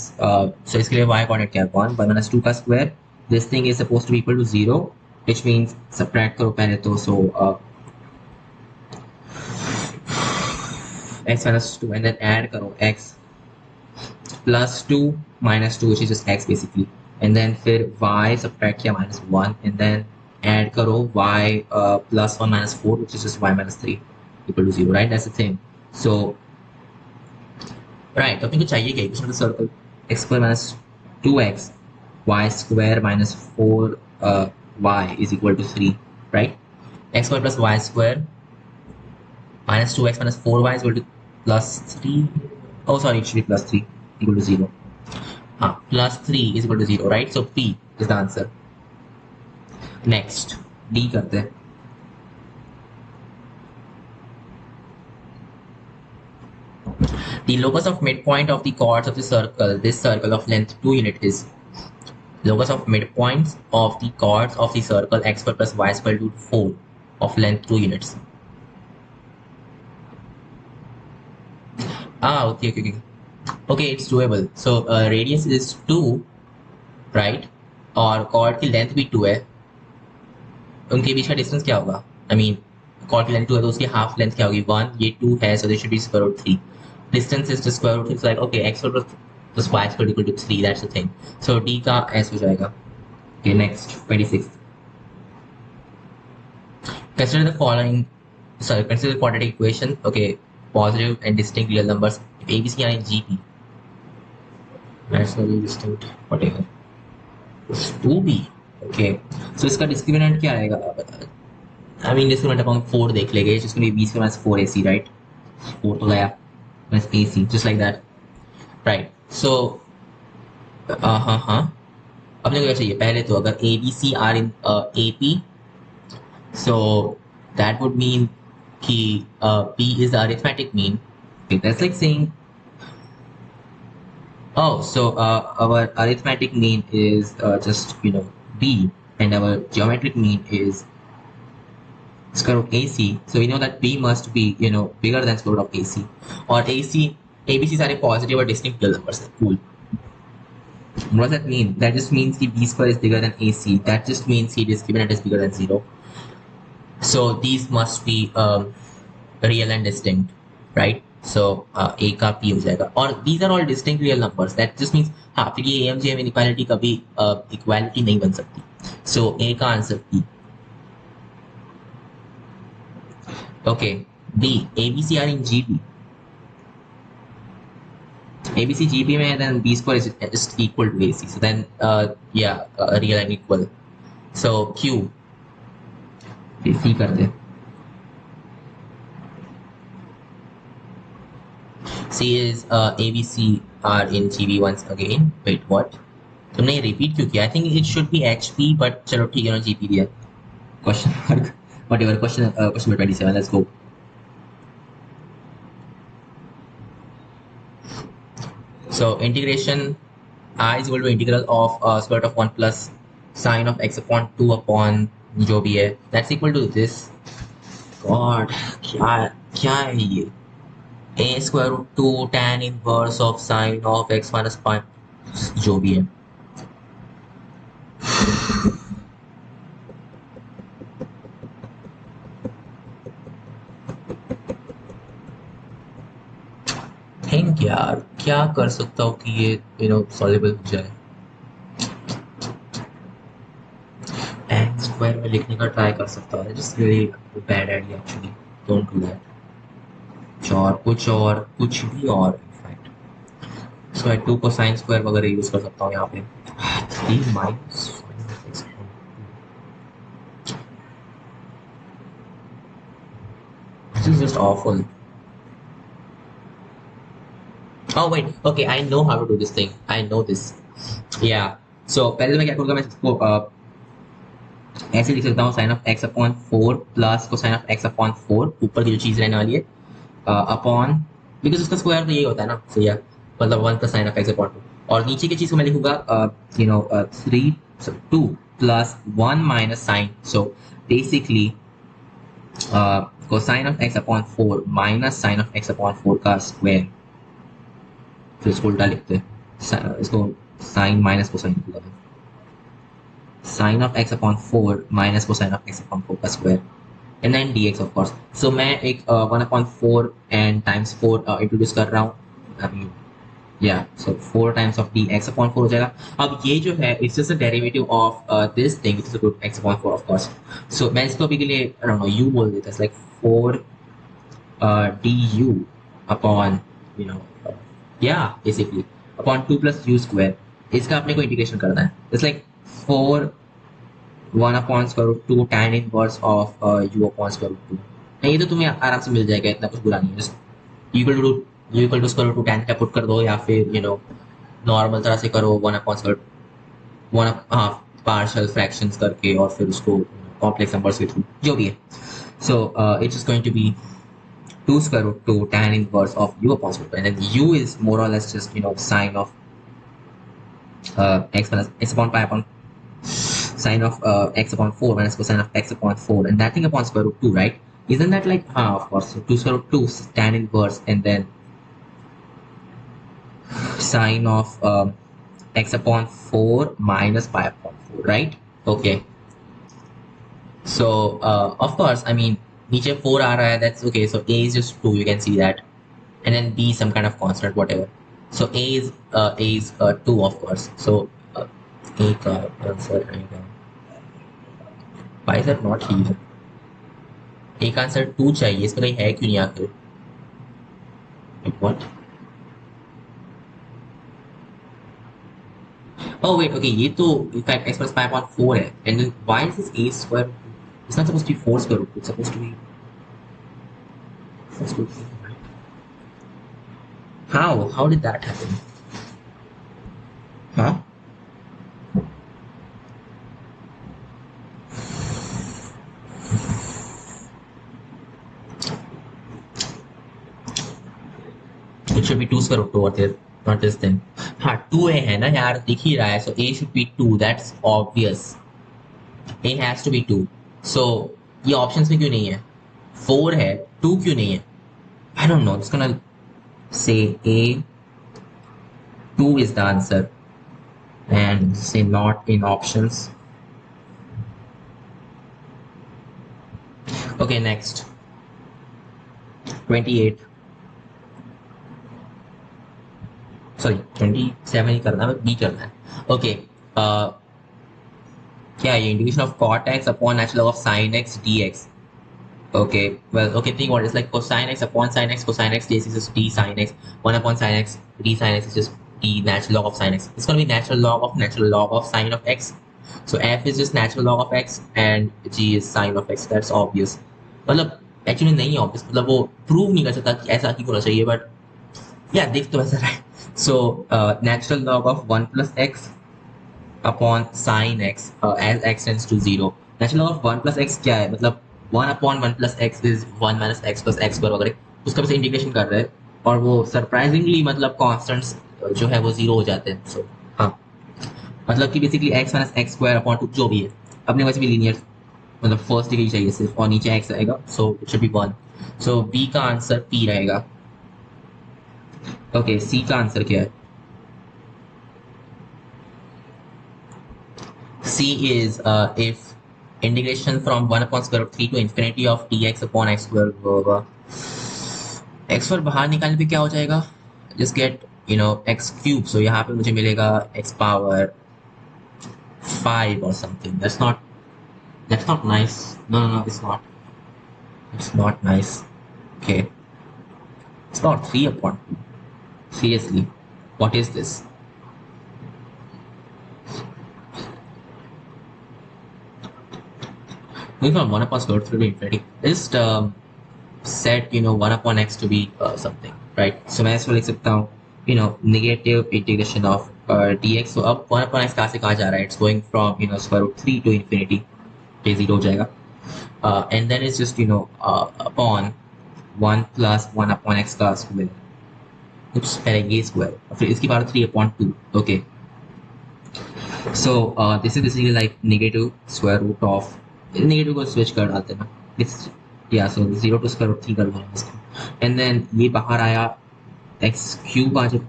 so इसके लिए y coordinate क्या है 1, 1 minus 2 का square. This thing is supposed to be equal to 0, which means subtract करो पहले तो, so x minus 2 and then add करो x plus 2 minus 2 which is just x basically, and then फिर y subtract किया minus 1 and then add करो y plus 1 minus 4 which is just y minus 3 equal to 0, right? That's the thing. So right, तो अपने को चाहिए क्या equation of the circle, x square minus 2x y square minus 4 y is equal to 3, right. x square plus y square minus 2x minus 4y is equal to plus 3. Oh sorry, it should be plus 3 equal to 0. हाँ, plus 3 is equal to 0, right. So p is the answer. Next d करते हैं. The locus of midpoint of the chords of the circle, this circle of length 2 unit is locus of midpoints of the chords of the circle x square plus y square root 4 of length 2 units. Okay, it's doable. So radius is 2, right? और chord की length भी 2 है. उनके बीच का distance क्या होगा? I mean, chord की length 2 है तो उसकी half length क्या होगी? 1, ये 2 है, so there should be square root 3. Distance is the square root. It's like okay, x square plus y square equal to 3. That's the thing. So d का s हो जाएगा. Okay, next 26. Consider the following. Sorry, consider the quadratic equation. Okay, positive and distinct real numbers. If a b c are in gp, rationally distinct whatever. It's 2b. Okay, so इसका discriminant क्या आएगा? I mean discriminant अपन 4 देख लेंगे. It's just going to be b square minus 4ac, right? 4 तो गया. Minus AC, just like that, right? So अपने को क्या चाहिए पहले तो, अगर ABC are in AP, so that would mean कि P is the arithmetic mean. Okay, that's like saying, oh, so our arithmetic mean is just B, and our geometric mean is square root AC. So we know that B must be bigger than square root of AC, or ABC सारे positive or distinct real numbers. Cool. What does that mean? That just means कि B square is bigger than AC. That just means he discriminant is bigger than 0. So these must be real and distinct, right? So A का P हो जाएगा, और these are all distinct real numbers. That just means हाँ, फिर ये AMJM inequality कभी equality नहीं बन सकती. So A का answer P. Okay, B, ABC are in GP. ABC GP में then B square is just equal to AC. So then real and equal. So Q, C करते. C is ABC are in GB once again. Wait, what? तुमने ये repeat क्यों किया? I think it should be HP, but चलो ठीक है ना, GP दिया. Question mark. Whatever, question number 27. Let's go. So integration I is equal to integral of square root of 1 plus sine of x upon 2 upon जो भी है, that's equal to this. God, क्या है ये? A square root 2 tan inverse of sine of x minus pi जो भी है. Think यार, क्या क्या कर सकता हूँ कि ये सॉल्युबल हो जाए। एक्स स्क्वायर में लिखने का ट्राई कर सकता हूँ, just really bad idea actually, don't do that. और कुछ भी और इनफैक्ट स्क्वायर 2 को साइन स्क्वायर वगैरह यूज कर सकता हूँ यहाँ पे। 3 minus this is just awful. Oh wait, okay, I know how to do this thing. I know this. Yeah. So पहले तो मैं क्या करूँगा, मैं इसको ऐसे लिख सकता हूँ sine of X upon 4 plus cosine of X upon 4, ऊपर की जो चीज रहने वाली है अपॉन, बिकॉज उसका स्क्वायर तो यही होता है ना, सो या मतलब 1 plus sine of X upon 2, और नीचे की चीज को मैं लिखूंगा 2 plus 1 minus sine, so basically cosine of X upon 4 minus sine of X upon 4 का स्क्वायर। फिर इसको उल्टा लिखते हैं, इसको साइन माइनस कोसाइन लिखूंगा, sine of X upon 4 minus cosine of X upon 4 का square, and then dx of course. So मैं एक 1/4 and times 4 इंट्रोड्यूस कर रहा हूँ, yeah, so 4 times of dx upon 4 हो जाएगा। अब ये जो है it's just a derivative of this thing which is equal to x upon 4 of course. So मैं इसको अभी के लिए I don't know u बोल देता है, it's like 4 du upon yeah basically upon 2 plus u square, इसका अपने को इंटीग्रेशन करना है, it's like 4 1 upon square root 2 tan inverse of u upon square root 2। ये तो तुम्हें आराम से मिल जाएगा, इतना कुछ बुरा नहीं है, just equal to square root 2 tan का पुट कर दो, या फिर नॉर्मल तरह से करो 1 अपॉन स्क्वायर 1 हाँ पार्शियल फ्रैक्शंस करके, और फिर उसको कॉम्प्लेक्स नंबर्स के थ्रू जो भी है। So it is going to be 2 square root 2 tan inverse of u upon square root 2, and then u is more or less just sine of x minus x upon pi upon sine of x upon 4 minus cosine of x upon 4, and that thing upon square root 2, right? Isn't that like, of course, so 2 square root 2 tan inverse, and then sine of x upon 4 minus pi upon 4, right? Okay. So, of course, I mean, नीचे 4 आ रहा है, that's okay. So a is just 2, you can see that. And then b some kind of constant, whatever. So a is 2, of course. So a का answer आएगा, why is that not here? एक answer 2 चाहिए, इसमें कहीं है क्यों नहीं आखिर? What? Oh wait, okay, ये तो in fact x plus pi upon 4 है, and then why is this a square? It's not supposed to be 4 square root 2, it's supposed to be 4 square root 2, right? How did that happen? Huh? It should be 2 square root 2 over there, not this thing. हाँ 2a है ना यार, दिख ही रहा है, so a should be 2, that's obvious. a has to be 2. So ये options में क्यों नहीं है? 4 है, 2 क्यों नहीं है? I don't know, just gonna say a 2 is the answer and say not in options. Okay, next 28, sorry 27 ही करना है, बी करना है। ओके, क्या ये integration of cot x upon natural log of sin x dx? Okay, well, okay, think what it's like, cosine x upon sin x, cosine x dx is just d sin x, 1 upon sin x, d sin x is just d natural log of sin x. It's going to be natural log of sin of x. So f is just natural log of x and g is sin of x. That's obvious. मतलब actually नहीं obvious, मतलब वो prove नहीं कर सकता कि ऐसा ही होना चाहिए, बट या देख तो ऐसा रहा है। So natural log of 1 plus x upon sin x as x tends to 0. Natural log of 1 plus x क्या है, मतलब 1 upon 1 plus x is 1 minus x plus x square वगैरह, उसका बस इंटीग्रेशन कर रहे हैं, और वो सरप्राइजिंगली मतलब कॉन्स्टेंट्स जो है वो 0 हो जाते हैं। सो हाँ, मतलब कि basically x minus x square upon 2 जो भी है, अपने वैसे भी लीनियर, मतलब फर्स्ट डिग्री चाहिए सिर्फ, और नीचे x आएगा, so it should B 1। So b का आंसर p रहेगा। ओके, c का आंसर क्या है? c is if integration from 1 upon square root 3 to infinity of dx upon x square होगा, x पर बाहर निकालने पे क्या हो जाएगा, just get x cube, so यहाँ पे मुझे मिलेगा x power 5 or something. That's not nice. No, it's not nice. Okay, it's not 3 upon 2. Seriously, what is this? Going from 1 upon square root 3 to infinity, just set 1 upon x to be something, right? So मैं इसको लिख सकता हूँ negative integration of dx. So अब 1 upon x कहाँ से कहाँ जा रहा है? It's going from square root 3 to infinity. ये 0 हो जाएगा. And then it's just upon 1 plus 1 upon x का square. Oops, पहले ये square. फिर इसकी power 3 upon 2. Okay. So this is basically like negative square root of negative को switch कर डालते हैं ना. It's so 0 to square root 3 कर दूंगा इसको. And then ये बाहर आया x cube आ जाए.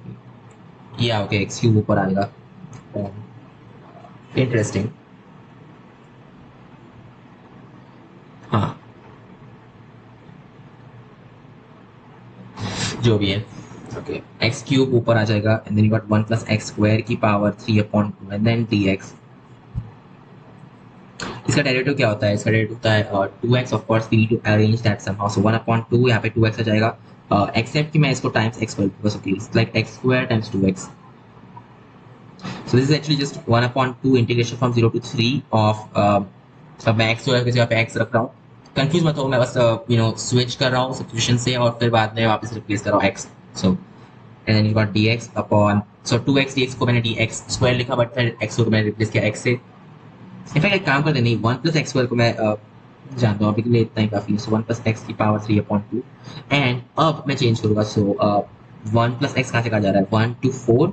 Okay, x cube ऊपर आएगा. Interesting. हाँ, जो भी है. Okay, x cube ऊपर आ जाएगा and then you got 1 plus x square की power 3 upon 2 and then dx. इसका डेरिवेटिव क्या होता है? इसका डेरिवेटिव होता है 2x. Of course we need to arrange that somehow. So 1 upon 2 यहाँ पे 2x आ जाएगा, एक्सेप्ट कि मैं इसको टाइम्स x कर दूंगा. सो it's like x square times 2x. So this is actually just 1 upon 2 integration from 0 to 3 of अब मैं x square की जगह पे x रख रहा हूँ. कंफ्यूज मत हो, मैं बस स्विच कर रहा हूँ सब्स्टिट्यूशन से और फिर बाद में वापस रिप्लेस कर रहा हूँ x. So and then you got dx upon, so 2x dx को मैंने dx स्क्वायर लिखा बट फिर x को मैंने रिप्लेस किया x से. इनफैक्ट एक काम करते नहीं, 1 प्लस एक्स स्क्वायर को मैं जानता हूँ अभी के लिए इतना ही काफी है. सो 1 प्लस एक्स की पावर 3 अपॉन 2 एंड अब मैं चेंज करूंगा. सो 1 प्लस एक्स कहाँ से कहा जा रहा है? 1 to 4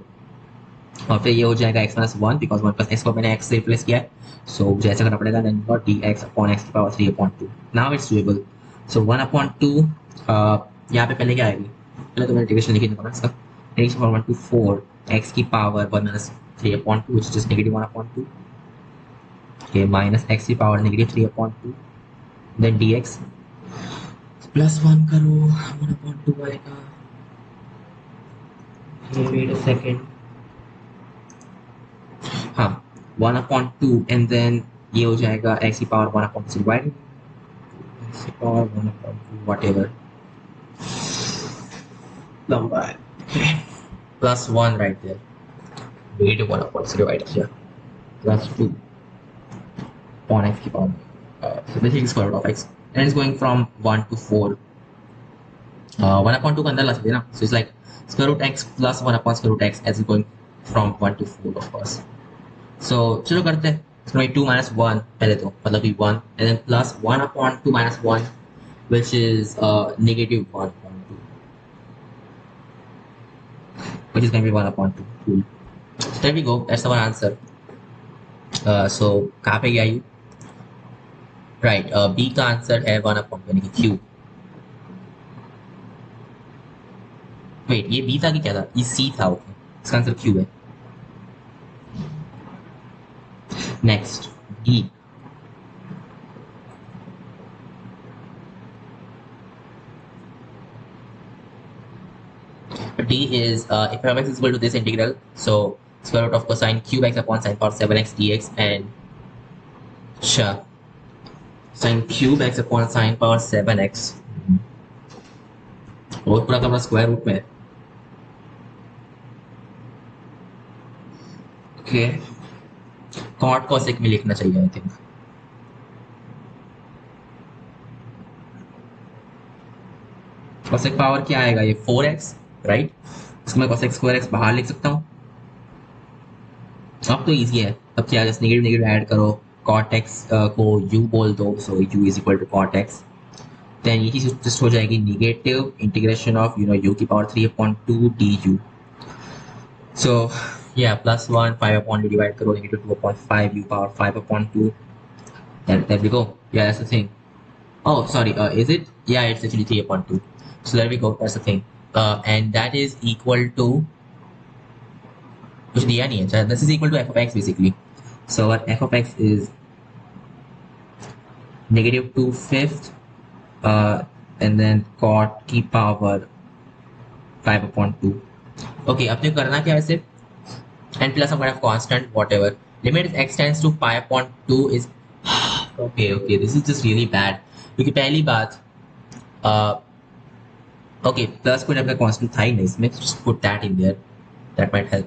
और फिर ये हो जाएगा x minus 1 because 1 plus x को मैंने x से रिप्लेस किया है. सो मुझे ऐसा करना पड़ेगा. Then got dx upon x की power 3 upon 2. Now it's doable. So 1 upon 2 यहाँ पे पहले क्या आएगी? पहले तो मैं इंटीग्रेशन लिख दूंगा इसका. x from 1 to 4 x की power 1 minus 3 upon 2 which is just negative 1 upon 2. Okay, minus x की power negative 3 upon 2. Then dx plus 1 करो 1 upon 2 आएगा. Wait a second. हाँ, 1 upon 2 and then ये हो जाएगा x की पावर 1 upon 2 right? x की पावर 1 upon 2 whatever. लंबा है. Plus 1 right there. Negative 1 upon 0 right here. Plus 2. On x की power. So this is square root of x and it's going from 1 to 4. 1 upon 2 का अंदर ला सकते हैं ना. So it's like square root x plus 1 upon square root x as it's going from 1 to 4 of course. So चलो करते हैं. It's going to be 2 minus 1 पहले तो मतलब कि 1 and then plus 1 upon 2 minus 1 which is negative 1 upon 2 which is going to be 1 upon 2. Cool. So there we go. That's our answer. So कहाँ पे गया you? राइट, बी का answer है 1 upon यानी कि क्यूब. वेट, ये B था कि क्या था? ये सी था. ओके, इसका आंसर क्यूब है. Next D. D is if f(x) is equal to this integral, so square root of cosine cube x upon sin power 7x dx and sure sin cube x upon sin power 7x और पूरा का पूरा square root में. Okay, cot cosec में लिखना चाहिए I think. Cosec power क्या आएगा? ये 4x राइट. इसको मैं कोसेक स्क्वायर x बाहर लिख सकता हूँ. अब तो इजी है. अब क्या, जस्ट नेगेटिव नेगेटिव ऐड करो, cot x को u बोल दो, so u is equal to cot x. Then ये चीज जस्ट हो जाएगी नेगेटिव इंटीग्रेशन ऑफ u की पावर 3 अपॉन 2 du. सो या प्लस 1 5 अपॉन 2 डिवाइड करो, negative 2 upon 5 u power 5 upon 2. There we go. Yeah, that's the thing. Oh, sorry. Is it? Yeah, it's actually 3 upon 2. So there we go. That's the thing. And that is equal to कुछ दिया नहीं है. This is equal to f of x basically. So our f of x is negative 2/5 and then cot की power 5 upon 2. Okay अपने करना क्या है वैसे, and plus some kind of constant whatever. Limit x tends to pi upon 2 is okay, this is just really bad क्योंकि पहली बात okay plus कोई आपका कांस्टेंट था ही नहीं इसमें, just put that in there, that might help.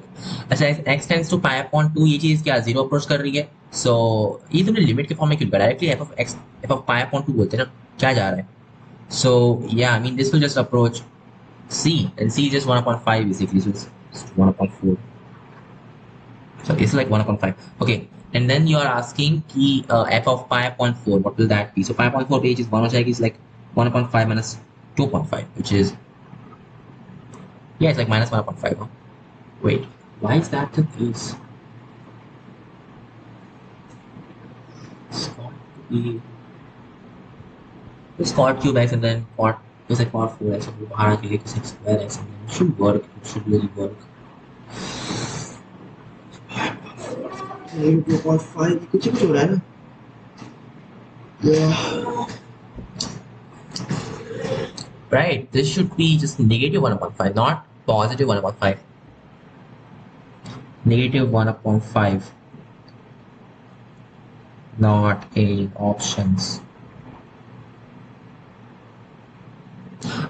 अच्छा x tends to pi upon 2 ये चीज क्या जीरो अप्रोच कर रही है, सो ये तुमने लिमिट के फॉर्म में क्यों लिखा, directly f of pi upon 2 बोलते हैं ना, क्या जा रहा है. So yeah, I mean this will just approach c, and c is just 1 upon 5 basically, so it's 1 upon 4. So it's like 1 upon 5. Okay, and then you are asking ki f of pi upon 4, what will that be? So pi upon 4 page is 1 is like 1 upon 5 minus 2.5, which is, yeah, it's like minus 1 upon 5. Huh? Wait, why is that the case? It's got to be, it's cot cube x and then cot, it's like cot 4x and bahar ke liye cos square x, and then it should work, it should really work. Negative 2.5 कुछ कुछ हो रहा है ना. Yeah. Right, this should be just negative 1 upon 5, not positive 1 upon 5. Negative 1 upon 5, not in options.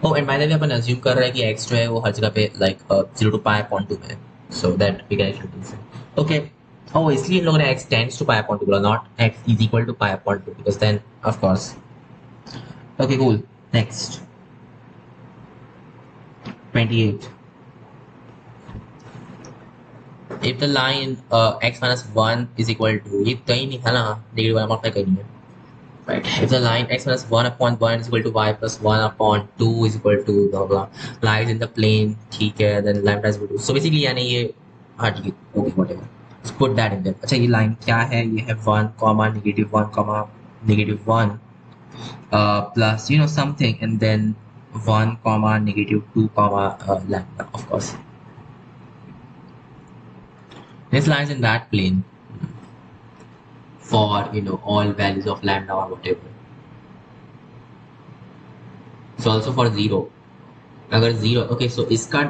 Oh, and by the way upon assume कर रहे हैं कि x जो है वो हर जगह पे like 0 to pi upon 2 में है, so that we can actually do this. Okay. Oh, इसलिए इन लोगों ने x tends to pi upon 2 बोला, not x is equal to pi upon 2, because then of course. Okay, cool. Next. 28. If the line x minus 1 is equal to, ये कहीं नहीं है ना, negative 1 upon 5 कहीं नहीं है. Right. If the line x minus 1 upon 1 is equal to y plus 1 upon 2 is equal to blah blah lies in the plane, ठीक है, then lambda is equal to, so basically यानी ये, हाँ ठीक है, okay whatever, just put that in there. अच्छा ये line क्या है, ये है 1 comma negative 1 comma negative 1 plus you know something, and then 1 comma negative 2 comma lambda, of course this lies in that plane for you know all values of lambda or whatever. So also for 0, अगर 0, okay, so इसका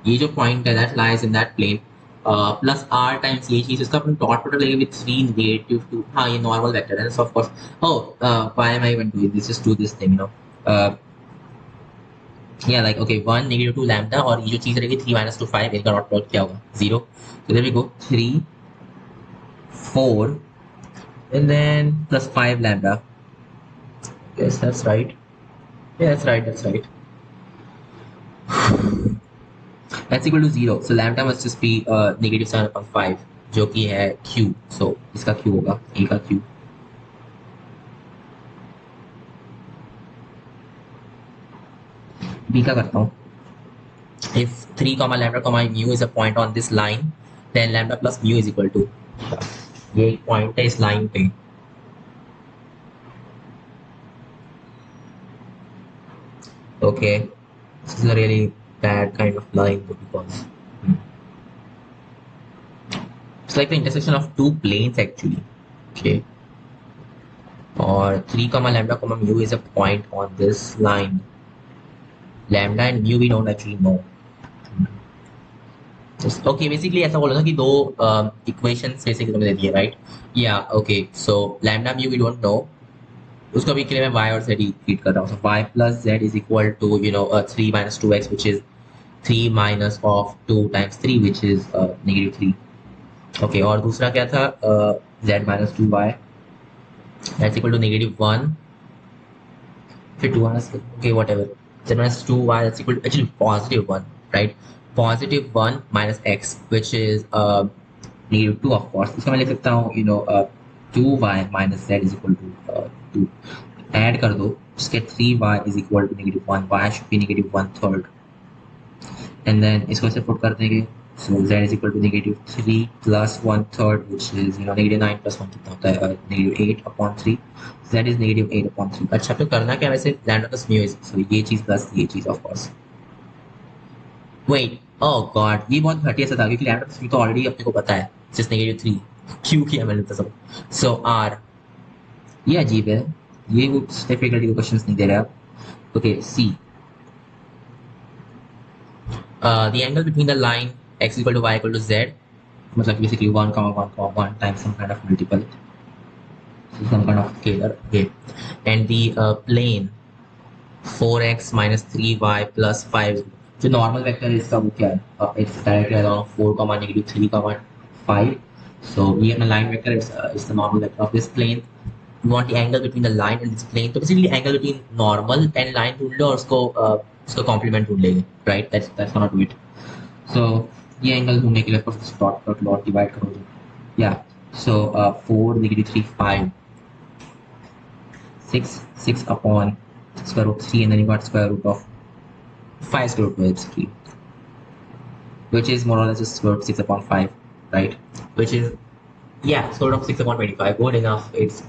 ये जो point है that lies in that plane plus R times ये चीज, इसका अपन dot product लेंगे विद 3 नेगेटिव 2, हाँ ये नॉर्मल वेक्टर है, so of course, oh why am I even doing this, just do this thing, you know, yeah like okay 1 negative 2 lambda, और ये जो चीज रहेगी 3 minus 2 5, इनका डॉट प्रोडक्ट क्या होगा 0, so there we go 3 4 and then plus 5 lambda. Yes, that's right. Yeah, that's right. That's equal to 0, so lambda must just be negative 7/5 जो कि है q, so इसका q होगा a का q. b का करता हूँ. If 3 comma lambda comma mu is a point on this line, then lambda plus mu is equal to, ये एक पॉइंट है इस लाइन पे, okay, this is a really bad kind of line because it's like the intersection of two planes actually, okay, or 3 comma lambda comma mu is a point on this line. Lambda and mu we don't actually know. Okay, basically ऐसा बोला था कि दो equations basically तुमने दे दिए, right? Yeah, okay, so lambda mu we don't know, उसको अभी के लिए मैं y और z ही ट्रीट कर रहा हूँ. So y plus z is equal to you know 3 minus 2x, which is 3 minus of 2 times 3, which is negative 3. Okay, और दूसरा क्या था, z minus 2y that's equal to negative 1, फिर 2 minus, okay whatever, z minus 2y that's equal to actually positive 1, right? Positive 1 minus x, which is negative 2 of course. इसका मैं लिख सकता हूँ you know 2y minus z is equal to 2. Add कर दो, इसके 3y is equal to negative 1, y should be negative 1/3, and then इसको ऐसे पुट कर देंगे, so z is equal to negative 3 plus 1/3, which is you know negative 9 plus 1 कितना होता है, negative 8/3, z is negative 8/3. अच्छा तो करना क्या वैसे, lambda plus mu is, so ये चीज प्लस ये चीज of course. Wait, oh god, ये बहुत घटिया सा था क्योंकि lambda plus mu तो ऑलरेडी अपने को पता है, just negative 3, क्यों किया मैंने तो सब, so r, ये अजीब है, ये वो डिफिकल्टी के क्वेश्चंस नहीं दे रहा है. Okay see The angle between the line x equal to y equal to z, मतलब basically 1 comma 1 comma 1 times some kind of multiple, so some kind of scalar. Okay, and the plane 4x minus 3y plus 5. जो normal vector है इसका वो क्या है? It's directly along 4 comma negative 3 comma 5. So we have a line vector. It's the normal vector of this plane. We want the angle between the line and this plane. तो basically angle between normal and line ढूंढ लो और उसको complement ढूंढ लेंगे, right? That's gonna do it. So ये angle ढूंढने के लिए first dot divide करो जो. Yeah. So 4 negative 3 5 6 upon square root 3, and then you got square root of 5 square root basically, which is more or less just square root 6 upon 5, right? Which is, yeah, square root of 6 upon 25. Good enough. It's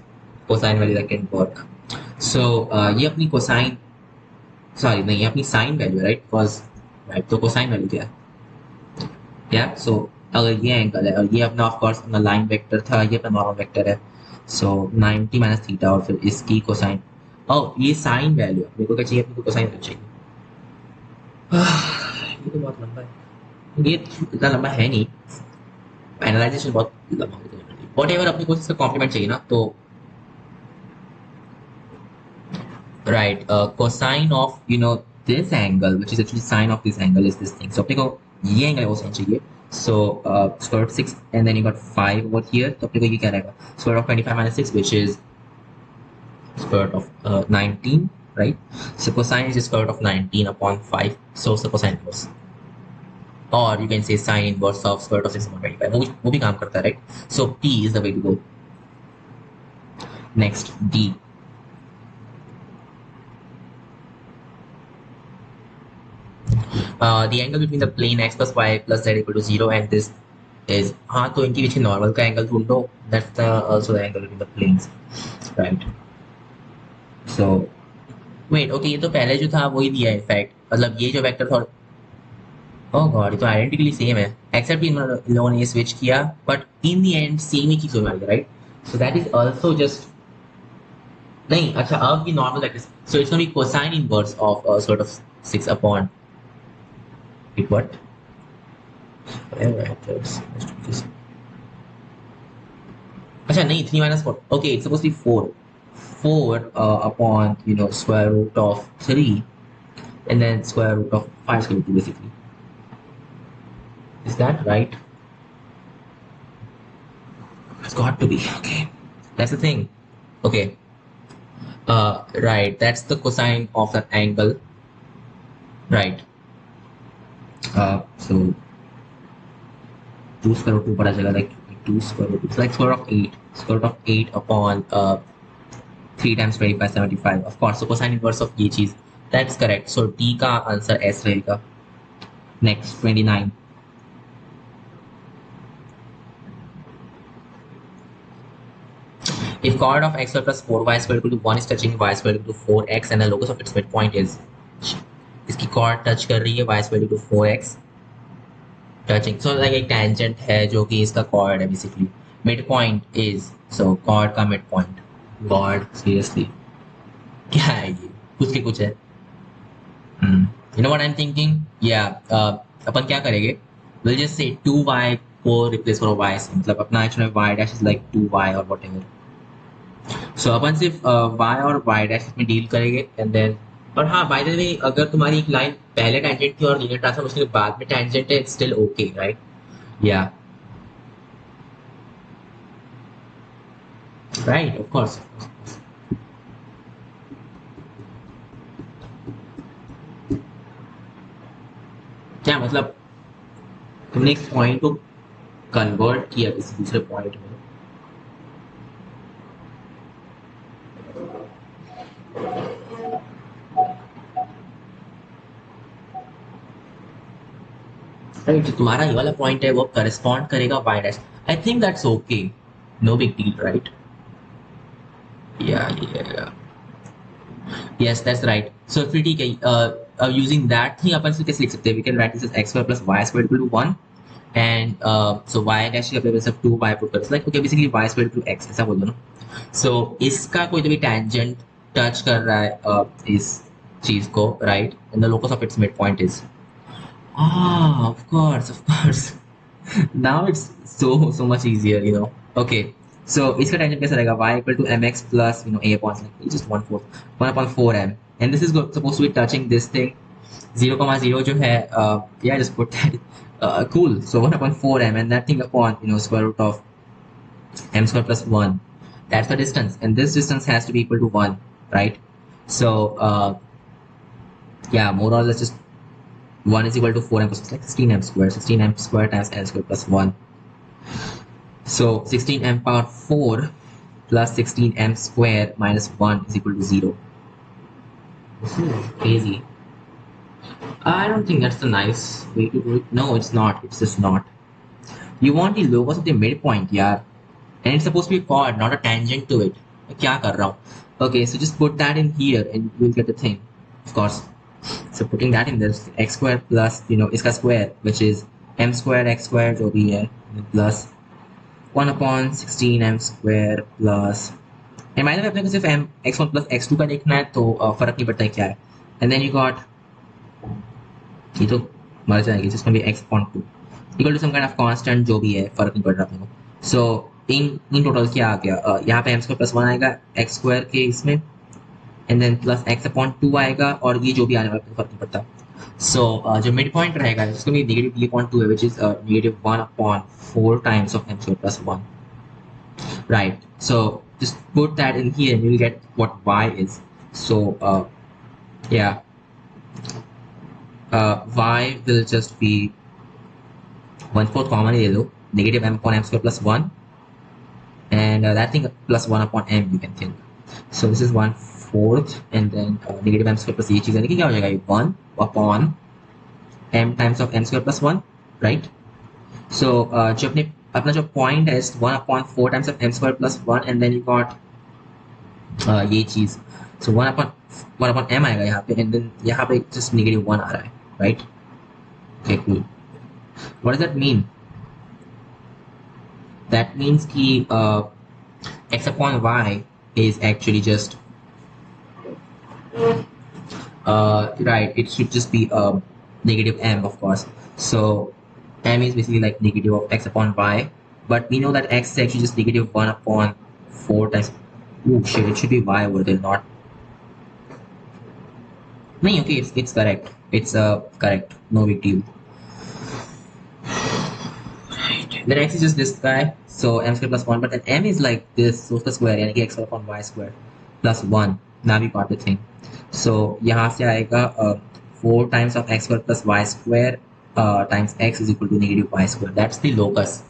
cosine value that can work. So ये अपनी cosine, sorry नहीं, ये अपनी sine value, right? Because right, तो cosine value क्या है? Yeah, so अगर ये एंगल है और ये अपना ऑफ कोर्स अपना लाइन वेक्टर था, ये अपना नॉर्मल वेक्टर है, सो 90 माइनस थीटा और फिर इसकी कोसाइन, और ये साइन वैल्यू मेरे को क्या चाहिए? अपने को कोसाइन वैल्यू चाहिए. ये तो बहुत लंबा है, ये इतना लंबा है नहीं, एनालाइजेशन बहुत लंबा हो जाएगा. वॉट एवर, अपनी को इसका कॉम्प्लीमेंट चाहिए ना, तो right, cosine of this angle, which is actually sine of this angle, is this thing. So अपने को ये एंगल कोसाइन चाहिए. So square root 6 and then you got 5 over here. तो अपने को ये क्या रहेगा? Square root of 25 minus 6, which is square root of 19, right? So cosine is square root of 19 upon 5. So it's the cosine inverse. Or you can say sine inverse of square root of 6 upon 25. वो भी काम करता है, right? So P is the way to go. Next, D. The angle between the plane x plus y plus z equal to 0 and this is, हाँ तो इनके बीच normal का angle ढूंढो. That's the also the angle between the planes, right? So wait, okay, ये तो पहले जो था वही दिया है इनफैक्ट, मतलब ये जो वेक्टर था, oh god, ये तो आइडेंटिकली सेम है, एक्सेप्ट इन लोगों ने ये स्विच किया, but in the end same ही चीज होने वाली है, राइट? So that is also just, नहीं अच्छा, अब भी normal vector, so it's gonna be cosine inverse of sort of 6 upon what? अच्छा नहीं, 3 minus 4. Okay, it's supposed to be 4. 4 upon square root of 3 and then square root of 5 square root 2 basically. Is that right? It's got to be. Okay, that's the thing. Okay, right, that's the cosine of that angle, right? So 2 square root 2 पता चला, like 2 square root 2, it's like square root of 8, square root of 8 upon 3 times 25 75, of course. So cosine inverse of ये चीज, that's correct. So D का answer S रहेगा. Next, 29. If chord of x square plus 4y square equal to 1 is touching y square equal to 4x and the locus of its midpoint is, इसकी chord touch कर रही है y square equal to 4x touching, so like एक tangent है जो कि इसका chord है basically. Midpoint is, so chord का midpoint, god seriously क्या है ये, कुछ के कुछ है. You know what I'm thinking? Yeah, अपन क्या करेंगे, we'll just say 2y को replace करो y से, मतलब अपना actually y dash is like 2y or whatever. So अपन सिर्फ y और y dash में डील करेंगे and then, और हाँ बाय द वे, अगर तुम्हारी एक लाइन पहले टेंजेंट थी और लीनियर ट्रांसफॉर्मेशन के बाद में टेंजेंट है, इट्स स्टिल ओके, राइट? या राइट, ऑफ कोर्स. क्या मतलब, तुमने एक पॉइंट को कन्वर्ट किया किसी दूसरे पॉइंट में, राइट? जो तुम्हारा ये वाला पॉइंट है वो करस्पॉन्ड करेगा y डैश. I think that's okay, no big deal, right? या यस, दैट्स राइट. सो फिर ठीक है, यूजिंग दैट थिंग अपन से कैसे लिख सकते हैं? We can write this as x square plus y square equal to 1 and so y dash का प्लेस ऑफ 2y पुट कर, like okay basically y square equal to x, ऐसा बोल दो ना. सो इसका कोई तो भी टेंजेंट टच कर रहा है इस चीज को, right? And the locus of its mid point is Of course, of course. Now it's so much easier, you know. Okay, so इसका tangent कैसा रहेगा? Y equal to mx plus a upon just 1/4 and this is supposed to be touching this thing 0, 0 जो है yeah, just put that cool. So 1/4 and that thing upon square root of m square plus 1. That's the distance, and this distance has to be equal to 1, right? So yeah, more or less just 1 is equal to 4m plus like 16m square. 16m square times n square plus 1. So 16m power 4 plus 16m square minus 1 is equal to 0. This is crazy. I don't think that's the nice way to do it. No, it's not. It's just not. You want the locus of the midpoint, yeah. And it's supposed to be a chord, not a tangent to it. क्या कर रहा हूँ? Okay, so just put that in here and you'll get the thing. Of course. So putting that in there, x square plus इसका square, which is m square x square जो भी है, plus 1/16m square plus and by the way अपने को सिर्फ m x1 plus x2 का देखना है तो फर्क नहीं पड़ता है क्या है. And then you got ये तो मर जाएगी जिसमें भी x upon 2 equal to some kind of constant जो भी है फर्क नहीं पड़ रहा अपने को. So in total क्या आ गया? यहाँ पे m square plus 1 आएगा x square के इसमें and then plus x upon 2 आएगा और ये जो भी आने वाला फर्क नहीं पड़ता. So जो मिड पॉइंट रहेगा इसको भी negative b upon 2 है which is negative 1/4 times of m square plus 1, right? So just put that in here and you'll get what y is. So yeah, y will just be 1/4 common ले लो, negative m upon m square plus 1 and that thing plus 1 upon m you can think. So this is 1/4 and then negative m square plus ये चीज़ क्या हो जाएगा? 1 upon m times of m square plus 1, right? So जो अपना जो point है 1/4 times of m square plus 1 and then you got ये चीज़. So 1/1 m आएगा यहाँ पे and then यहाँ पे just negative 1 आ रहा है, right? Okay, cool. What does that mean? That means कि x upon y is actually just right, it should just be negative m, of course. So m is basically like negative of x upon y, but we know that x is actually just negative 1/4 times. Oh shit, it should be y over there, not. No, okay, it's correct. It's correct. No big deal. Then x is just this guy, so m square plus 1, but then m is like this, so the square, यानी कि x upon y square plus 1. Now we got the thing. So यहाँ से आएगा 4 times of x square plus y square times x is equal to negative y square. That's the locus.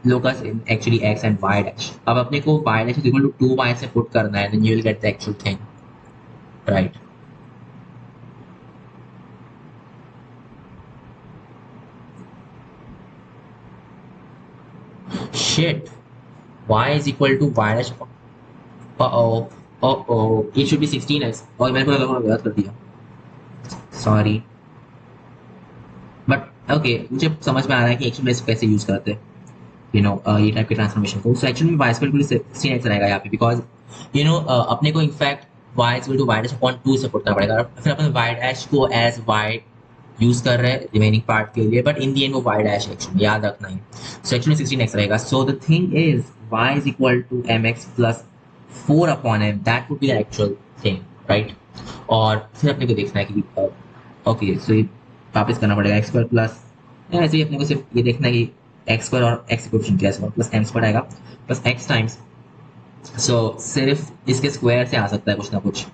Locus in actually x and y dash. अब अपने को y dash is equal to 2y से put करना है, then you will get the actual thing, right? Shit. Y is equal to y dash. Uh-oh. Uh-oh. It should be 16x. और मैंने पूरा गलत कर दिया. Sorry. But okay, मुझे समझ में आ रहा है कि एक्चुअली में इसको कैसे यूज करते हैं. ये टाइप के ट्रांसफॉर्मेशन को. So एक्चुअली में y square equal to 16x रहेगा यहाँ पे because अपने को in fact y is equal to y dash upon 2 से पुट करना पड़ेगा. फिर अपन y dash को as y यूज कर रहे हैं रिमेनिंग पार्ट के लिए, बट इन दी एंड वो y dash एक्चुअली याद रखना है. सो एक्चुअली 16x रहेगा. सो the thing is y is equal to mx plus 4 upon m. That would be the actual thing, right? और फिर अपने को देखना है कि ओके सो ये वापस करना पड़ेगा x स्क्वायर प्लस ऐसे ही अपने को सिर्फ ये देखना है कि x स्क्वायर और x इक्वेशन क्या है प्लस m स्क्वायर आएगा प्लस x टाइम्स. सो सिर्फ इसके स्क्वायर से आ सकता है कुछ ना कुछ,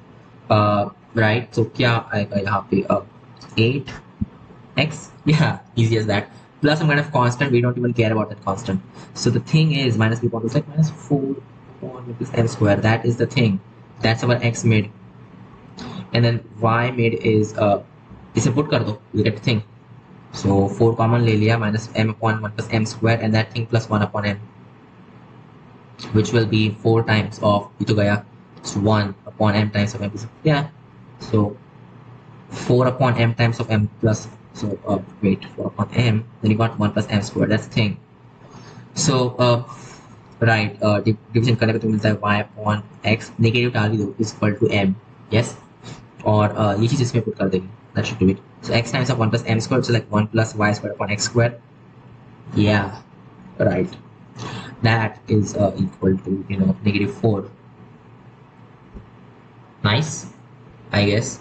राइट? सो क्या आएगा यहाँ पे 8x, yeah, easy as that, plus some kind of constant. We don't even care about that constant. So the thing is minus b upon 2 is like minus 4 upon this m square. That is the thing. That's our x mid, and then y mid is इसे put कर दो, you get the thing. So 4 common ले लिया, minus m upon 1 plus m square and that thing plus 1 upon m, which will be 4 times of ये तो गया, it's 1 upon m times of m, yeah. So 4 upon m times of m plus, so wait, 4 upon m, then you got 1 plus m square. That's the thing. So right, division करने का तो मिलता है y upon x, negative डाल भी दो is equal to m, yes, और ये चीज़ इसमें पुट कर देंगे, that should do it. So x times of 1 plus m squared, which is like 1 plus y squared upon x squared. Yeah, right. That is equal to, negative 4. Nice, I guess.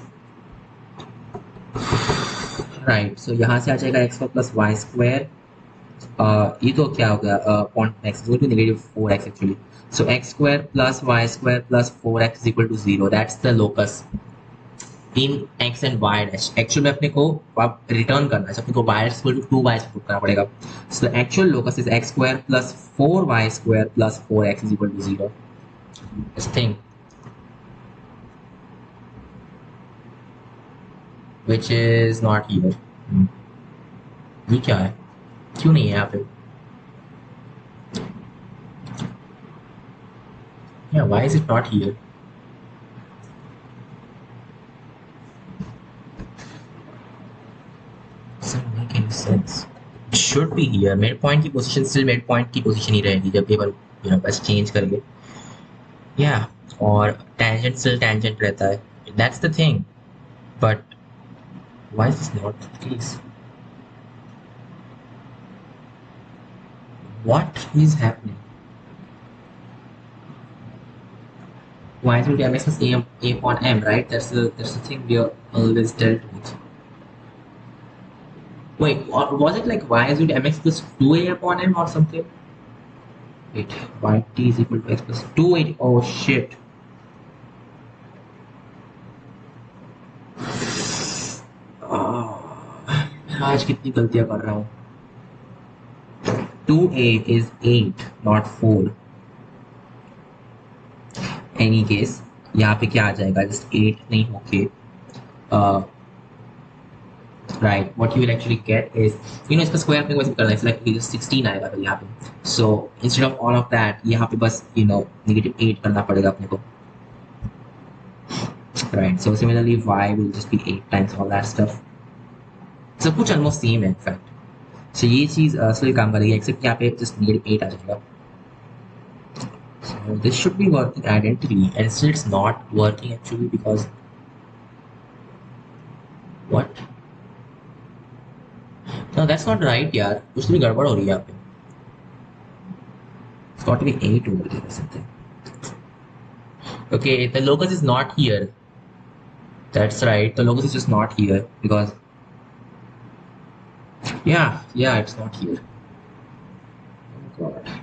Right, so यहाँ से आ जाएगा x square plus y square. ये तो क्या हो गया, point x is equal to negative 4x actually. So x square plus y square plus 4x is equal to 0. That's the locus in x and y dash. Actual में अपने को अब return करना है, अपने को y is equal to 2y से put करना पड़ेगा. So the actual locus is x square plus 4y square plus 4x is equal to 0. This thing, which is not here. ये क्या है, क्यों नहीं है यहाँ पे? Yeah, why is it not here? Doesn't make any sense. It should be here. Midpoint की position still midpoint की position ही रहेगी जब ये बार बस change करेंगे. Yeah, और tangent still tangent रहता है. That's the thing. But why is this not the case? What is happening? Y is equal to mx plus a upon m, right? That's the thing we are always dealt with. Wait, was it like y is equal to mx plus 2a upon m or something? Wait, yt is equal to x plus 2a. Oh shit. आज कितनी गलतियां कर रहा हूँ. 2a is 8, not 4. Any case, यहाँ पे क्या आ जाएगा, just 8 नहीं होके right, what you will actually get is, इसका स्क्वायर अपने को वैसे करना है, like 16 आएगा फिर यहाँ पे. So instead of all of that, यहाँ पे बस negative 8 करना पड़ेगा अपने को. Right, so similarly y will just be 8 times all that stuff. सब कुछ almost same है in fact. So ये चीज still काम करेगी, except यहाँ पे just negative 8 आ जाएगा. So this should be working identically, and still it's not working actually because what? No, that's not right यार, कुछ भी गड़बड़ हो रही है यहाँ पे. It's got to be 8 over there or something. Okay, the locus is not here. That's right, the locus is just not here because yeah, it's not here. Oh god.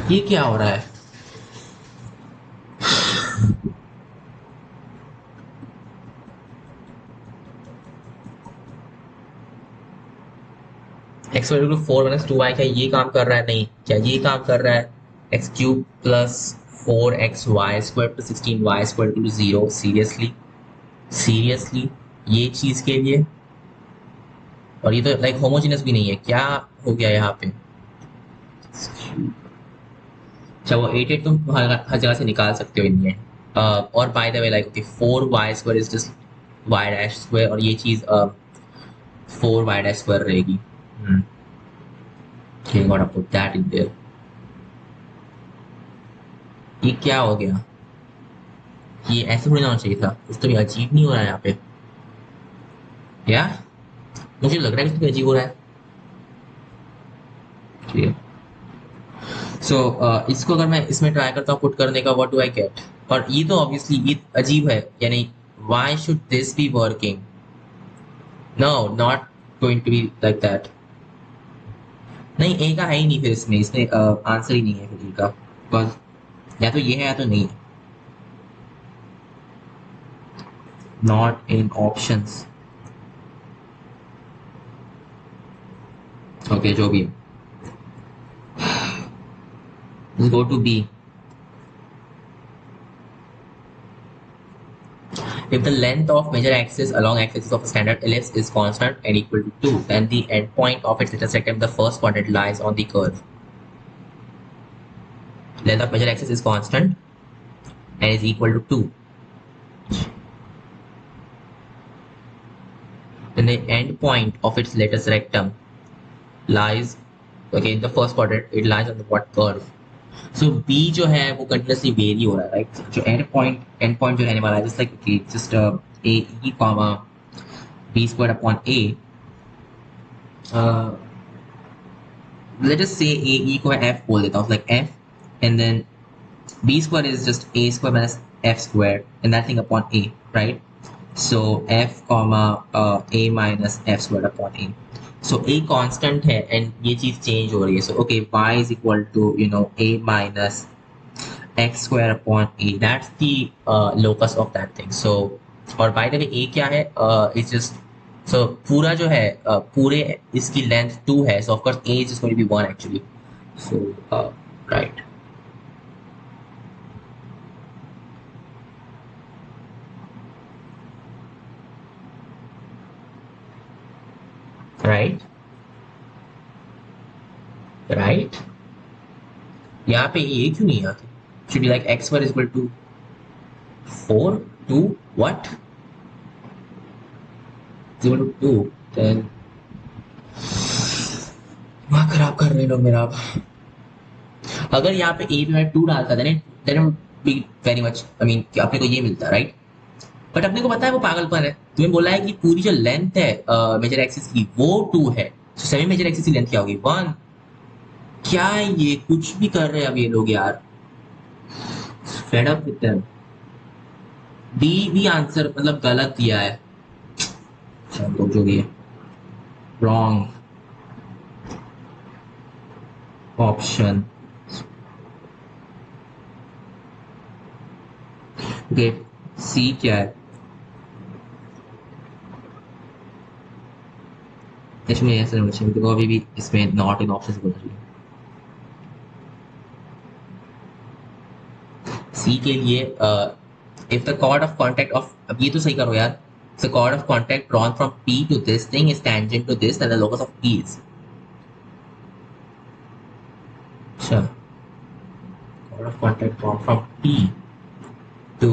ये क्या हो रहा है? x equal to 4 minus 2y, क्या ये काम कर रहा है? नहीं. क्या ये काम कर रहा है? x cube plus 4xy square plus 16y square to 0. Seriously ये चीज के लिए? और ये तो लाइक होमोजेनियस भी नहीं है. क्या हो गया यहाँ पे? अच्छा, वो 8 तुम हर जगह से निकाल सकते हो इनमें. और bye the way like 4y square is just y dash square, और ये चीज 4y डैश स्क्वायर रहेगी. Okay, gotta put that in there. ये क्या हो गया? ये ऐसे थोड़ी ना होना चाहिए था. कुछ तो भी अजीब नहीं हो रहा है यहाँ पे. या मुझे लग रहा है कुछ तो भी अजीब हो रहा है. okay. So इसको अगर मैं इसमें ट्राई करता हूँ पुट करने का, what do I get? और ये तो ऑब्वियसली ये अजीब है, यानी why should this be working? No, not going to be like that. नहीं, ए का है ही नहीं फिर इसमें आंसर ही नहीं है फिर का, बिकॉज या तो ये है या तो नहीं है. Not in options. ओके, जो भी. Let's go to B. If the length of major axis along x-axis of a standard ellipse is constant and equal to 2, then the endpoint of its intersection with the first quadrant lies on the curve. Length of major axis is constant and is equal to 2. Then the endpoint of its latest rectum lies, okay, in the first quadrant. It lies on the what curve? So B जो है वो continuously very हो रहा है, right? जो and point जो रहने वाला है, just like okay, just A E comma B square upon A, let us say A E को मैं एफ बोल देता हूँ, like F and then b square is just a square minus f square and that thing upon a, right? So f comma a minus f squared upon a. So a constant है and ये चीज change हो रही है. So okay, y is equal to a minus x square upon a. That's the locus of that thing. So और by the way a क्या है? It's just so पूरा जो है पूरे इसकी length 2 है. So of course a is just going to be 1 actually. So right. Right right, यहाँ पे ये क्यों नहीं आते? Should be like X where is equal to 4 2 what equal to 2, then दिमाग खराब कर रहे लोग मेरा. अब अगर यहाँ पे ए पे मैं 2 डालता था ना, then be very much, I mean अपने को ये मिलता, राइट? बट अपने को पता है वो पागलपन है. तुम्हें बोला है कि पूरी जो लेंथ है मेजर एक्सिस की वो 2 है. तो सेमी मेजर एक्सिस की लेंथ क्या होगी? 1. क्या ये कुछ भी कर रहे हैं अब ये लोग यार, fed up with them. D भी आंसर मतलब गलत दिया है, चलो जो भी है, रॉन्ग ऑप्शन. ओके, सी क्या है? इसमें ऐसा नहीं होना चाहिए, अभी भी इसमें नॉट इन ऑप्शन बोल रही है. सी के लिए if the chord of contact of, अब ये तो सही करो यार, the chord of contact drawn from P to this thing is tangent to this, and the locus of P is. अच्छा, chord of contact drawn from P to,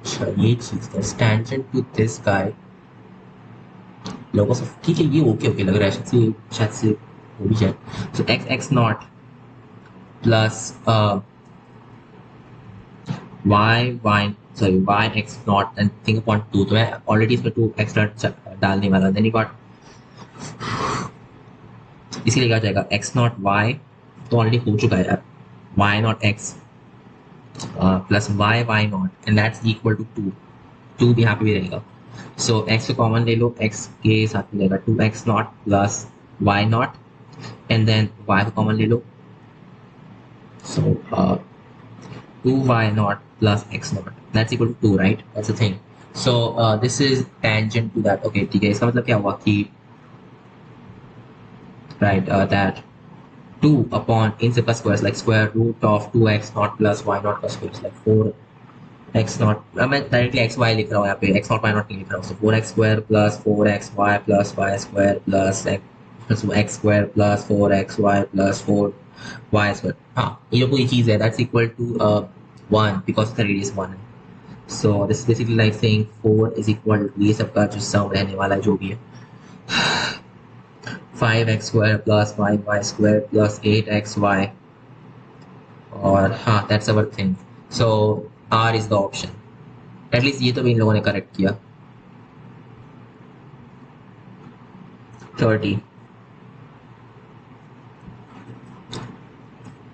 अच्छा ये चीज है tangent to this guy, locus of, ठीक है ये okay okay लग रहा है, शायद से हो भी जाए. So x x naught plus y sorry y x naught and think upon 2, तो मैं ऑलरेडी इसमें 2 एक्स्ट्रा डालने वाला. देन यू गॉट, इसीलिए क्या जाएगा x naught y, तो ऑलरेडी हो चुका है यार, y naught x plus y naught and that's equal to 2. 2 भी यहाँ पे भी रहेगा. सो x को कॉमन ले लो, x के साथ में रहेगा 2x naught plus y naught and then y को कॉमन ले लो. सो 2y naught plus x naught, that's equal to 2, right? That's the thing. So this is tangent to that. Okay, ठीक है, इसका मतलब क्या हुआ कि right that 2 upon in simple squares like square root of 2x naught plus y naught का square is like 4x naught. मैं directly x y लिख रहा हूँ यहाँ पे, x naught y naught नहीं लिख रहा हूँ. So 4x square plus 4xy plus y square plus x square plus 4xy plus 4y square. हाँ, ये जो कोई चीज़ है that's equal to 1 because the radius 1 है. So this is basically like saying 4 is equal to ये सबका जो सम रहने वाला जो भी है 5x square plus 5y square plus 8xy, और हाँ that's our thing. So R is the option. At least ये तो भी इन लोगों ने करेक्ट किया. 30.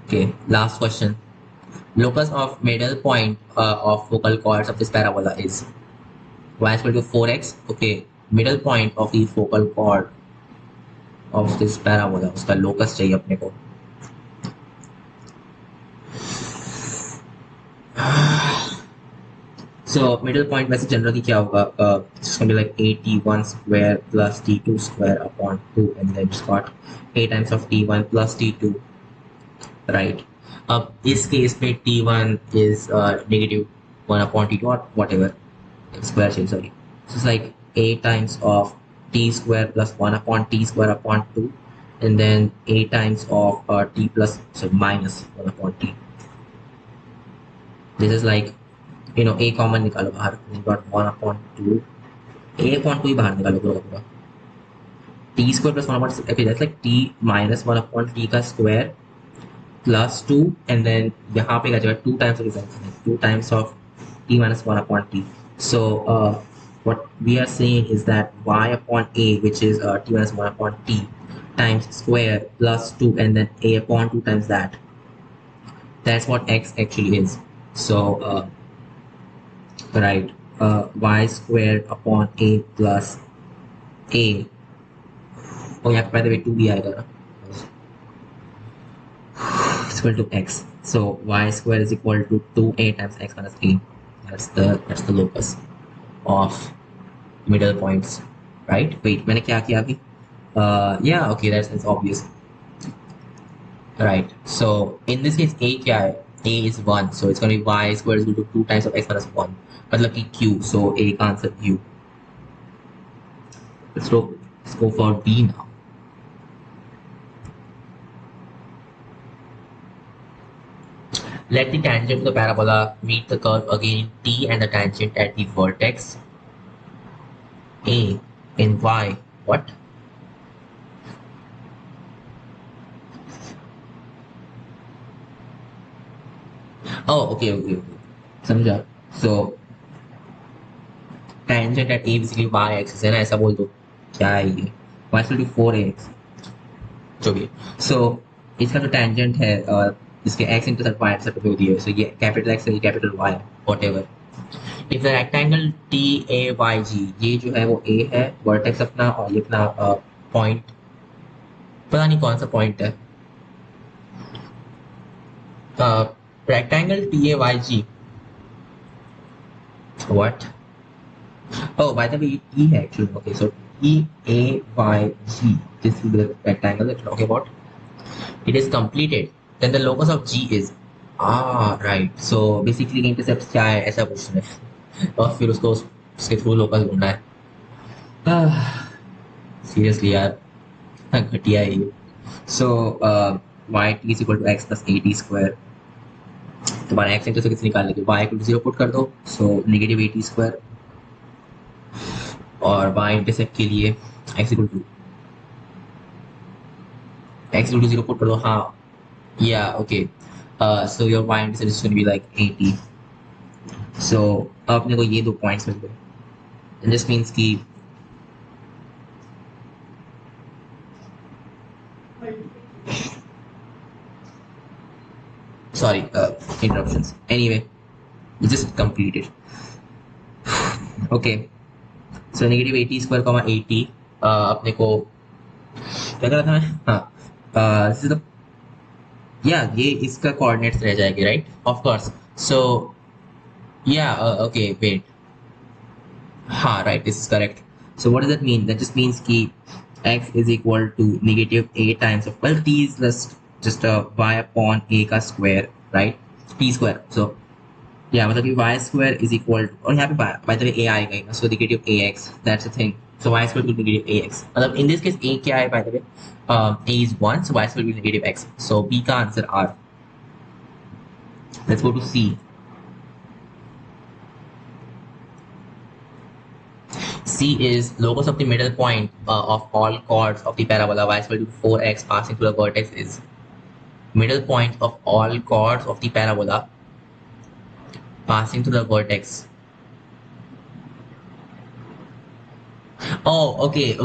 Okay, last question. Locus of middle point of focal chords of this parabola is y is equal to 4x. Okay, middle point of the focal chord of this parabola, उसका locus चाहिए अपने को. So middle point वैसे generally क्या होगा? It's going to be like t1 square plus t2 square upon 2, and then just got a times of t1 plus t2, right? अब इस case में t1 is negative 1 upon t2 or whatever square चाहिए, sorry. So it's like a times of t square plus 1 upon t square upon 2, and then a times of t plus, so minus 1 upon t. This is like, a common निकालो बाहर, you got 1 upon 2, a upon 2 ही बाहर निकालो पूरा पूरा. t square plus 1 upon, okay, that's like t minus 1 upon t का square plus 2 and then यहाँ पे आ जाएगा 2 times of this, 2 times of t minus 1 upon t. So what we are saying is that y upon a, which is t minus 1 upon t times square plus 2 and then a upon 2 times that. That's what x actually is. So right, y squared upon a plus a. Oh yeah, by the way 2 भी आएगा ना, is equal to x. So y square is equal to 2a times x minus a. That's the locus of middle points, right? Wait, मैंने क्या किया अभी? Yeah, okay, that's obvious. Right. So in this case, a क्या है? A is 1, so it's going to be y squared is equal to 2 times of x minus 1. मतलब कि q, so a का answer q. Let's go for b now. Let the tangent to the parabola meet the curve again in t and the tangent at the vertex a in y. What? Oh, okay. समझा. So tangent at a basically y axis है ना, ऐसा बोल दो. क्या है ये? y equal to 4ax. जो भी. So इसका जो tangent है इसके x intercept y intercept पे होती है. So ये capital X है, capital Y, whatever. If the rectangle TAYG, ये जो है वो A है, वर्टेक्स अपना, और ये अपना पॉइंट, पता नहीं कौन सा पॉइंट है. Rectangle TAYG. What? Oh, by the way, E है actually. Okay, so TAYG. This is the rectangle that we're talking about. It is completed. Then the locus of G is right. So basically intercepts क्या है ऐसा पूछ रहे हैं और फिर उसको उसके थ्रू लोकस ढूंढना है. सीरियसली यार घटिया है ये. सो yt is equal to x plus at square. तुम्हारा x इंटरसेप्ट कितने निकाल लेंगे? y equal to 0 पुट कर दो, सो नेगेटिव at स्क्वायर, और y इंटरसेप्ट के लिए x equal to 0 पुट कर दो. हाँ, yeah, okay. So your y intercept is going to be like 80. So अपने को ये दो पॉइंट्स मिल गए. And this means कि sorry, interruptions. Anyway, we just completed. Okay. So negative 80 square comma 80. अपने को क्या कर रहा था मैं? हाँ. This is the ये इसका coordinates रह जाएगी, right? Of course. So okay, wait. हाँ, right, this is correct. So what does that mean? That just means कि x is equal to negative a times of, well, t is just a y upon a का square, right? t square. So मतलब कि y square is equal to, और यहाँ पे by the way a आएगा ही ना, so negative ax, that's the thing. So y square will be negative ax. मतलब in this case a क्या है by the way? A is 1, so y square will be negative x. So B का answer R. Let's go to C. C is locus of the middle point of all chords of the parabola y is equal to 4x passing through the vertex is middle point of all chords of the parabola passing through the vertex. Oh, okay.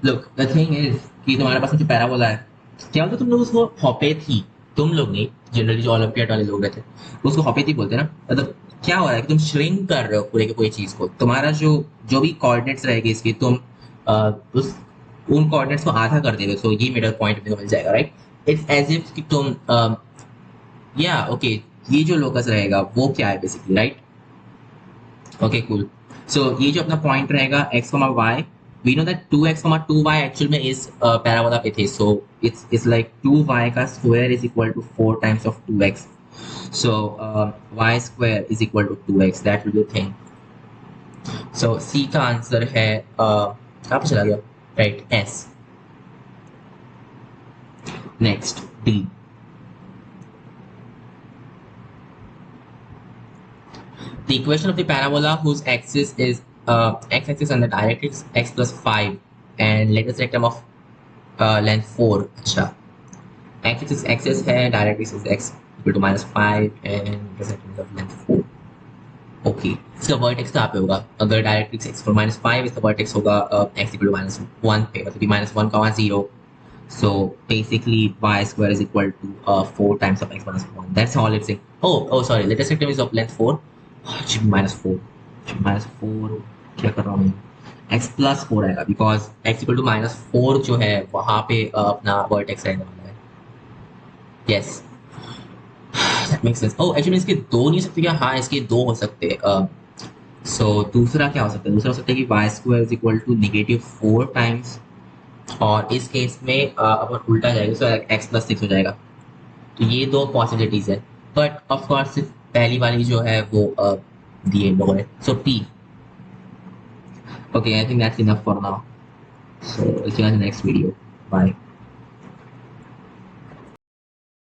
Look, the thing is कि तुम्हारे पास जो parabola है, क्या बोलते तुम लोग उसको होपेथी, तुम लोग नहीं, जनरली जो ओलंपियाड वाले लोग रहते हैं उसको होपेथी बोलते हैं ना. मतलब क्या हो रहा है कि तुम श्रिंक कर रहे हो पूरे के पूरी चीज को. तुम्हारा जो भी कोऑर्डिनेट्स रहेंगे इसके, तुम उस उन कोऑर्डिनेट्स को आधा कर देते हो, सो ये मिडल पॉइंट में मिल जाएगा, राइट? इट्स एज इफ कि तुम ओके, ये जो लोकस रहेगा वो क्या है basically, right? Okay, cool. So ये जो अपना पॉइंट रहेगा x, y, we know that 2x, 2y actually में इस parabola पे थे, so it's like 2y का square is equal to 4 times of 2x. So y square is equal to 2x. That will be the thing. So C का answer है कहाँ पे चला गया? Right, S. Next, D. The equation of the parabola whose axis is x-axis and the directrix x plus 5 and latest rectum of length 4. अच्छा, axis है, directrix is x equal to -5 and intersection of length 4। Okay, इसका vertex कहाँ पे होगा? अगर directrix x equal -5, इसका vertex होगा x equal to -1 पे, मतलब -1, 0. So basically y square is equal to 4 times of x minus 1. That's all it's saying. Oh, sorry. The intersectum is of length 4. It should be -4. Should be -4. क्या कर रहा हूँ मैं? x plus 4 आएगा because x equal to -4 जो है वहाँ पे अपना vertex रहने वाला है. Yes. That makes sense. Oh, actually इसके दो नहीं हो सकते क्या? हाँ, इसके दो हो सकते हैं. So दूसरा क्या हो सकता है? दूसरा हो सकता है कि y square is equal to -4 times, और इस केस में अपन उल्टा जाएगा तो x प्लस 6 हो जाएगा. तो ये दो पॉसिबिलिटीज है, बट ऑफ कोर्स सिर्फ पहली वाली जो है वो दिए लोग है. So p. Okay, I think that's enough for now. So see you in the next video. Bye.